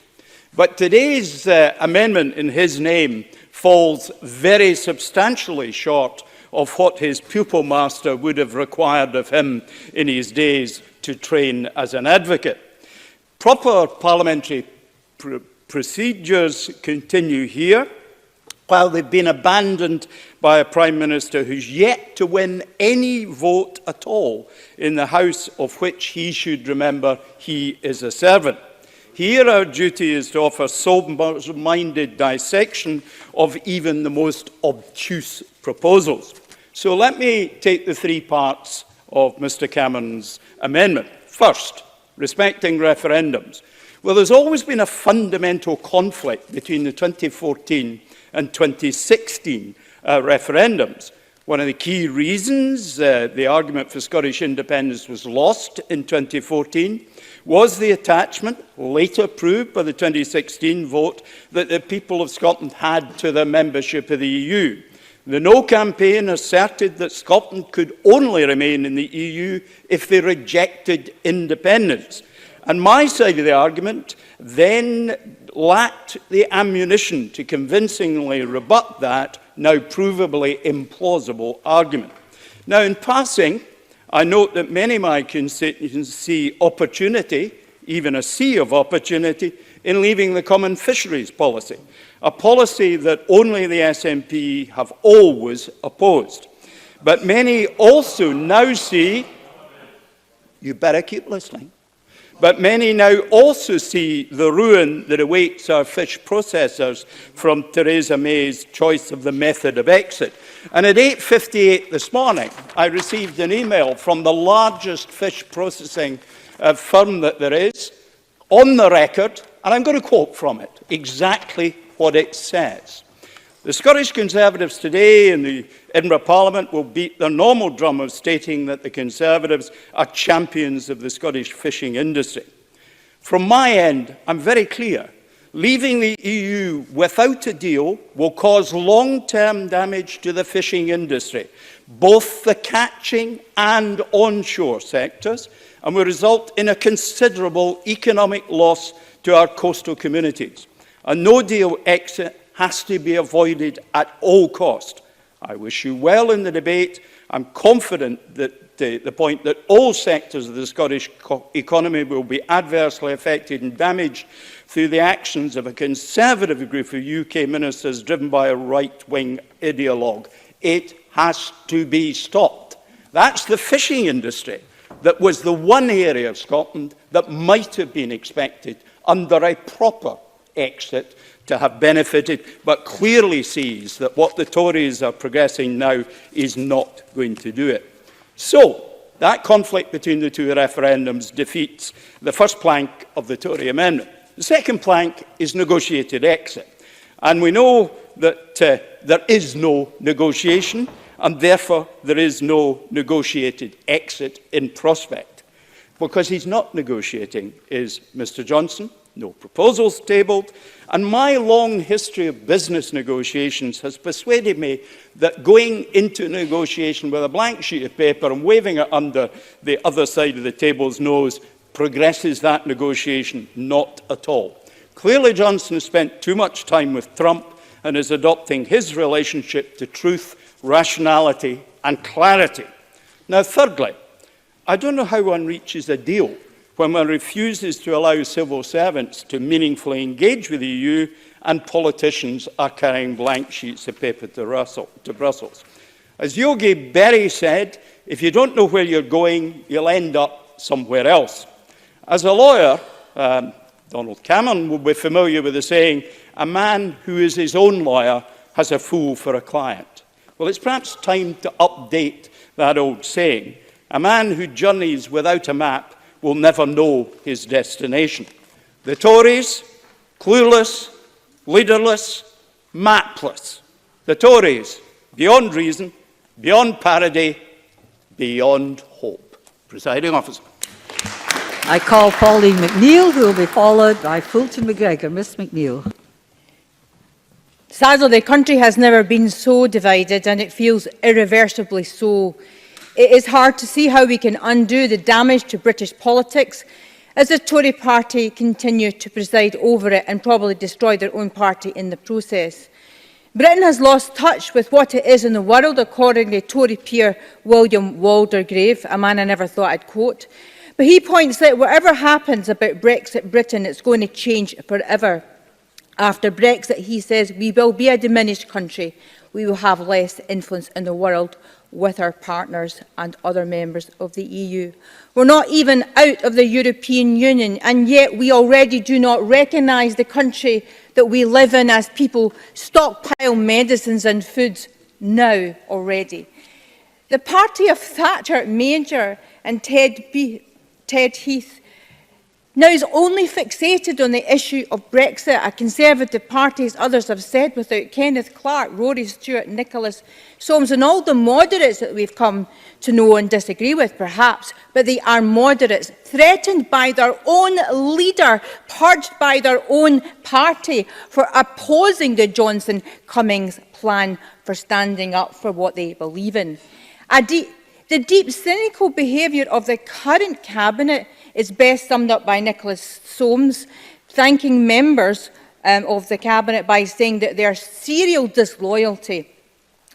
But today's amendment in his name falls very substantially short of what his pupil master would have required of him in his days to train as an advocate. Proper parliamentary procedures continue here, while they've been abandoned by a Prime Minister who's yet to win any vote at all in the House of which he should remember he is a servant. Here our duty is to offer sober-minded dissection of even the most obtuse proposals. So let me take the three parts of Mr Cameron's amendment. First, respecting referendums. Well, there's always been a fundamental conflict between the 2014 and 2016 referendums. One of the key reasons the argument for Scottish independence was lost in 2014 was the attachment, later proved by the 2016 vote, that the people of Scotland had to their membership of the EU. The No campaign asserted that Scotland could only remain in the EU if they rejected independence. And my side of the argument then lacked the ammunition to convincingly rebut that now provably implausible argument. Now, in passing, I note that many of my constituents see opportunity, even a sea of opportunity, in leaving the common fisheries policy, a policy that only the SNP have always opposed. But many also now see, you better keep listening, but many now also see the ruin that awaits our fish processors from Theresa May's choice of the method of exit. And at 8:58 this morning, I received an email from the largest fish processing firm that there is, on the record, and I'm going to quote from it, exactly what it says. The Scottish Conservatives today in the Edinburgh Parliament will beat their normal drum of stating that the Conservatives are champions of the Scottish fishing industry. From my end, I'm very clear. Leaving the EU without a deal will cause long-term damage to the fishing industry, both the catching and onshore sectors, and will result in a considerable economic loss to our coastal communities. A no-deal exit has to be avoided at all cost. I wish you well in the debate. I'm confident that the point that all sectors of the Scottish economy will be adversely affected and damaged through the actions of a Conservative group of UK ministers driven by a right-wing ideologue. It has to be stopped. That's the fishing industry that was the one area of Scotland that might have been expected under a proper exit to have benefited, but clearly sees that what the Tories are progressing now is not going to do it. So, that conflict between the two referendums defeats the first plank of the Tory amendment. The second plank is negotiated exit. And we know that there is no negotiation, and therefore there is no negotiated exit in prospect. Because he's not negotiating is Mr Johnson. No proposals tabled, and my long history of business negotiations has persuaded me that going into negotiation with a blank sheet of paper and waving it under the other side of the table's nose progresses that negotiation not at all. Clearly, Johnson has spent too much time with Trump and is adopting his relationship to truth, rationality and clarity. Now, thirdly, I don't know how one reaches a deal when one refuses to allow civil servants to meaningfully engage with the EU and politicians are carrying blank sheets of paper to Brussels. As Yogi Berra said, if you don't know where you're going, you'll end up somewhere else. As a lawyer, Donald Cameron will be familiar with the saying, a man who is his own lawyer has a fool for a client. Well, it's perhaps time to update that old saying. A man who journeys without a map will never know his destination. The Tories, clueless, leaderless, mapless. The Tories, beyond reason, beyond parody, beyond hope. Presiding Officer. I call Pauline McNeill, who will be followed by Fulton McGregor. Miss McNeill. Sadly, the country has never been so divided, and it feels irreversibly so. It is hard to see how we can undo the damage to British politics as the Tory party continue to preside over it and probably destroy their own party in the process. Britain has lost touch with what it is in the world, according to Tory peer William Waldegrave, a man I never thought I'd quote. But he points that whatever happens about Brexit Britain, it's going to change forever. After Brexit, he says, we will be a diminished country. We will have less influence in the world with our partners and other members of the EU. We're not even out of the European Union, and yet we already do not recognise the country that we live in as people stockpile medicines and foods now already. The party of Thatcher Major and Ted Heath now is only fixated on the issue of Brexit, a Conservative party, as others have said, without Kenneth Clark, Rory Stewart, Nicholas Soames and all the moderates that we've come to know and disagree with, perhaps, but they are moderates, threatened by their own leader, purged by their own party for opposing the Johnson-Cummings plan for standing up for what they believe in. The deep cynical behaviour of the current cabinet is best summed up by Nicholas Soames, thanking members of the cabinet by saying that their serial disloyalty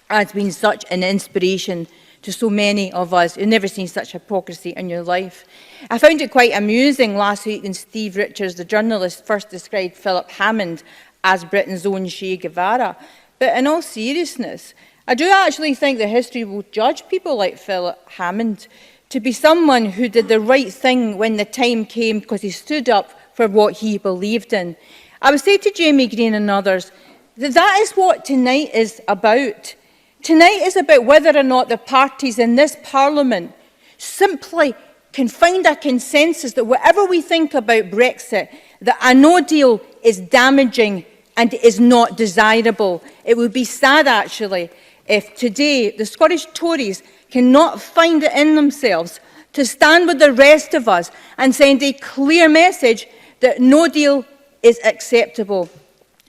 has been such an inspiration to so many of us. You've never seen such hypocrisy in your life. I found it quite amusing last week when Steve Richards, the journalist, first described Philip Hammond as Britain's own Che Guevara. But in all seriousness, I do actually think that history will judge people like Philip Hammond to be someone who did the right thing when the time came because he stood up for what he believed in. I would say to Jamie Green and others that that is what tonight is about. Tonight is about whether or not the parties in this Parliament simply can find a consensus that whatever we think about Brexit, that a no deal is damaging and is not desirable. It would be sad, actually, if today the Scottish Tories cannot find it in themselves to stand with the rest of us and send a clear message that no deal is acceptable.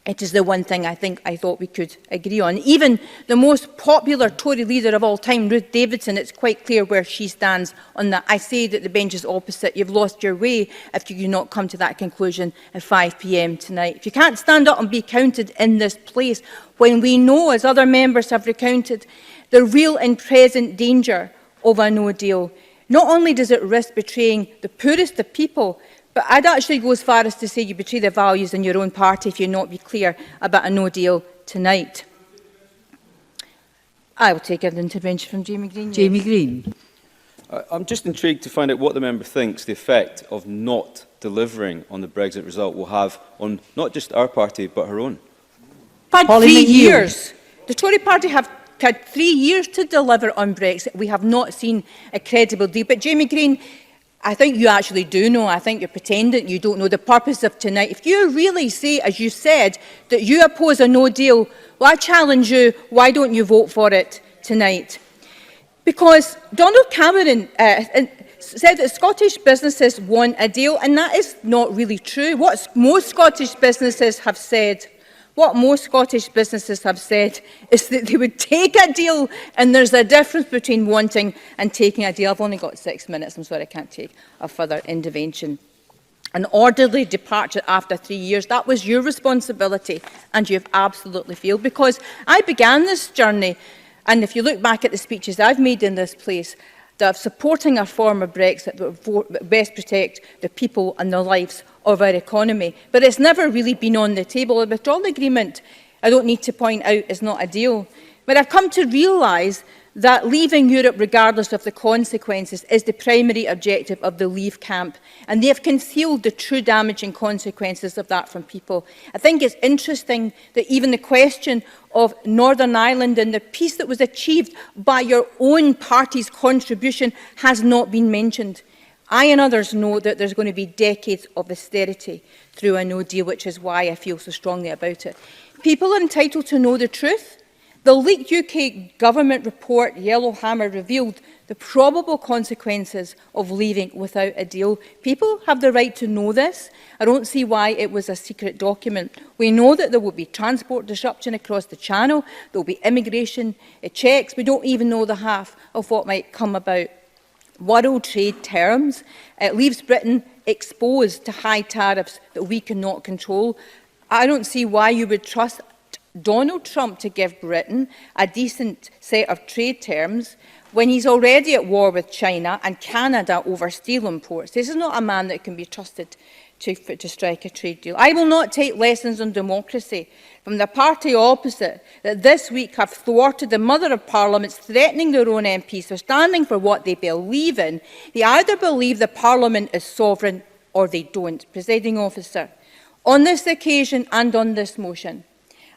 It is the one thing I thought we could agree on. Even the most popular Tory leader of all time, Ruth Davidson, it's quite clear where she stands on that. I say that the benches opposite, you've lost your way if you do not come to that conclusion at 5 p.m. tonight. If you can't stand up and be counted in this place, when we know, as other members have recounted, the real and present danger of a no deal, not only does it risk betraying the poorest of people, but I'd actually go as far as to say you betray the values in your own party if you not be clear about a no deal tonight. I will take an intervention from Jamie Green. Jamie Green. I'm just intrigued to find out what the member thinks the effect of not delivering on the Brexit result will have on not just our party, but her own. Had 3 years. The Tory party have had 3 years to deliver on Brexit. We have not seen a credible deal. But Jamie Green, I think you actually do know. I think you're pretending you don't know the purpose of tonight. If you really say, as you said, that you oppose a no deal, well, I challenge you, why don't you vote for it tonight? Because Donald Cameron said that Scottish businesses want a deal, and that is not really true. What most Scottish businesses have said is that they would take a deal, and there's a difference between wanting and taking a deal. I've only got 6 minutes. I'm sorry, I can't take a further intervention. an orderly departure after 3 years. That was your responsibility, and you have absolutely failed. Because I began this journey, and if you look back at the speeches I've made in this place, that supporting a form of Brexit that would best protect the people and the lives of our economy. But it's never really been on the table. The withdrawal agreement, I don't need to point out, is not a deal. But I've come to realise that leaving Europe, regardless of the consequences, is the primary objective of the Leave camp. And they have concealed the true damaging consequences of that from people. I think it's interesting that even the question of Northern Ireland and the peace that was achieved by your own party's contribution has not been mentioned. I and others know that there's going to be decades of austerity through a no deal, which is why I feel so strongly about it. People are entitled to know the truth. The leaked UK government report, Yellowhammer, revealed the probable consequences of leaving without a deal. People have the right to know this. I don't see why it was a secret document. We know that there will be transport disruption across the Channel. There will be immigration checks. We don't even know the half of what might come about. World trade terms leaves Britain exposed to high tariffs that we cannot control. I don't see why you would trust Donald Trump to give Britain a decent set of trade terms when he's already at war with China and Canada over steel imports. This is not a man that can be trusted to strike a trade deal. I will not take lessons on democracy from the party opposite that this week have thwarted the mother of parliaments, threatening their own MPs for standing for what they believe in. They either believe the parliament is sovereign or they don't. Presiding officer, on this occasion and on this motion,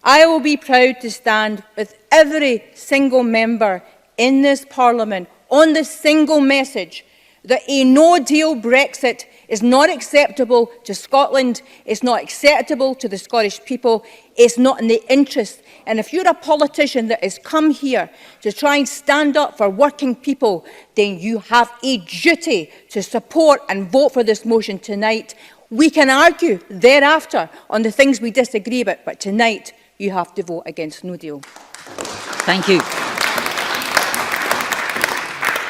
I will be proud to stand with every single member in this Parliament on the single message that a no-deal Brexit is not acceptable to Scotland, it's not acceptable to the Scottish people, it's not in the interest. And if you're a politician that has come here to try and stand up for working people, then you have a duty to support and vote for this motion tonight. We can argue thereafter on the things we disagree about, but tonight, you have to vote against no deal. Thank you.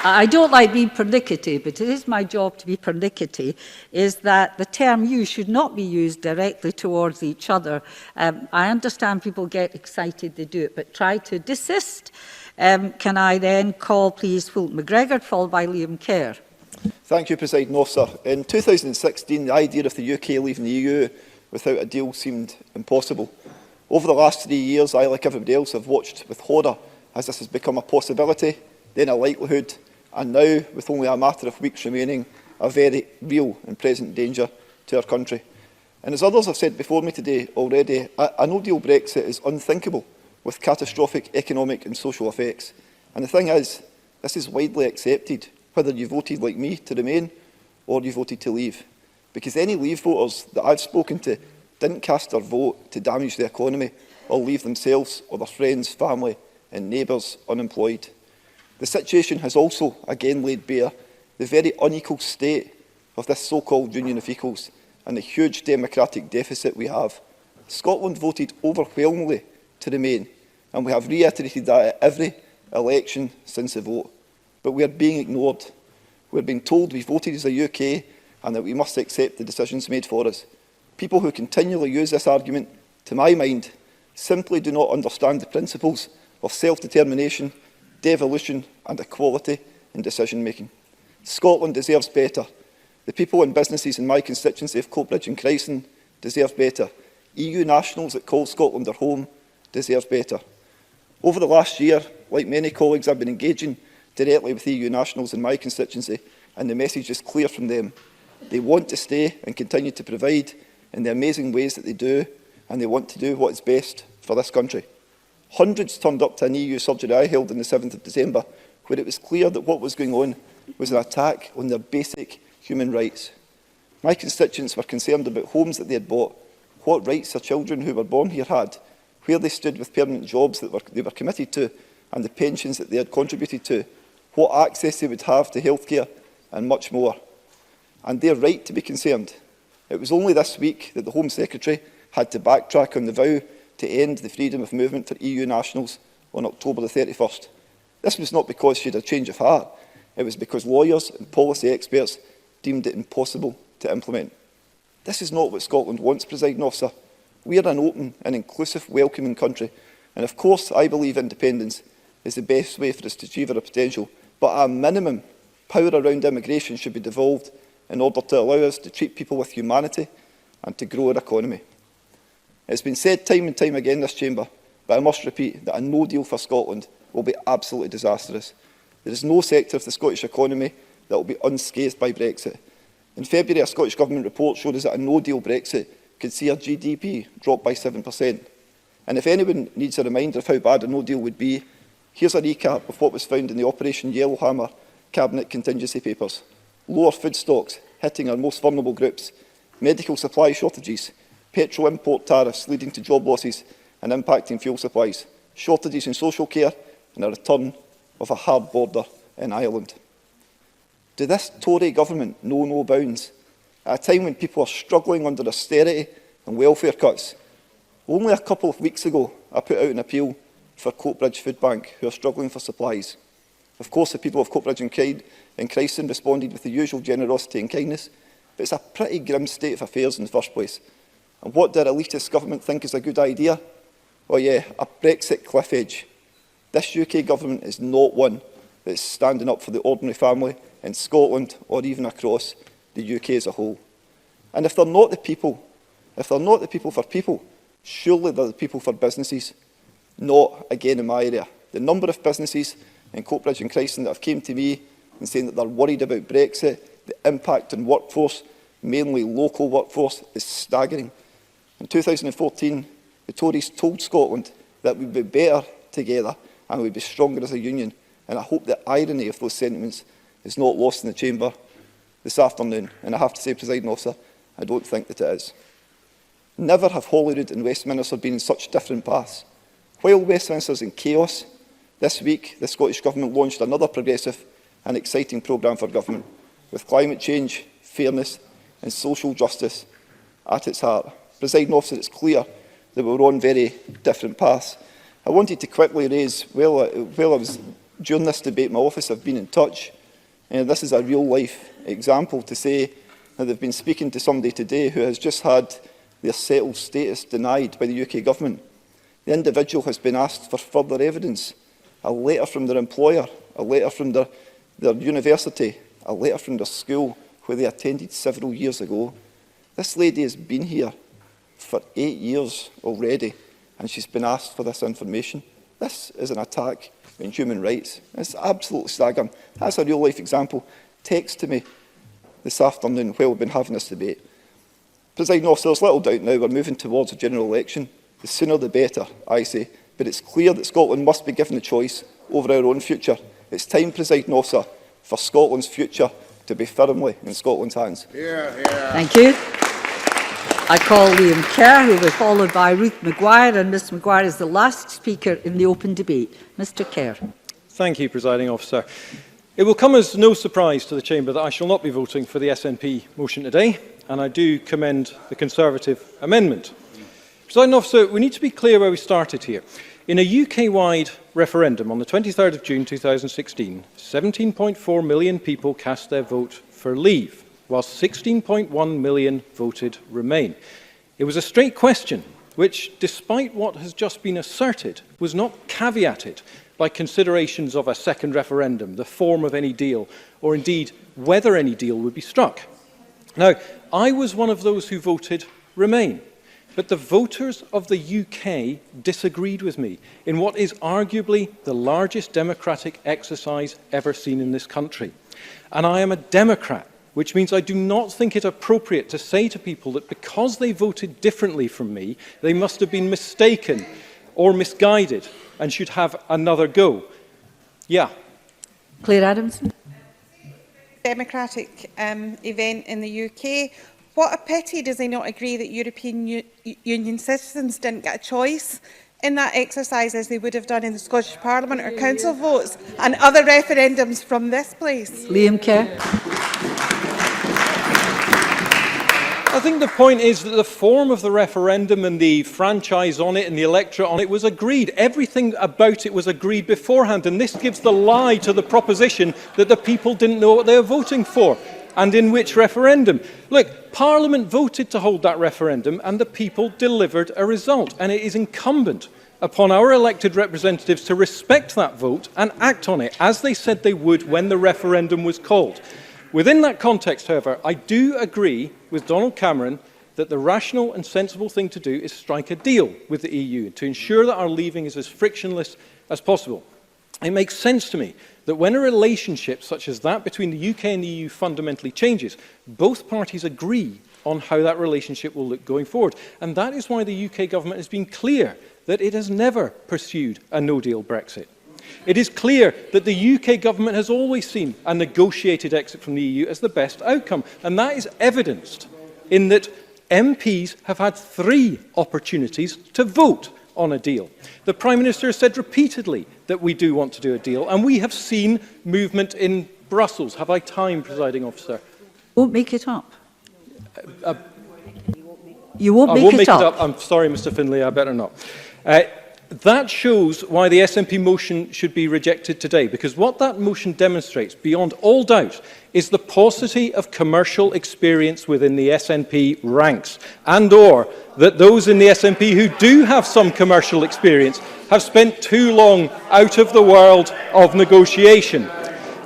I don't like being pernickety, but it is my job to be pernickety, is that the term "you" should not be used directly towards each other. I understand people get excited, they do it, but try to desist. Can I then call, please, Fulton McGregor, followed by Liam Kerr? Thank you, Presiding Officer. In 2016, the idea of the UK leaving the EU without a deal seemed impossible. Over the last 3 years, I, like everybody else, have watched with horror as this has become a possibility, then a likelihood, and now, with only a matter of weeks remaining, a very real and present danger to our country. And as others have said before me today already, a no-deal Brexit is unthinkable, with catastrophic economic and social effects. And the thing is, this is widely accepted, whether you voted like me to remain or you voted to leave. Because any Leave voters that I've spoken to didn't cast their vote to damage the economy or leave themselves or their friends, family and neighbours unemployed. The situation has also again laid bare the very unequal state of this so-called union of equals and the huge democratic deficit we have. Scotland voted overwhelmingly to remain, and we have reiterated that at every election since the vote. But we are being ignored. We are being told we voted as a UK and that we must accept the decisions made for us. People who continually use this argument, to my mind, simply do not understand the principles of self-determination, devolution and equality in decision-making. Scotland deserves better. The people and businesses in my constituency of Coatbridge and Chryson deserve better. EU nationals that call Scotland their home deserve better. Over the last year, like many colleagues, I've been engaging directly with EU nationals in my constituency, and the message is clear from them. They want to stay and continue to provide in the amazing ways that they do, and they want to do what is best for this country. Hundreds turned up to an EU surgery I held on the 7th of December, where it was clear that what was going on was an attack on their basic human rights. My constituents were concerned about homes that they had bought, what rights their children who were born here had, where they stood with permanent jobs that they were committed to, and the pensions that they had contributed to, what access they would have to healthcare, and much more. And they're right to be concerned. It was only this week that the Home Secretary had to backtrack on the vow to end the freedom of movement for EU nationals on October the 31st. This was not because she had a change of heart. It was because lawyers and policy experts deemed it impossible to implement. This is not what Scotland wants, Presiding Officer. We are an open and inclusive, welcoming country. And of course, I believe independence is the best way for us to achieve our potential. But at a minimum, power around immigration should be devolved in order to allow us to treat people with humanity and to grow our economy. It's been said time and time again in this chamber, but I must repeat that a no deal for Scotland will be absolutely disastrous. There is no sector of the Scottish economy that will be unscathed by Brexit. In February, a Scottish Government report showed us that a no-deal Brexit could see our GDP drop by 7%. And if anyone needs a reminder of how bad a no-deal would be, here's a recap of what was found in the Operation Yellowhammer Cabinet contingency papers. Lower food stocks hitting our most vulnerable groups, medical supply shortages, petrol import tariffs leading to job losses and impacting fuel supplies, shortages in social care and a return of a hard border in Ireland. Do this Tory government know no bounds? At a time when people are struggling under austerity and welfare cuts. Only a couple of weeks ago, I put out an appeal for Coatbridge Food Bank, who are struggling for supplies. Of course, the people of Coatbridge and Christen responded with the usual generosity and kindness, but it's a pretty grim state of affairs in the first place. And what did our elitist government think is a good idea? Oh yeah, a Brexit cliff edge. This UK government is not one that's standing up for the ordinary family in Scotland or even across the UK as a whole. And if they're not the people, for people, surely they're the people for businesses. Not again in my area. The number of businesses in Coatbridge and Christen that have came to me and saying that they're worried about Brexit, the impact on workforce, mainly local workforce, is staggering. In 2014, the Tories told Scotland that we'd be better together and we'd be stronger as a union. And I hope the irony of those sentiments is not lost in the chamber this afternoon. And I have to say, Presiding Officer, I don't think that it is. Never have Holyrood and Westminster been in such different paths. While Westminster's in chaos, this week the Scottish Government launched another progressive and exciting programme for government, with climate change, fairness and social justice at its heart. Presiding Officer, it's clear that we're on very different paths. I wanted to quickly raise, during this debate, my office have been in touch, and this is a real-life example to say that they've been speaking to somebody today who has just had their settled status denied by the UK Government. The individual has been asked for further evidence, a letter from their employer, a letter from their university, a letter from their school where they attended several years ago. This lady has been here for 8 years already, and she's been asked for this information. This is an attack on human rights. It's absolutely staggering. That's a real-life example. Text to me this afternoon while we've been having this debate. Presiding Officer, there's little doubt now we're moving towards a general election. The sooner the better, I say. But it's clear that Scotland must be given a choice over our own future. It's time, Presiding Officer, for Scotland's future to be firmly in Scotland's hands. Thank you. I call Liam Kerr, who will be followed by Ruth Maguire, and Ms Maguire is the last speaker in the open debate. Mr Kerr. Thank you, Presiding Officer. It will come as no surprise to the Chamber that I shall not be voting for the SNP motion today, and I do commend the Conservative amendment. Presiding Officer, we need to be clear where we started here. In a UK-wide referendum on the 23rd of June 2016, 17.4 million people cast their vote for leave, whilst 16.1 million voted remain. It was a straight question, which, despite what has just been asserted, was not caveated by considerations of a second referendum, the form of any deal, or indeed whether any deal would be struck. Now, I was one of those who voted remain, but the voters of the UK disagreed with me in what is arguably the largest democratic exercise ever seen in this country. And I am a Democrat, which means I do not think it appropriate to say to people that because they voted differently from me, they must have been mistaken or misguided and should have another go. Yeah. Claire Adamson. Democratic event in the UK. What a pity does he not agree that European Union citizens didn't get a choice in that exercise as they would have done in the Scottish Parliament or Council votes and other referendums from this place? Liam Kerr. I think the point is that the form of the referendum and the franchise on it and the electorate on it was agreed. Everything about it was agreed beforehand, and this gives the lie to the proposition that the people didn't know what they were voting for. and in which referendum? Look, Parliament voted to hold that referendum and the people delivered a result. And it is incumbent upon our elected representatives to respect that vote and act on it, as they said they would when the referendum was called. Within that context, however, I do agree with Donald Cameron that the rational and sensible thing to do is strike a deal with the EU to ensure that our leaving is as frictionless as possible. It makes sense to me that when a relationship such as that between the UK and the EU fundamentally changes, both parties agree on how that relationship will look going forward. And that is why the UK government has been clear that it has never pursued a no-deal Brexit. It is clear that the UK government has always seen a negotiated exit from the EU as the best outcome. And that is evidenced in that MPs have had 3 opportunities to vote on a deal. The Prime Minister has said repeatedly that we do want to do a deal, and we have seen movement in Brussels. Have I time, presiding officer? Won't make it up. You won't make it up. I'm sorry, Mr Finlay, I better not. That shows why the SNP motion should be rejected today, because what that motion demonstrates, beyond all doubt, is the paucity of commercial experience within the SNP ranks, and/or that those in the SNP who do have some commercial experience have spent too long out of the world of negotiation.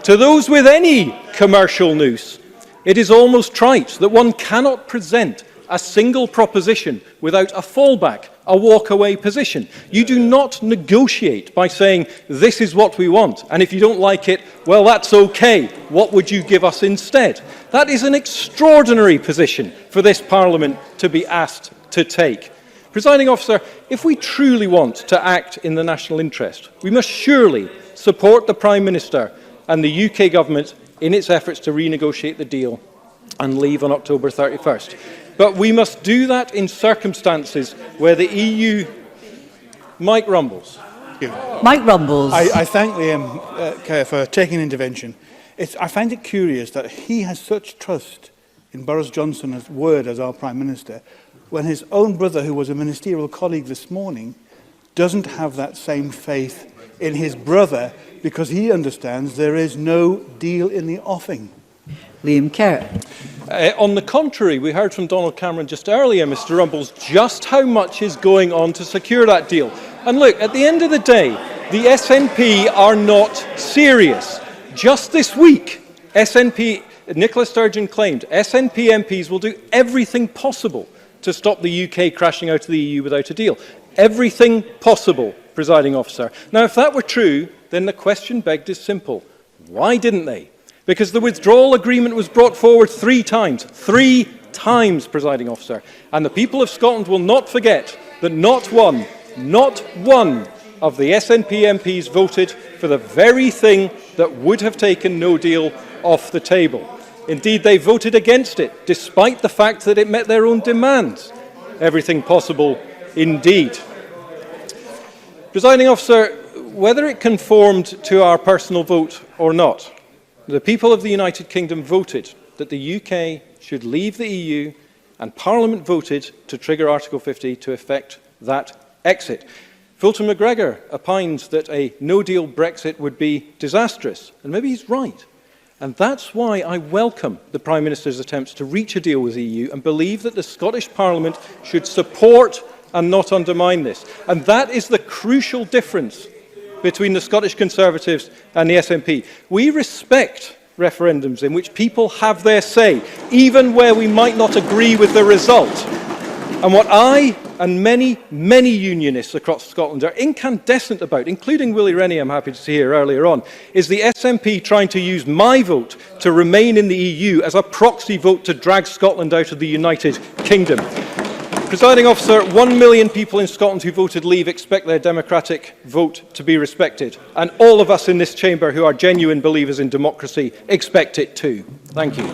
To those with any commercial nous, it is almost trite that one cannot present a single proposition without a fallback, a walk-away position. You do not negotiate by saying, this is what we want, and if you don't like it, well, that's okay. What would you give us instead? That is an extraordinary position for this Parliament to be asked to take. Presiding officer, if we truly want to act in the national interest, we must surely support the Prime Minister and the UK government in its efforts to renegotiate the deal and leave on October 31st. But we must do that in circumstances where the EU... Mike Rumbles. Mike Rumbles. I thank Liam for taking intervention. I find it curious that he has such trust in Boris Johnson's word as our Prime Minister, when his own brother, who was a ministerial colleague this morning, doesn't have that same faith in his brother, because he understands there is no deal in the offing. Liam Kerr. On the contrary, we heard from Donald Cameron just earlier, Mr Rumbles, just how much is going on to secure that deal. And look, at the end of the day, the SNP are not serious. Just this week, Nicola Sturgeon claimed SNP MPs will do everything possible to stop the UK crashing out of the EU without a deal. Everything possible, presiding officer. Now, if that were true, then the question begged is simple. Why didn't they? Because the withdrawal agreement was brought forward 3 times. 3 times, presiding officer. And the people of Scotland will not forget that not one of the SNP MPs voted for the very thing that would have taken no deal off the table. Indeed, they voted against it, despite the fact that it met their own demands. Everything possible, indeed. Presiding officer, whether it conformed to our personal vote or not, the people of the United Kingdom voted that the UK should leave the EU, and Parliament voted to trigger Article 50 to effect that exit. Fulton McGregor opines that a no-deal Brexit would be disastrous, and maybe he's right. And that's why I welcome the Prime Minister's attempts to reach a deal with the EU and believe that the Scottish Parliament should support and not undermine this. And that is the crucial difference between the Scottish Conservatives and the SNP. We respect referendums in which people have their say, even where we might not agree with the result. And what I and many unionists across Scotland are incandescent about, including Willie Rennie, I'm happy to see here earlier on, is the SNP trying to use my vote to remain in the EU as a proxy vote to drag Scotland out of the United Kingdom. Presiding officer, 1 million people in Scotland who voted leave expect their democratic vote to be respected. And all of us in this chamber who are genuine believers in democracy expect it too. Thank you.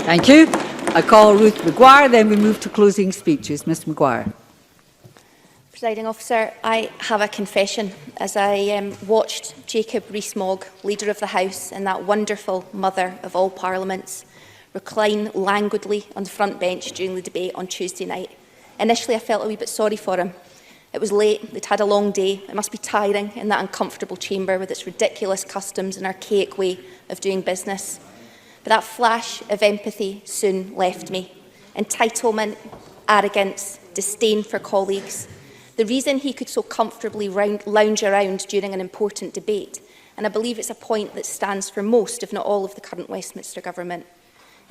Thank you. I call Ruth Maguire, then we move to closing speeches. Ms Maguire. Presiding officer, I have a confession. As I watched Jacob Rees-Mogg, Leader of the House, and that wonderful mother of all parliaments, recline languidly on the front bench during the debate on Tuesday night, initially I felt a wee bit sorry for him. It was late, they'd had a long day, it must be tiring in that uncomfortable chamber with its ridiculous customs and archaic way of doing business. But that flash of empathy soon left me. Entitlement, arrogance, disdain for colleagues. The reason he could so comfortably lounge around during an important debate, and I believe it's a point that stands for most, if not all, of the current Westminster Government,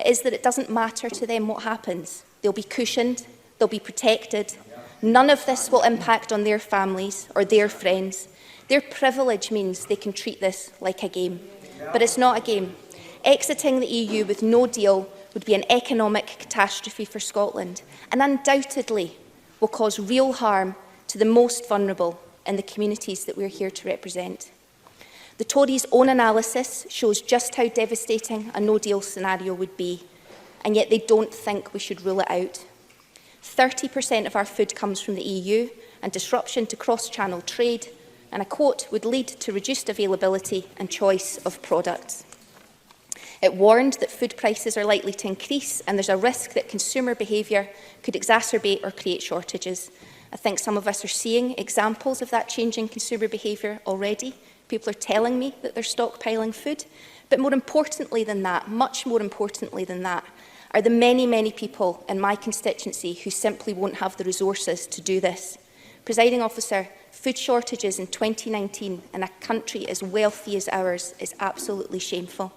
is that it doesn't matter to them what happens. They'll be cushioned, they'll be protected. None of this will impact on their families or their friends. Their privilege means they can treat this like a game. But it's not a game. Exiting the EU with no deal would be an economic catastrophe for Scotland, and undoubtedly will cause real harm to the most vulnerable in the communities that we're here to represent. The Tories' own analysis shows just how devastating a no-deal scenario would be, and yet they don't think we should rule it out. 30% of our food comes from the EU, and disruption to cross-channel trade, and I quote, would lead to reduced availability and choice of products. It warned that food prices are likely to increase, and there's a risk that consumer behaviour could exacerbate or create shortages. I think some of us are seeing examples of that changing consumer behaviour already. People are telling me that they're stockpiling food. But more importantly than that, much more importantly than that, are the many, many people in my constituency who simply won't have the resources to do this. Presiding Officer, food shortages in 2019 in a country as wealthy as ours is absolutely shameful.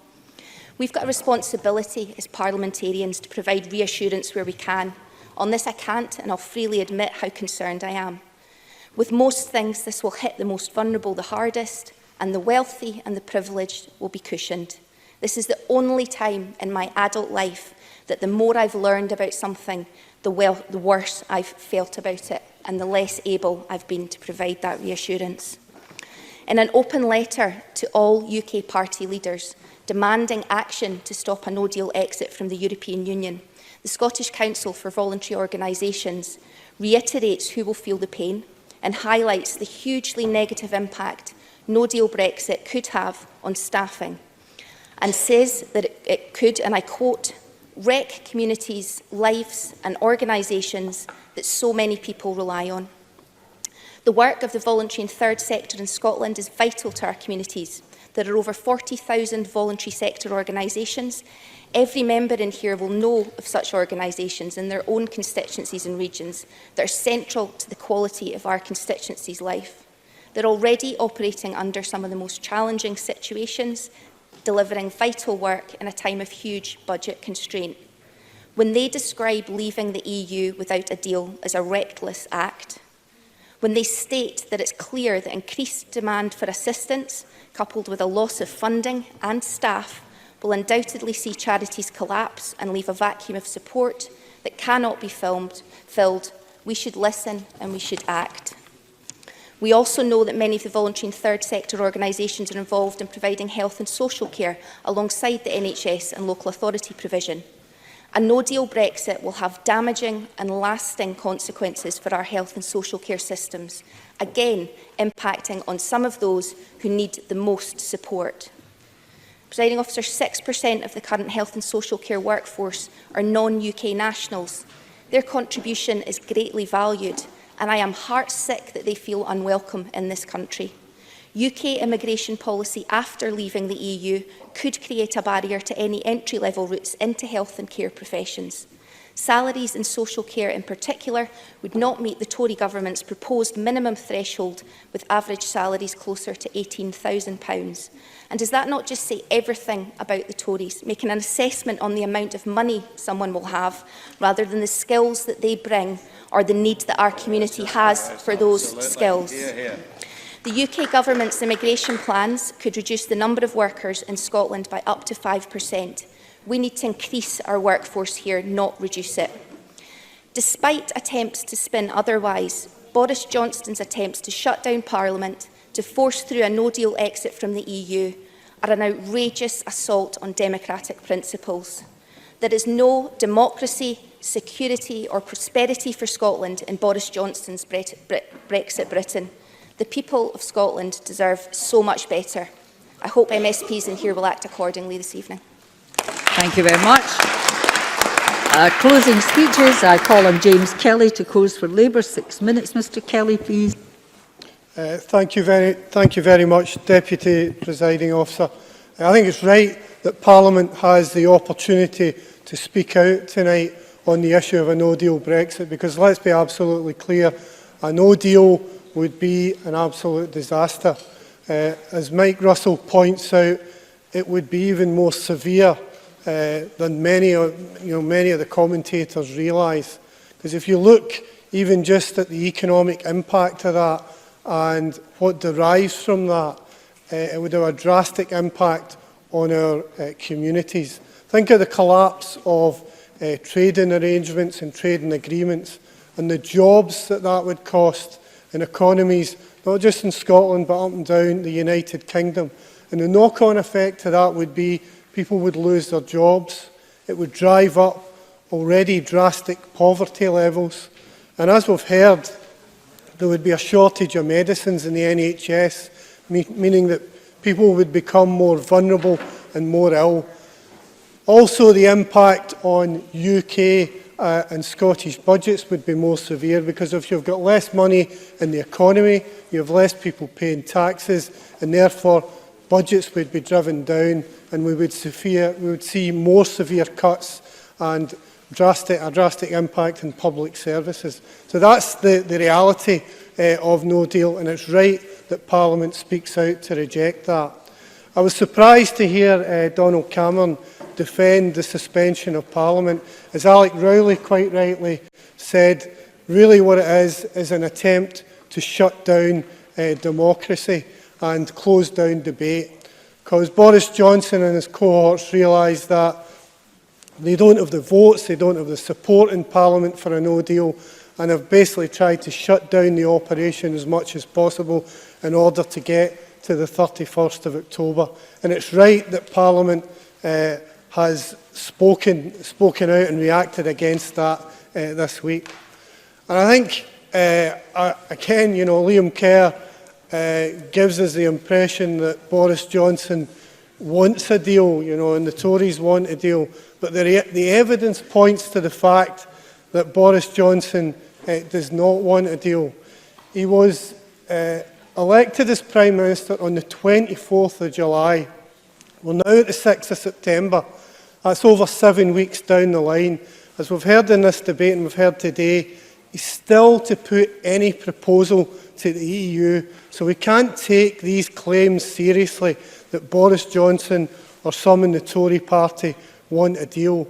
We've got a responsibility as parliamentarians to provide reassurance where we can. On this I can't, and I'll freely admit how concerned I am. With most things, this will hit the most vulnerable the hardest, and the wealthy and the privileged will be cushioned. This is the only time in my adult life that the more I've learned about something, the worse I've felt about it, and the less able I've been to provide that reassurance. In an open letter to all UK party leaders, demanding action to stop a no-deal exit from the European Union, the Scottish Council for Voluntary Organisations reiterates who will feel the pain and highlights the hugely negative impact no-deal Brexit could have on staffing, and says that it could, and I quote, wreck communities, lives and organisations that so many people rely on. The work of the voluntary and third sector in Scotland is vital to our communities. There are over 40,000 voluntary sector organisations. Every member in here will know of such organisations in their own constituencies and regions that are central to the quality of our constituency's life. They're already operating under some of the most challenging situations, delivering vital work in a time of huge budget constraint. When they describe leaving the EU without a deal as a reckless act, when they state that it's clear that increased demand for assistance, coupled with a loss of funding and staff, will undoubtedly see charities collapse and leave a vacuum of support that cannot be filled, we should listen and we should act. We also know that many of the voluntary and third sector organisations are involved in providing health and social care alongside the NHS and local authority provision. A no-deal Brexit will have damaging and lasting consequences for our health and social care systems, again impacting on some of those who need the most support. Presiding Officer, 6% of the current health and social care workforce are non-UK nationals. Their contribution is greatly valued, and I am heartsick that they feel unwelcome in this country. UK immigration policy after leaving the EU could create a barrier to any entry-level routes into health and care professions. Salaries in social care in particular would not meet the Tory government's proposed minimum threshold, with average salaries closer to £18,000. And does that not just say everything about the Tories, making an assessment on the amount of money someone will have, rather than the skills that they bring or the need that our community has for those skills? The UK Government's immigration plans could reduce the number of workers in Scotland by up to 5%. We need to increase our workforce here, not reduce it. Despite attempts to spin otherwise, Boris Johnson's attempts to shut down Parliament, to force through a no-deal exit from the EU, are an outrageous assault on democratic principles. There is no democracy, security or prosperity for Scotland in Boris Johnson's Brexit Britain. The people of Scotland deserve so much better. I hope MSPs in here will act accordingly this evening. Thank you very much. Closing speeches, I call on James Kelly to close for Labour. 6 minutes, Mr Kelly, please. Thank you very much, Deputy Presiding Officer. I think it's right that Parliament has the opportunity to speak out tonight on the issue of a no-deal Brexit, because let's be absolutely clear, a no-deal would be an absolute disaster. As Mike Russell points out, it would be even more severe than many of the commentators realise. Because if you look even just at the economic impact of that and what derives from that, it would have a drastic impact on our communities. Think of the collapse of trading arrangements and trading agreements and the jobs that that would cost in economies, not just in Scotland but up and down the United Kingdom. And the knock-on effect of that would be people would lose their jobs. It would drive up already drastic poverty levels. And as we've heard, there would be a shortage of medicines in the NHS, meaning that people would become more vulnerable and more ill. Also, the impact on UK and Scottish budgets would be more severe, because if you've got less money in the economy, you have less people paying taxes, and therefore budgets would be driven down, and we would see more severe cuts and a drastic impact in public services. So that's the reality of no deal, and it's right that Parliament speaks out to reject that. I was surprised to hear Donald Cameron defend the suspension of Parliament. As Alex Rowley quite rightly said, really what it is an attempt to shut down democracy and close down debate. Because Boris Johnson and his cohorts realise that they don't have the votes, they don't have the support in Parliament for a no deal, and have basically tried to shut down the operation as much as possible in order to get to the 31st of October. And it's right that Parliament has spoken out and reacted against that this week. And I think, again, Liam Kerr gives us the impression that Boris Johnson wants a deal, and the Tories want a deal. But the evidence points to the fact that Boris Johnson does not want a deal. He was elected as Prime Minister on the 24th of July. We're now at the 6th of September. That's over 7 weeks down the line. As we've heard in this debate and we've heard today, he's still to put any proposal to the EU. So we can't take these claims seriously that Boris Johnson or some in the Tory party want a deal.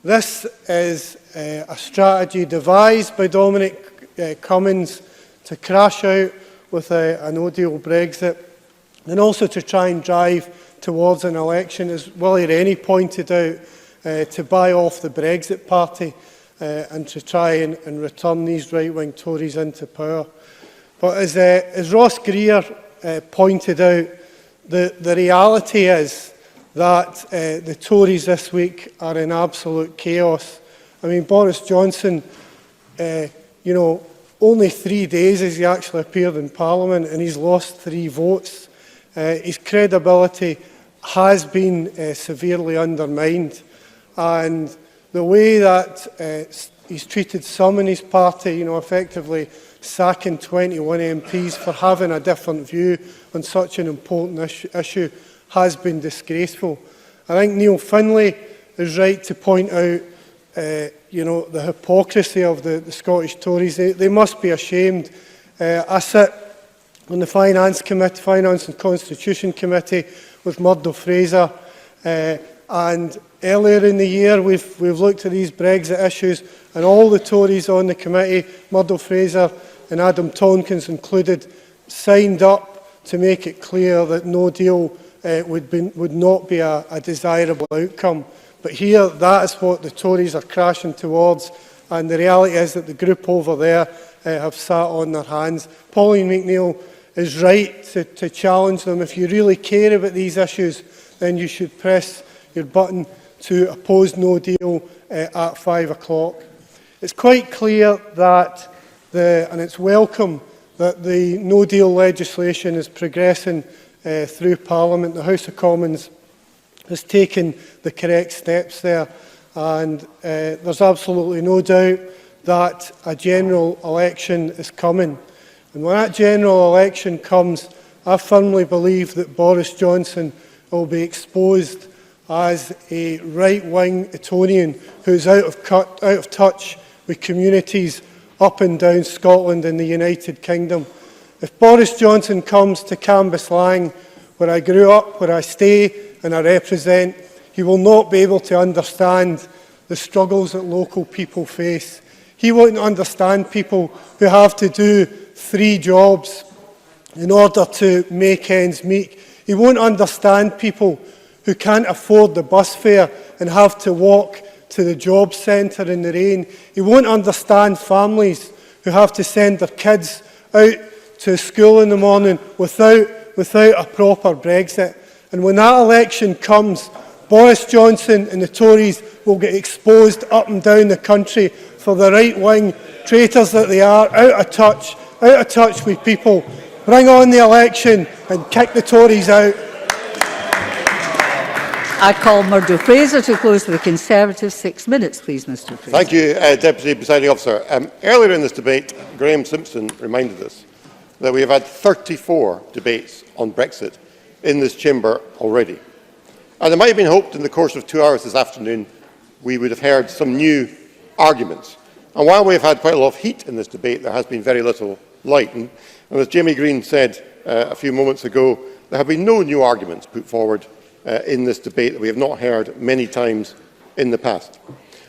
This is a strategy devised by Dominic Cummings to crash out with a no-deal Brexit, and also to try and drive towards an election, as Willie Rennie pointed out, to buy off the Brexit party and to try and return these right-wing Tories into power. But as Ross Greer pointed out, the reality is that the Tories this week are in absolute chaos. I mean, Boris Johnson, only 3 days has he actually appeared in Parliament, and he's lost 3 votes. His credibility has been severely undermined, and the way that he's treated some in his party, effectively sacking 21 MPs for having a different view on such an important issue, has been disgraceful. I think Neil Findlay is right to point out the hypocrisy of the Scottish Tories. They must be ashamed. I sit on the Finance and Constitution Committee with Murdo Fraser, and earlier in the year we've looked at these Brexit issues, and all the Tories on the committee, Murdo Fraser and Adam Tonkins included, signed up to make it clear that no deal would not be a desirable outcome. But here, that is what the Tories are crashing towards, and the reality is that the group over there have sat on their hands. Pauline McNeill is right to challenge them. If you really care about these issues, then you should press your button to oppose no deal at 5 o'clock. It's quite clear that, and it's welcome, that the no deal legislation is progressing through Parliament. The House of Commons has taken the correct steps there, and there's absolutely no doubt that a general election is coming. And when that general election comes, I firmly believe that Boris Johnson will be exposed as a right-wing Etonian who's out of touch with communities up and down Scotland and the United Kingdom. If Boris Johnson comes to Cambuslang, where I grew up, where I stay and I represent, he will not be able to understand the struggles that local people face. He won't understand people who have to do 3 jobs in order to make ends meet. He won't understand people who can't afford the bus fare and have to walk to the job centre in the rain. He won't understand families who have to send their kids out to school in the morning without a proper Brexit. And when that election comes, Boris Johnson and the Tories will get exposed up and down the country for the right-wing traitors that they are, out of touch with people. Bring on the election and kick the Tories out. I call Murdo Fraser to close the Conservatives. 6 minutes, please, Mr Fraser. Thank you, Deputy Presiding Officer. Earlier in this debate, Graham Simpson reminded us that we have had 34 debates on Brexit in this chamber already. And it might have been hoped in the course of 2 hours this afternoon we would have heard some new arguments. And while we have had quite a lot of heat in this debate, there has been very little light. And as Jamie Green said a few moments ago, there have been no new arguments put forward in this debate that we have not heard many times in the past.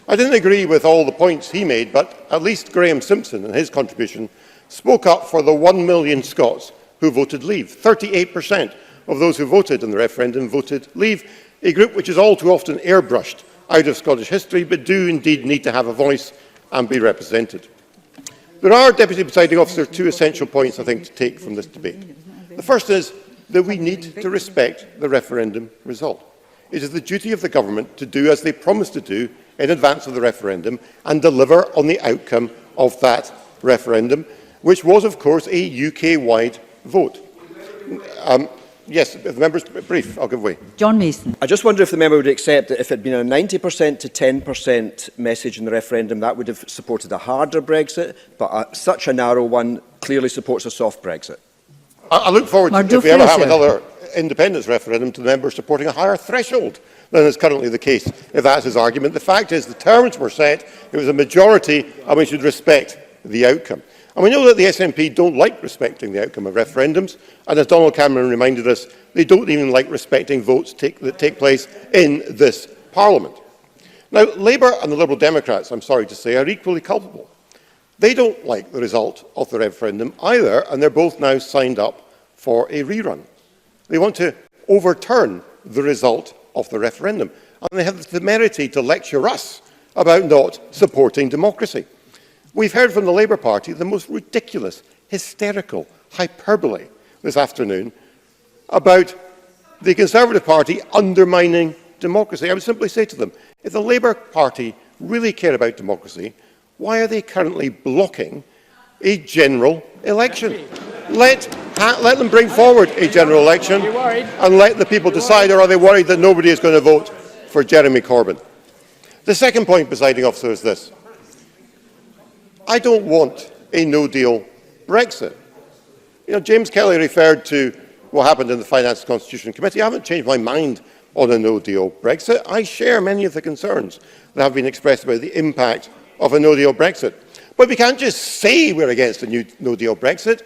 I didn't agree with all the points he made, but at least Graham Simpson, in his contribution, spoke up for the 1 million Scots who voted leave. 38% of those who voted in the referendum voted leave, a group which is all too often airbrushed out of Scottish history, but do indeed need to have a voice and be represented. There are, Deputy Presiding Officer, 2 essential points, I think, to take from this debate. The first is that we need to respect the referendum result. It is the duty of the government to do as they promised to do in advance of the referendum and deliver on the outcome of that referendum, which was, of course, a UK-wide vote. Yes, if the member's brief, I'll give way. John Mason. I just wonder if the member would accept that if it had been a 90% to 10% message in the referendum, that would have supported a harder Brexit, but such a narrow one clearly supports a soft Brexit. I look forward to, if we ever have another independence referendum, to the member supporting a higher threshold than is currently the case, if that's his argument. The fact is the terms were set, it was a majority, and we should respect the outcome. And we know that the SNP don't like respecting the outcome of referendums, and as Donald Cameron reminded us, they don't even like respecting votes that take place in this Parliament. Now, Labour and the Liberal Democrats, I'm sorry to say, are equally culpable. They don't like the result of the referendum either, and they're both now signed up for a rerun. They want to overturn the result of the referendum, and they have the temerity to lecture us about not supporting democracy. We've heard from the Labour Party the most ridiculous, hysterical hyperbole this afternoon about the Conservative Party undermining democracy. I would simply say to them, if the Labour Party really care about democracy, why are they currently blocking a general election? Let them bring forward a general election and let the people decide, or are they worried that nobody is going to vote for Jeremy Corbyn? The second point, Presiding Officer, is this. I don't want a no-deal Brexit. James Kelly referred to what happened in the Finance and Constitution Committee. I haven't changed my mind on a no-deal Brexit. I share many of the concerns that have been expressed about the impact of a no-deal Brexit. But we can't just say we're against a no-deal Brexit.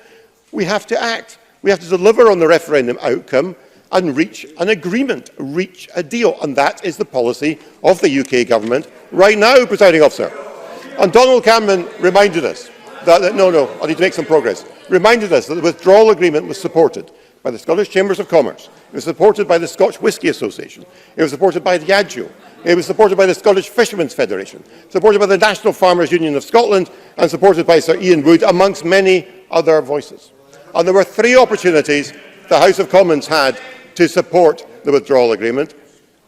We have to act. We have to deliver on the referendum outcome and reach an agreement, reach a deal. And that is the policy of the UK government right now, Presiding Officer. And Donald Cameron reminded us that I need to make some progress, reminded us that the withdrawal agreement was supported by the Scottish Chambers of Commerce, it was supported by the Scotch Whisky Association, it was supported by Diageo, it was supported by the Scottish Fishermen's Federation, supported by the National Farmers Union of Scotland, and supported by Sir Ian Wood, amongst many other voices. And there were 3 opportunities the House of Commons had to support the withdrawal agreement,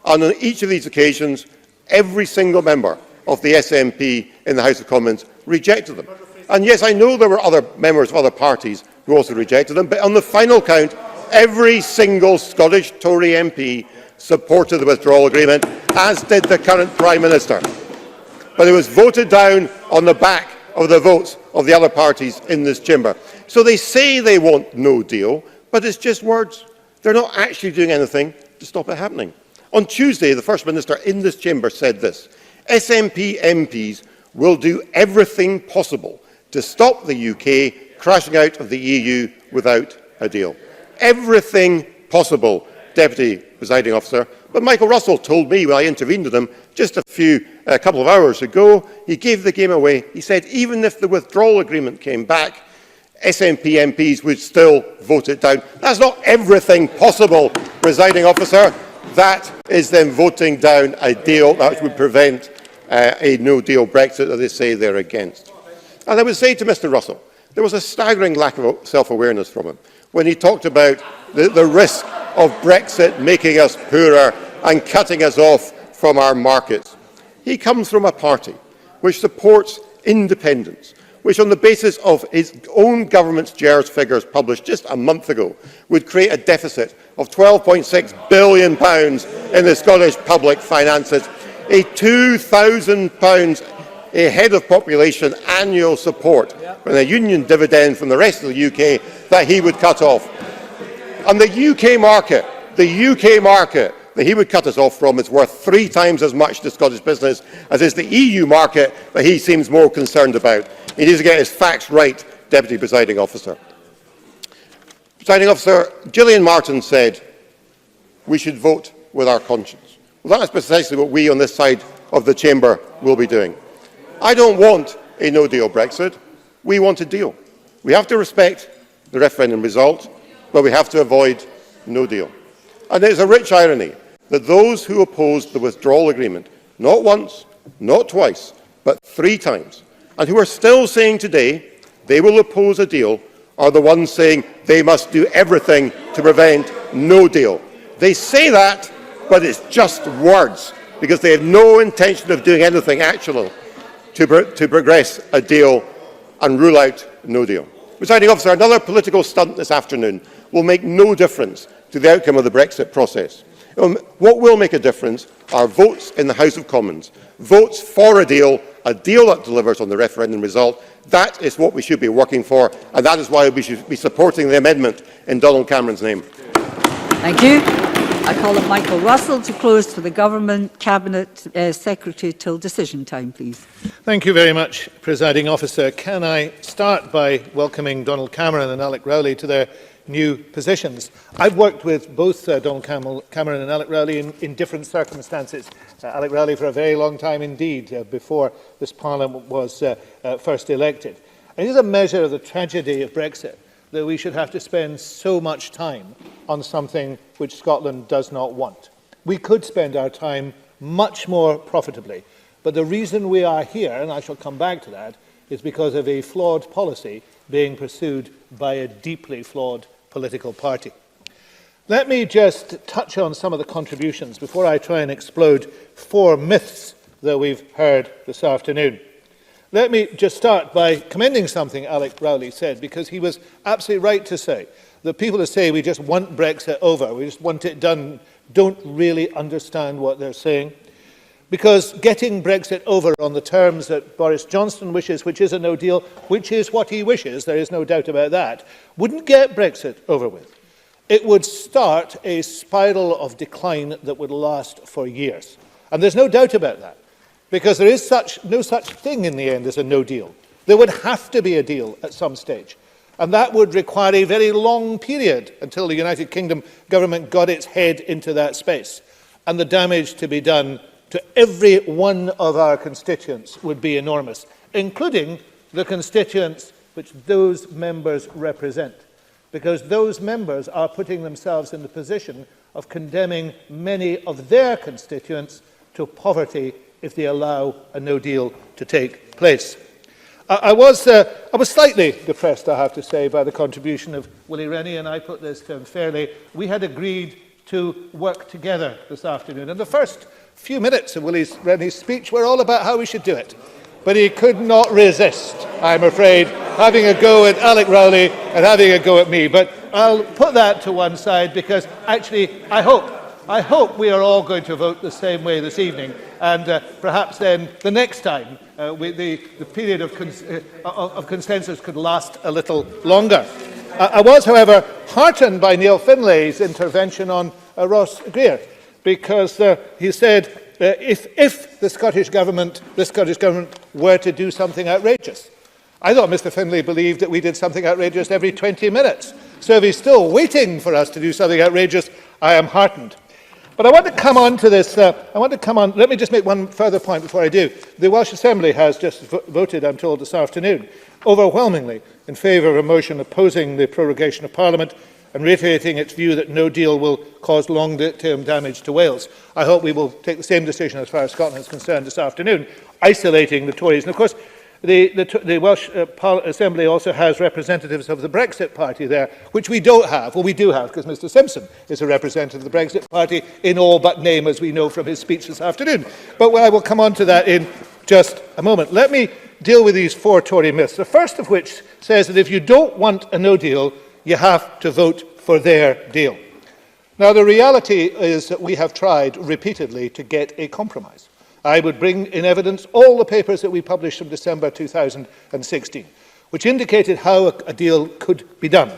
and on each of these occasions, every single member of the SNP in the House of Commons rejected them. And yes, I know there were other members of other parties who also rejected them, but on the final count, every single Scottish Tory MP supported the withdrawal agreement, as did the current Prime Minister. But it was voted down on the back of the votes of the other parties in this chamber. So they say they want no deal, but it's just words. They're not actually doing anything to stop it happening. On Tuesday, the First Minister in this chamber said this: SNP MPs will do everything possible to stop the UK crashing out of the EU without a deal. Everything possible, Deputy Presiding Officer. But Michael Russell told me when I intervened with him just a couple of hours ago, he gave the game away. He said even if the withdrawal agreement came back, SNP MPs would still vote it down. That's not everything possible, Presiding Officer. That is them voting down a deal that would prevent a no-deal Brexit that they say they're against. And I would say to Mr Russell, there was a staggering lack of self-awareness from him when he talked about the risk of Brexit making us poorer and cutting us off from our markets. He comes from a party which supports independence, which on the basis of his own government's GERS figures published just a month ago would create a deficit of £12.6 billion in the Scottish public finances, a £2,000 a head of population annual support and a union dividend from the rest of the UK that he would cut off. And the UK market that he would cut us off from is worth 3 times as much to Scottish business as is the EU market that he seems more concerned about. He needs to get his facts right, Deputy Presiding Officer. Presiding Officer, Gillian Martin said we should vote with our conscience. Well, that is precisely what we on this side of the chamber will be doing. I don't want a no-deal Brexit. We want a deal. We have to respect the referendum result, but we have to avoid no deal. And it is a rich irony that those who opposed the withdrawal agreement, not once, not twice, but 3 times, and who are still saying today they will oppose a deal, are the ones saying they must do everything to prevent no deal. They say that, but it's just words, because they have no intention of doing anything actual to progress a deal and rule out no deal. Presiding Officer, another political stunt this afternoon will make no difference to the outcome of the Brexit process. What will make a difference are votes in the House of Commons, votes for a deal that delivers on the referendum result. That is what we should be working for, and that is why we should be supporting the amendment in Donald Cameron's name. Thank you. I call on Michael Russell to close for the Government Cabinet Secretary till decision time, please. Thank you very much, Presiding Officer. Can I start by welcoming Donald Cameron and Alec Rowley to their new positions? I've worked with both Donald Cameron and Alec Rowley in different circumstances. Alec Rowley for a very long time indeed, before this Parliament was first elected. It is a measure of the tragedy of Brexit that we should have to spend so much time on something which Scotland does not want. We could spend our time much more profitably, but the reason we are here, and I shall come back to that, is because of a flawed policy being pursued by a deeply flawed political party. Let me just touch on some of the contributions before I try and explode 4 myths that we've heard this afternoon. Let me just start by commending something Alec Rowley said, because he was absolutely right to say that people who say we just want Brexit over, we just want it done, don't really understand what they're saying. Because getting Brexit over on the terms that Boris Johnson wishes, which is a no deal, which is what he wishes, there is no doubt about that, wouldn't get Brexit over with. It would start a spiral of decline that would last for years. And there's no doubt about that, because there is no such thing in the end as a no deal. There would have to be a deal at some stage. And that would require a very long period until the United Kingdom government got its head into that space. And the damage to be done to every one of our constituents would be enormous, including the constituents which those members represent, because those members are putting themselves in the position of condemning many of their constituents to poverty if they allow a no deal to take place. I was slightly depressed, I have to say, by the contribution of Willie Rennie, and I put this to him fairly. We had agreed to work together this afternoon, and the first few minutes of Willie Rennie's speech were all about how we should do it. But he could not resist, I'm afraid, having a go at Alec Rowley and having a go at me. But I'll put that to one side, because actually I hope we are all going to vote the same way this evening, and perhaps then the next time the period of consensus could last a little longer. I was, however, heartened by Neil Finlay's intervention on Ross Greer, because he said if the Scottish Government were to do something outrageous. I thought Mr Finlay believed that we did something outrageous every 20 minutes. So if he's still waiting for us to do something outrageous, I am heartened. But I want to come on to this. Let me just make one further point before I do. The Welsh Assembly has just voted, I'm told, this afternoon, overwhelmingly in favour of a motion opposing the prorogation of Parliament and reiterating its view that no deal will cause long-term damage to Wales. I hope we will take the same decision as far as Scotland is concerned this afternoon, isolating the Tories. And of course, the Welsh Assembly also has representatives of the Brexit Party there, which we don't have. Well, we do have, because Mr Simpson is a representative of the Brexit Party in all but name, as we know from his speech this afternoon. But I will come on to that in just a moment. Let me deal with these 4 Tory myths, the first of which says that if you don't want a no deal, you have to vote for their deal. Now, the reality is that we have tried repeatedly to get a compromise. I would bring in evidence all the papers that we published from December 2016, which indicated how a deal could be done.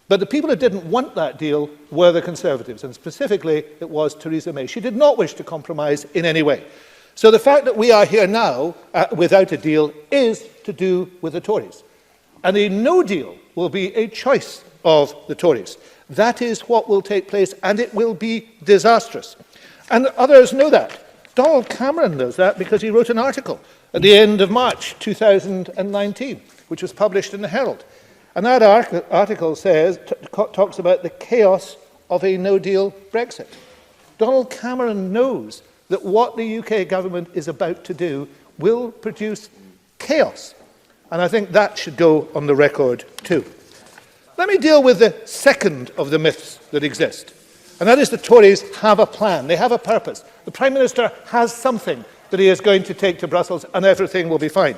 But the people who didn't want that deal were the Conservatives, and specifically it was Theresa May. She did not wish to compromise in any way. So the fact that we are here now without a deal is to do with the Tories. And a no deal will be a choice of the Tories. That is what will take place, and it will be disastrous. And others know that. Donald Cameron knows that because he wrote an article at the end of March 2019, which was published in the Herald. And that article talks about the chaos of a no-deal Brexit. Donald Cameron knows that what the UK government is about to do will produce chaos. And I think that should go on the record too. Let me deal with the second of the myths that exist. And that is the Tories have a plan. They have a purpose. The Prime Minister has something that he is going to take to Brussels and everything will be fine.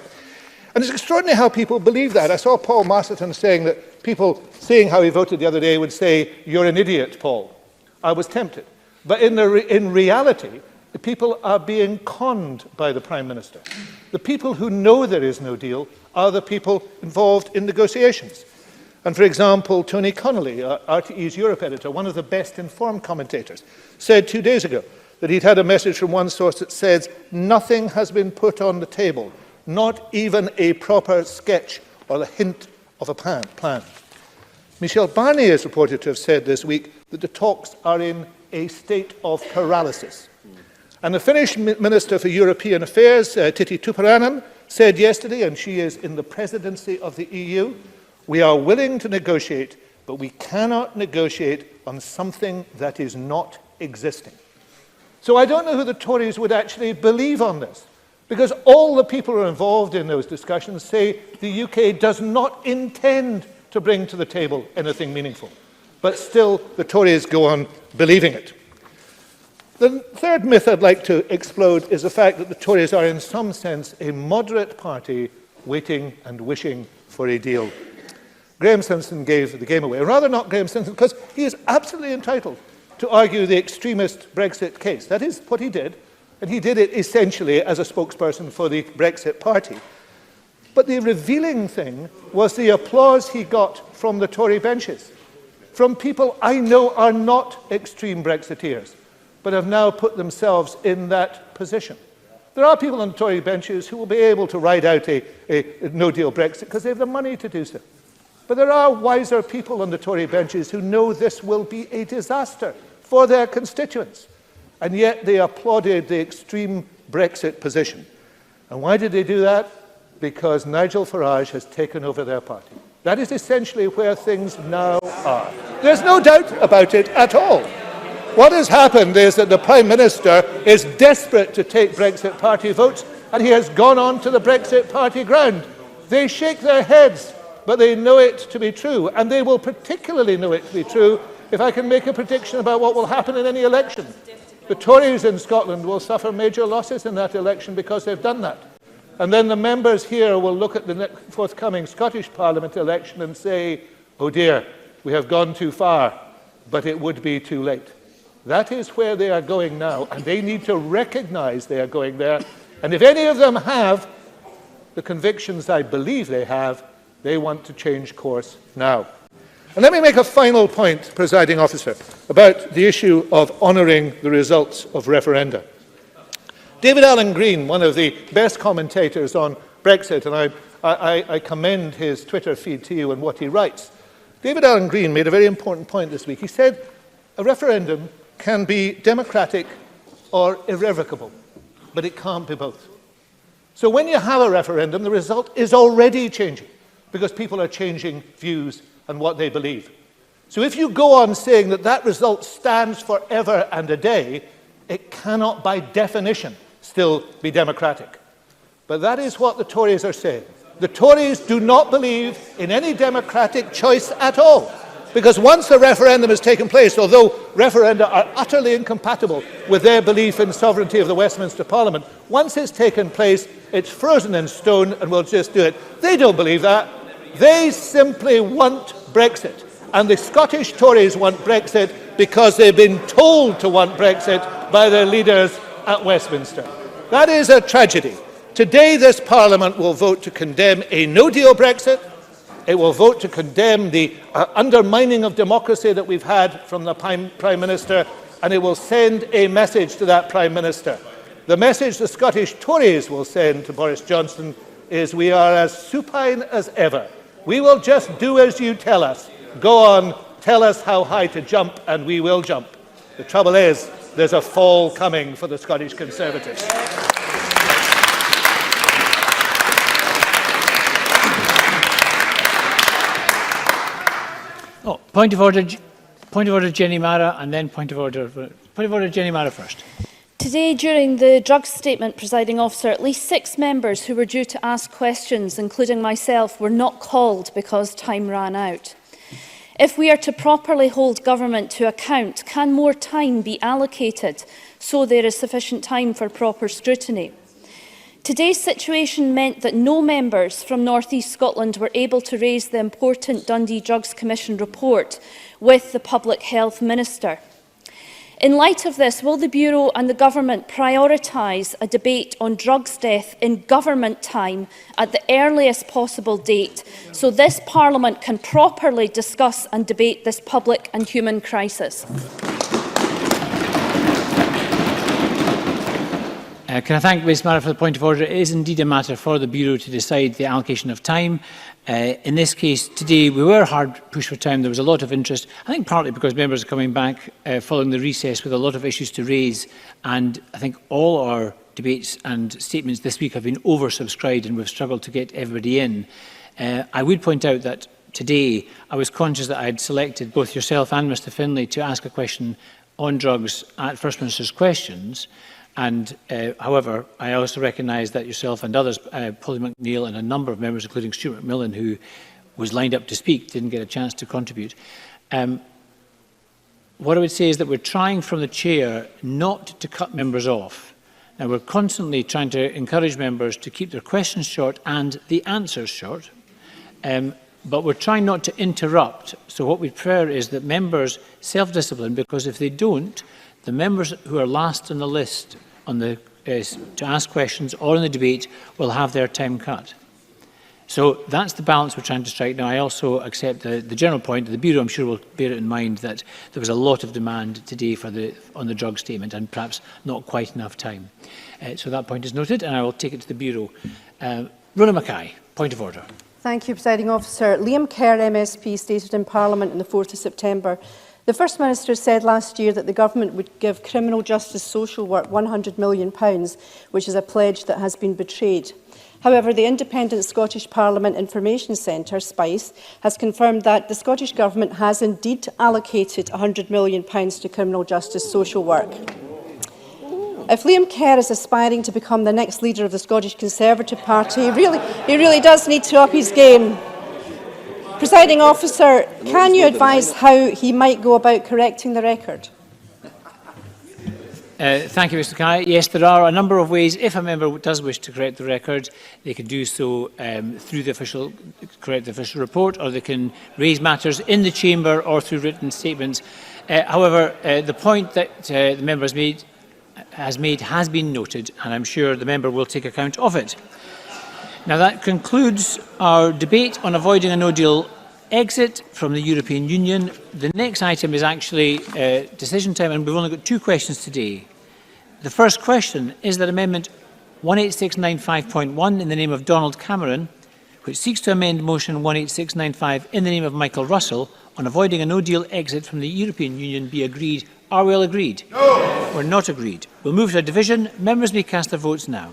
And it's extraordinary how people believe that. I saw Paul Masterton saying that people seeing how he voted the other day would say, "You're an idiot, Paul." I was tempted. But in reality, the people are being conned by the Prime Minister. The people who know there is no deal are the people involved in negotiations. And for example, Tony Connolly, RTE's Europe editor, one of the best informed commentators, said 2 days ago that he'd had a message from one source that says nothing has been put on the table, not even a proper sketch or the hint of a plan. Michel Barnier is reported to have said this week that the talks are in a state of paralysis. And the Finnish Minister for European Affairs, Titi Tuppurainen, said yesterday, and she is in the presidency of the EU, "We are willing to negotiate, but we cannot negotiate on something that is not existing." So I don't know who the Tories would actually believe on this, because all the people who are involved in those discussions say the UK does not intend to bring to the table anything meaningful. But still, the Tories go on believing it. The third myth I'd like to explode is the fact that the Tories are in some sense a moderate party waiting and wishing for a deal. Graham Simpson gave the game away. Rather not Graham Simpson, because he is absolutely entitled to argue the extremist Brexit case. That is what he did, and he did it essentially as a spokesperson for the Brexit party. But the revealing thing was the applause he got from the Tory benches, from people I know are not extreme Brexiteers, but have now put themselves in that position. There are people on the Tory benches who will be able to ride out a no-deal Brexit because they have the money to do so. But there are wiser people on the Tory benches who know this will be a disaster for their constituents. And yet they applauded the extreme Brexit position. And why did they do that? Because Nigel Farage has taken over their party. That is essentially where things now are. There's no doubt about it at all. What has happened is that the Prime Minister is desperate to take Brexit party votes, and he has gone on to the Brexit party ground. They shake their heads, but they know it to be true, and they will particularly know it to be true if I can make a prediction about what will happen in any election. The Tories in Scotland will suffer major losses in that election because they've done that. And then the members here will look at the forthcoming Scottish Parliament election and say, "Oh dear, we have gone too far, but it would be too late." That is where they are going now, and they need to recognise they are going there. And if any of them have the convictions I believe they have, they want to change course now. And let me make a final point, Presiding Officer, about the issue of honouring the results of referenda. David Allen Green, one of the best commentators on Brexit, and I commend his Twitter feed to you and what he writes. David Allen Green made a very important point this week. He said a referendum can be democratic or irrevocable, but it can't be both. So when you have a referendum, the result is already changing because people are changing views and what they believe. So if you go on saying that that result stands forever and a day, it cannot by definition still be democratic. But that is what the Tories are saying. The Tories do not believe in any democratic choice at all. Because once a referendum has taken place, although referenda are utterly incompatible with their belief in sovereignty of the Westminster Parliament, once it's taken place, it's frozen in stone and we'll just do it. They don't believe that. They simply want Brexit. And the Scottish Tories want Brexit because they've been told to want Brexit by their leaders at Westminster. That is a tragedy. Today, this Parliament will vote to condemn a no-deal Brexit. It will vote to condemn the undermining of democracy that we've had from the Prime Minister, and it will send a message to that Prime Minister. The message the Scottish Tories will send to Boris Johnson is we are as supine as ever. We will just do as you tell us. Go on, tell us how high to jump, and we will jump. The trouble is, there's a fall coming for the Scottish Conservatives. Oh, point of order, Jenny Mara, and then point of order, Jenny Mara first. Today, during the drugs statement, Presiding Officer, at least 6 members who were due to ask questions, including myself, were not called because time ran out. If we are to properly hold government to account, can more time be allocated so there is sufficient time for proper scrutiny? Today's situation meant that no members from North East Scotland were able to raise the important Dundee Drugs Commission report with the Public Health Minister. In light of this, will the Bureau and the Government prioritise a debate on drugs death in government time at the earliest possible date so this Parliament can properly discuss and debate this public and human crisis? Can I thank Ms Mara for the point of order? It is indeed a matter for the Bureau to decide the allocation of time. In this case, today, we were hard pushed for time. There was a lot of interest, I think partly because members are coming back following the recess with a lot of issues to raise. And I think all our debates and statements this week have been oversubscribed and we've struggled to get everybody in. I would point out that today I was conscious that I had selected both yourself and Mr Finlay to ask a question on drugs at First Minister's questions. And, however, I also recognise that yourself and others, Polly McNeill and a number of members, including Stuart McMillan, who was lined up to speak, didn't get a chance to contribute. What I would say is that we're trying from the chair not to cut members off. Now, we're constantly trying to encourage members to keep their questions short and the answers short. But we're trying not to interrupt. So what we prefer is that members self-discipline, because if they don't, the members who are last on the list to ask questions or in the debate will have their time cut. So that's the balance we're trying to strike. Now, I also accept the general point that the Bureau, I'm sure, will bear it in mind that there was a lot of demand today on the drug statement and perhaps not quite enough time. So that point is noted, and I will take it to the Bureau. Rona Mackay, point of order. Thank you, Presiding Officer. Liam Kerr, MSP, stated in Parliament on the 4th of September, the First Minister said last year that the Government would give criminal justice social work £100 million, which is a pledge that has been betrayed. However, the Independent Scottish Parliament Information Centre, SPICE, has confirmed that the Scottish Government has indeed allocated £100 million to criminal justice social work. If Liam Kerr is aspiring to become the next leader of the Scottish Conservative Party, he really does need to up his game. Presiding Officer, can you advise how he might go about correcting the record? Thank you, Mr Mackay. Yes, there are a number of ways. If a member does wish to correct the record, they can do so through the official report, or they can raise matters in the chamber or through written statements. However, the point that the member has made has been noted, and I'm sure the member will take account of it. Now, that concludes our debate on avoiding a no-deal exit from the European Union. The next item is actually decision time, and we've only got 2 questions today. The first question is that Amendment 18695.1 in the name of Donald Cameron, which seeks to amend motion 18695 in the name of Michael Russell on avoiding a no-deal exit from the European Union, be agreed. Are we all agreed? No. We're not agreed. We'll move to a division. Members may cast their votes now.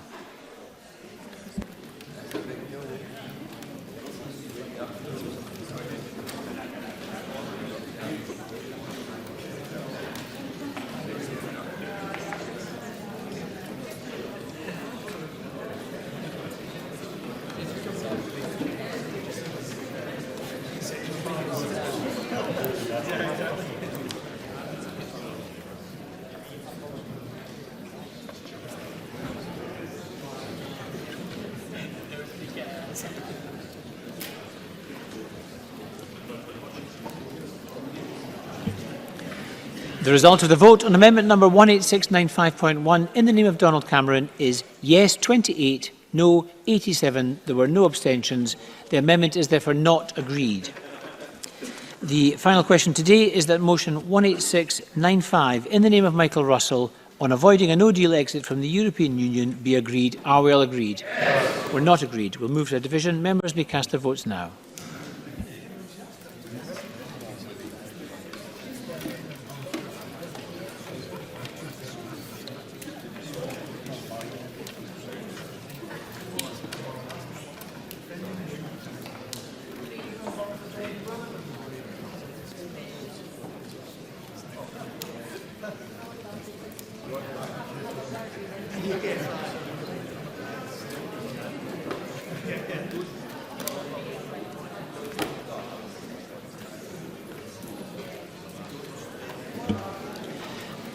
The result of the vote on amendment number 18695.1 in the name of Donald Cameron is yes 28, no 87. There were no abstentions. The amendment is therefore not agreed. The final question today is that motion 18695 in the name of Michael Russell on avoiding a no-deal exit from the European Union be agreed. Are we all agreed? Yes. We're not agreed. We'll move to a division. Members may cast their votes now.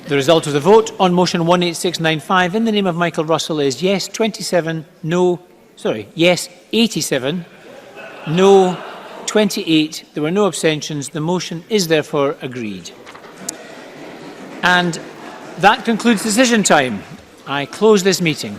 The result of the vote on motion 18695 in the name of Michael Russell is yes 27, yes 87, no 28. There were no abstentions. The motion is therefore agreed. And that concludes decision time. I close this meeting.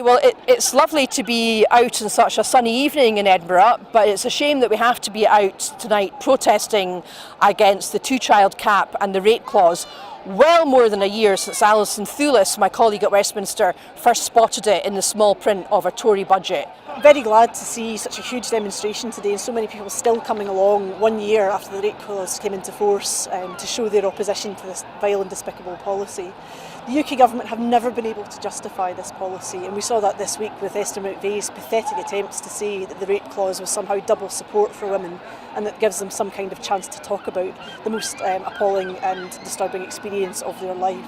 Well, it's lovely to be out on such a sunny evening in Edinburgh, but it's a shame that we have to be out tonight protesting against the two-child cap and the rate clause, well more than a year since Alison Thewlis, my colleague at Westminster, first spotted it in the small print of a Tory budget. I'm very glad to see such a huge demonstration today and so many people still coming along 1 year after the rate clause came into force to show their opposition to this vile and despicable policy. The UK government have never been able to justify this policy, and we saw that this week with Esther McVeigh's pathetic attempts to say that the rate clause was somehow double support for women and that gives them some kind of chance to talk about the most appalling and disturbing experience of their life.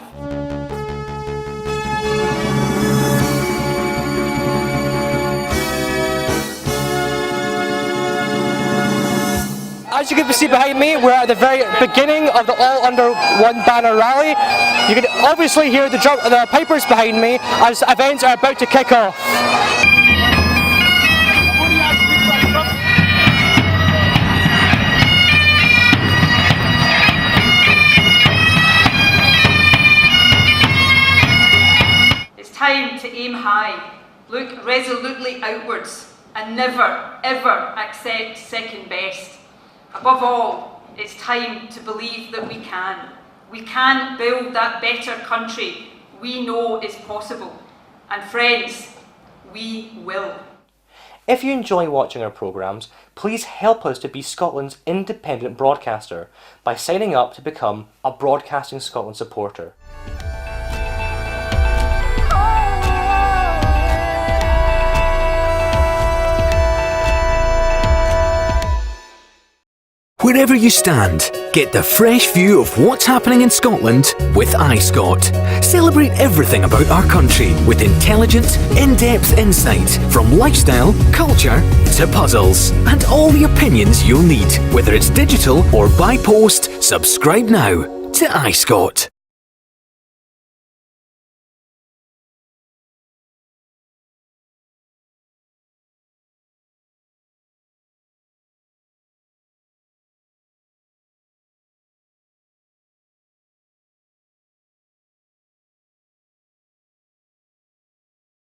As you can see behind me, we're at the very beginning of the All Under One Banner rally. You can obviously hear the pipers behind me as events are about to kick off. It's time to aim high, look resolutely outwards, and never, ever accept second best. Above all, it's time to believe that we can. We can build that better country we know is possible. And friends, we will. If you enjoy watching our programmes, please help us to be Scotland's independent broadcaster by signing up to become a Broadcasting Scotland supporter. Wherever you stand, get the fresh view of what's happening in Scotland with iScot. Celebrate everything about our country with intelligent, in-depth insight from lifestyle, culture to puzzles, and all the opinions you'll need. Whether it's digital or by post, subscribe now to iScot.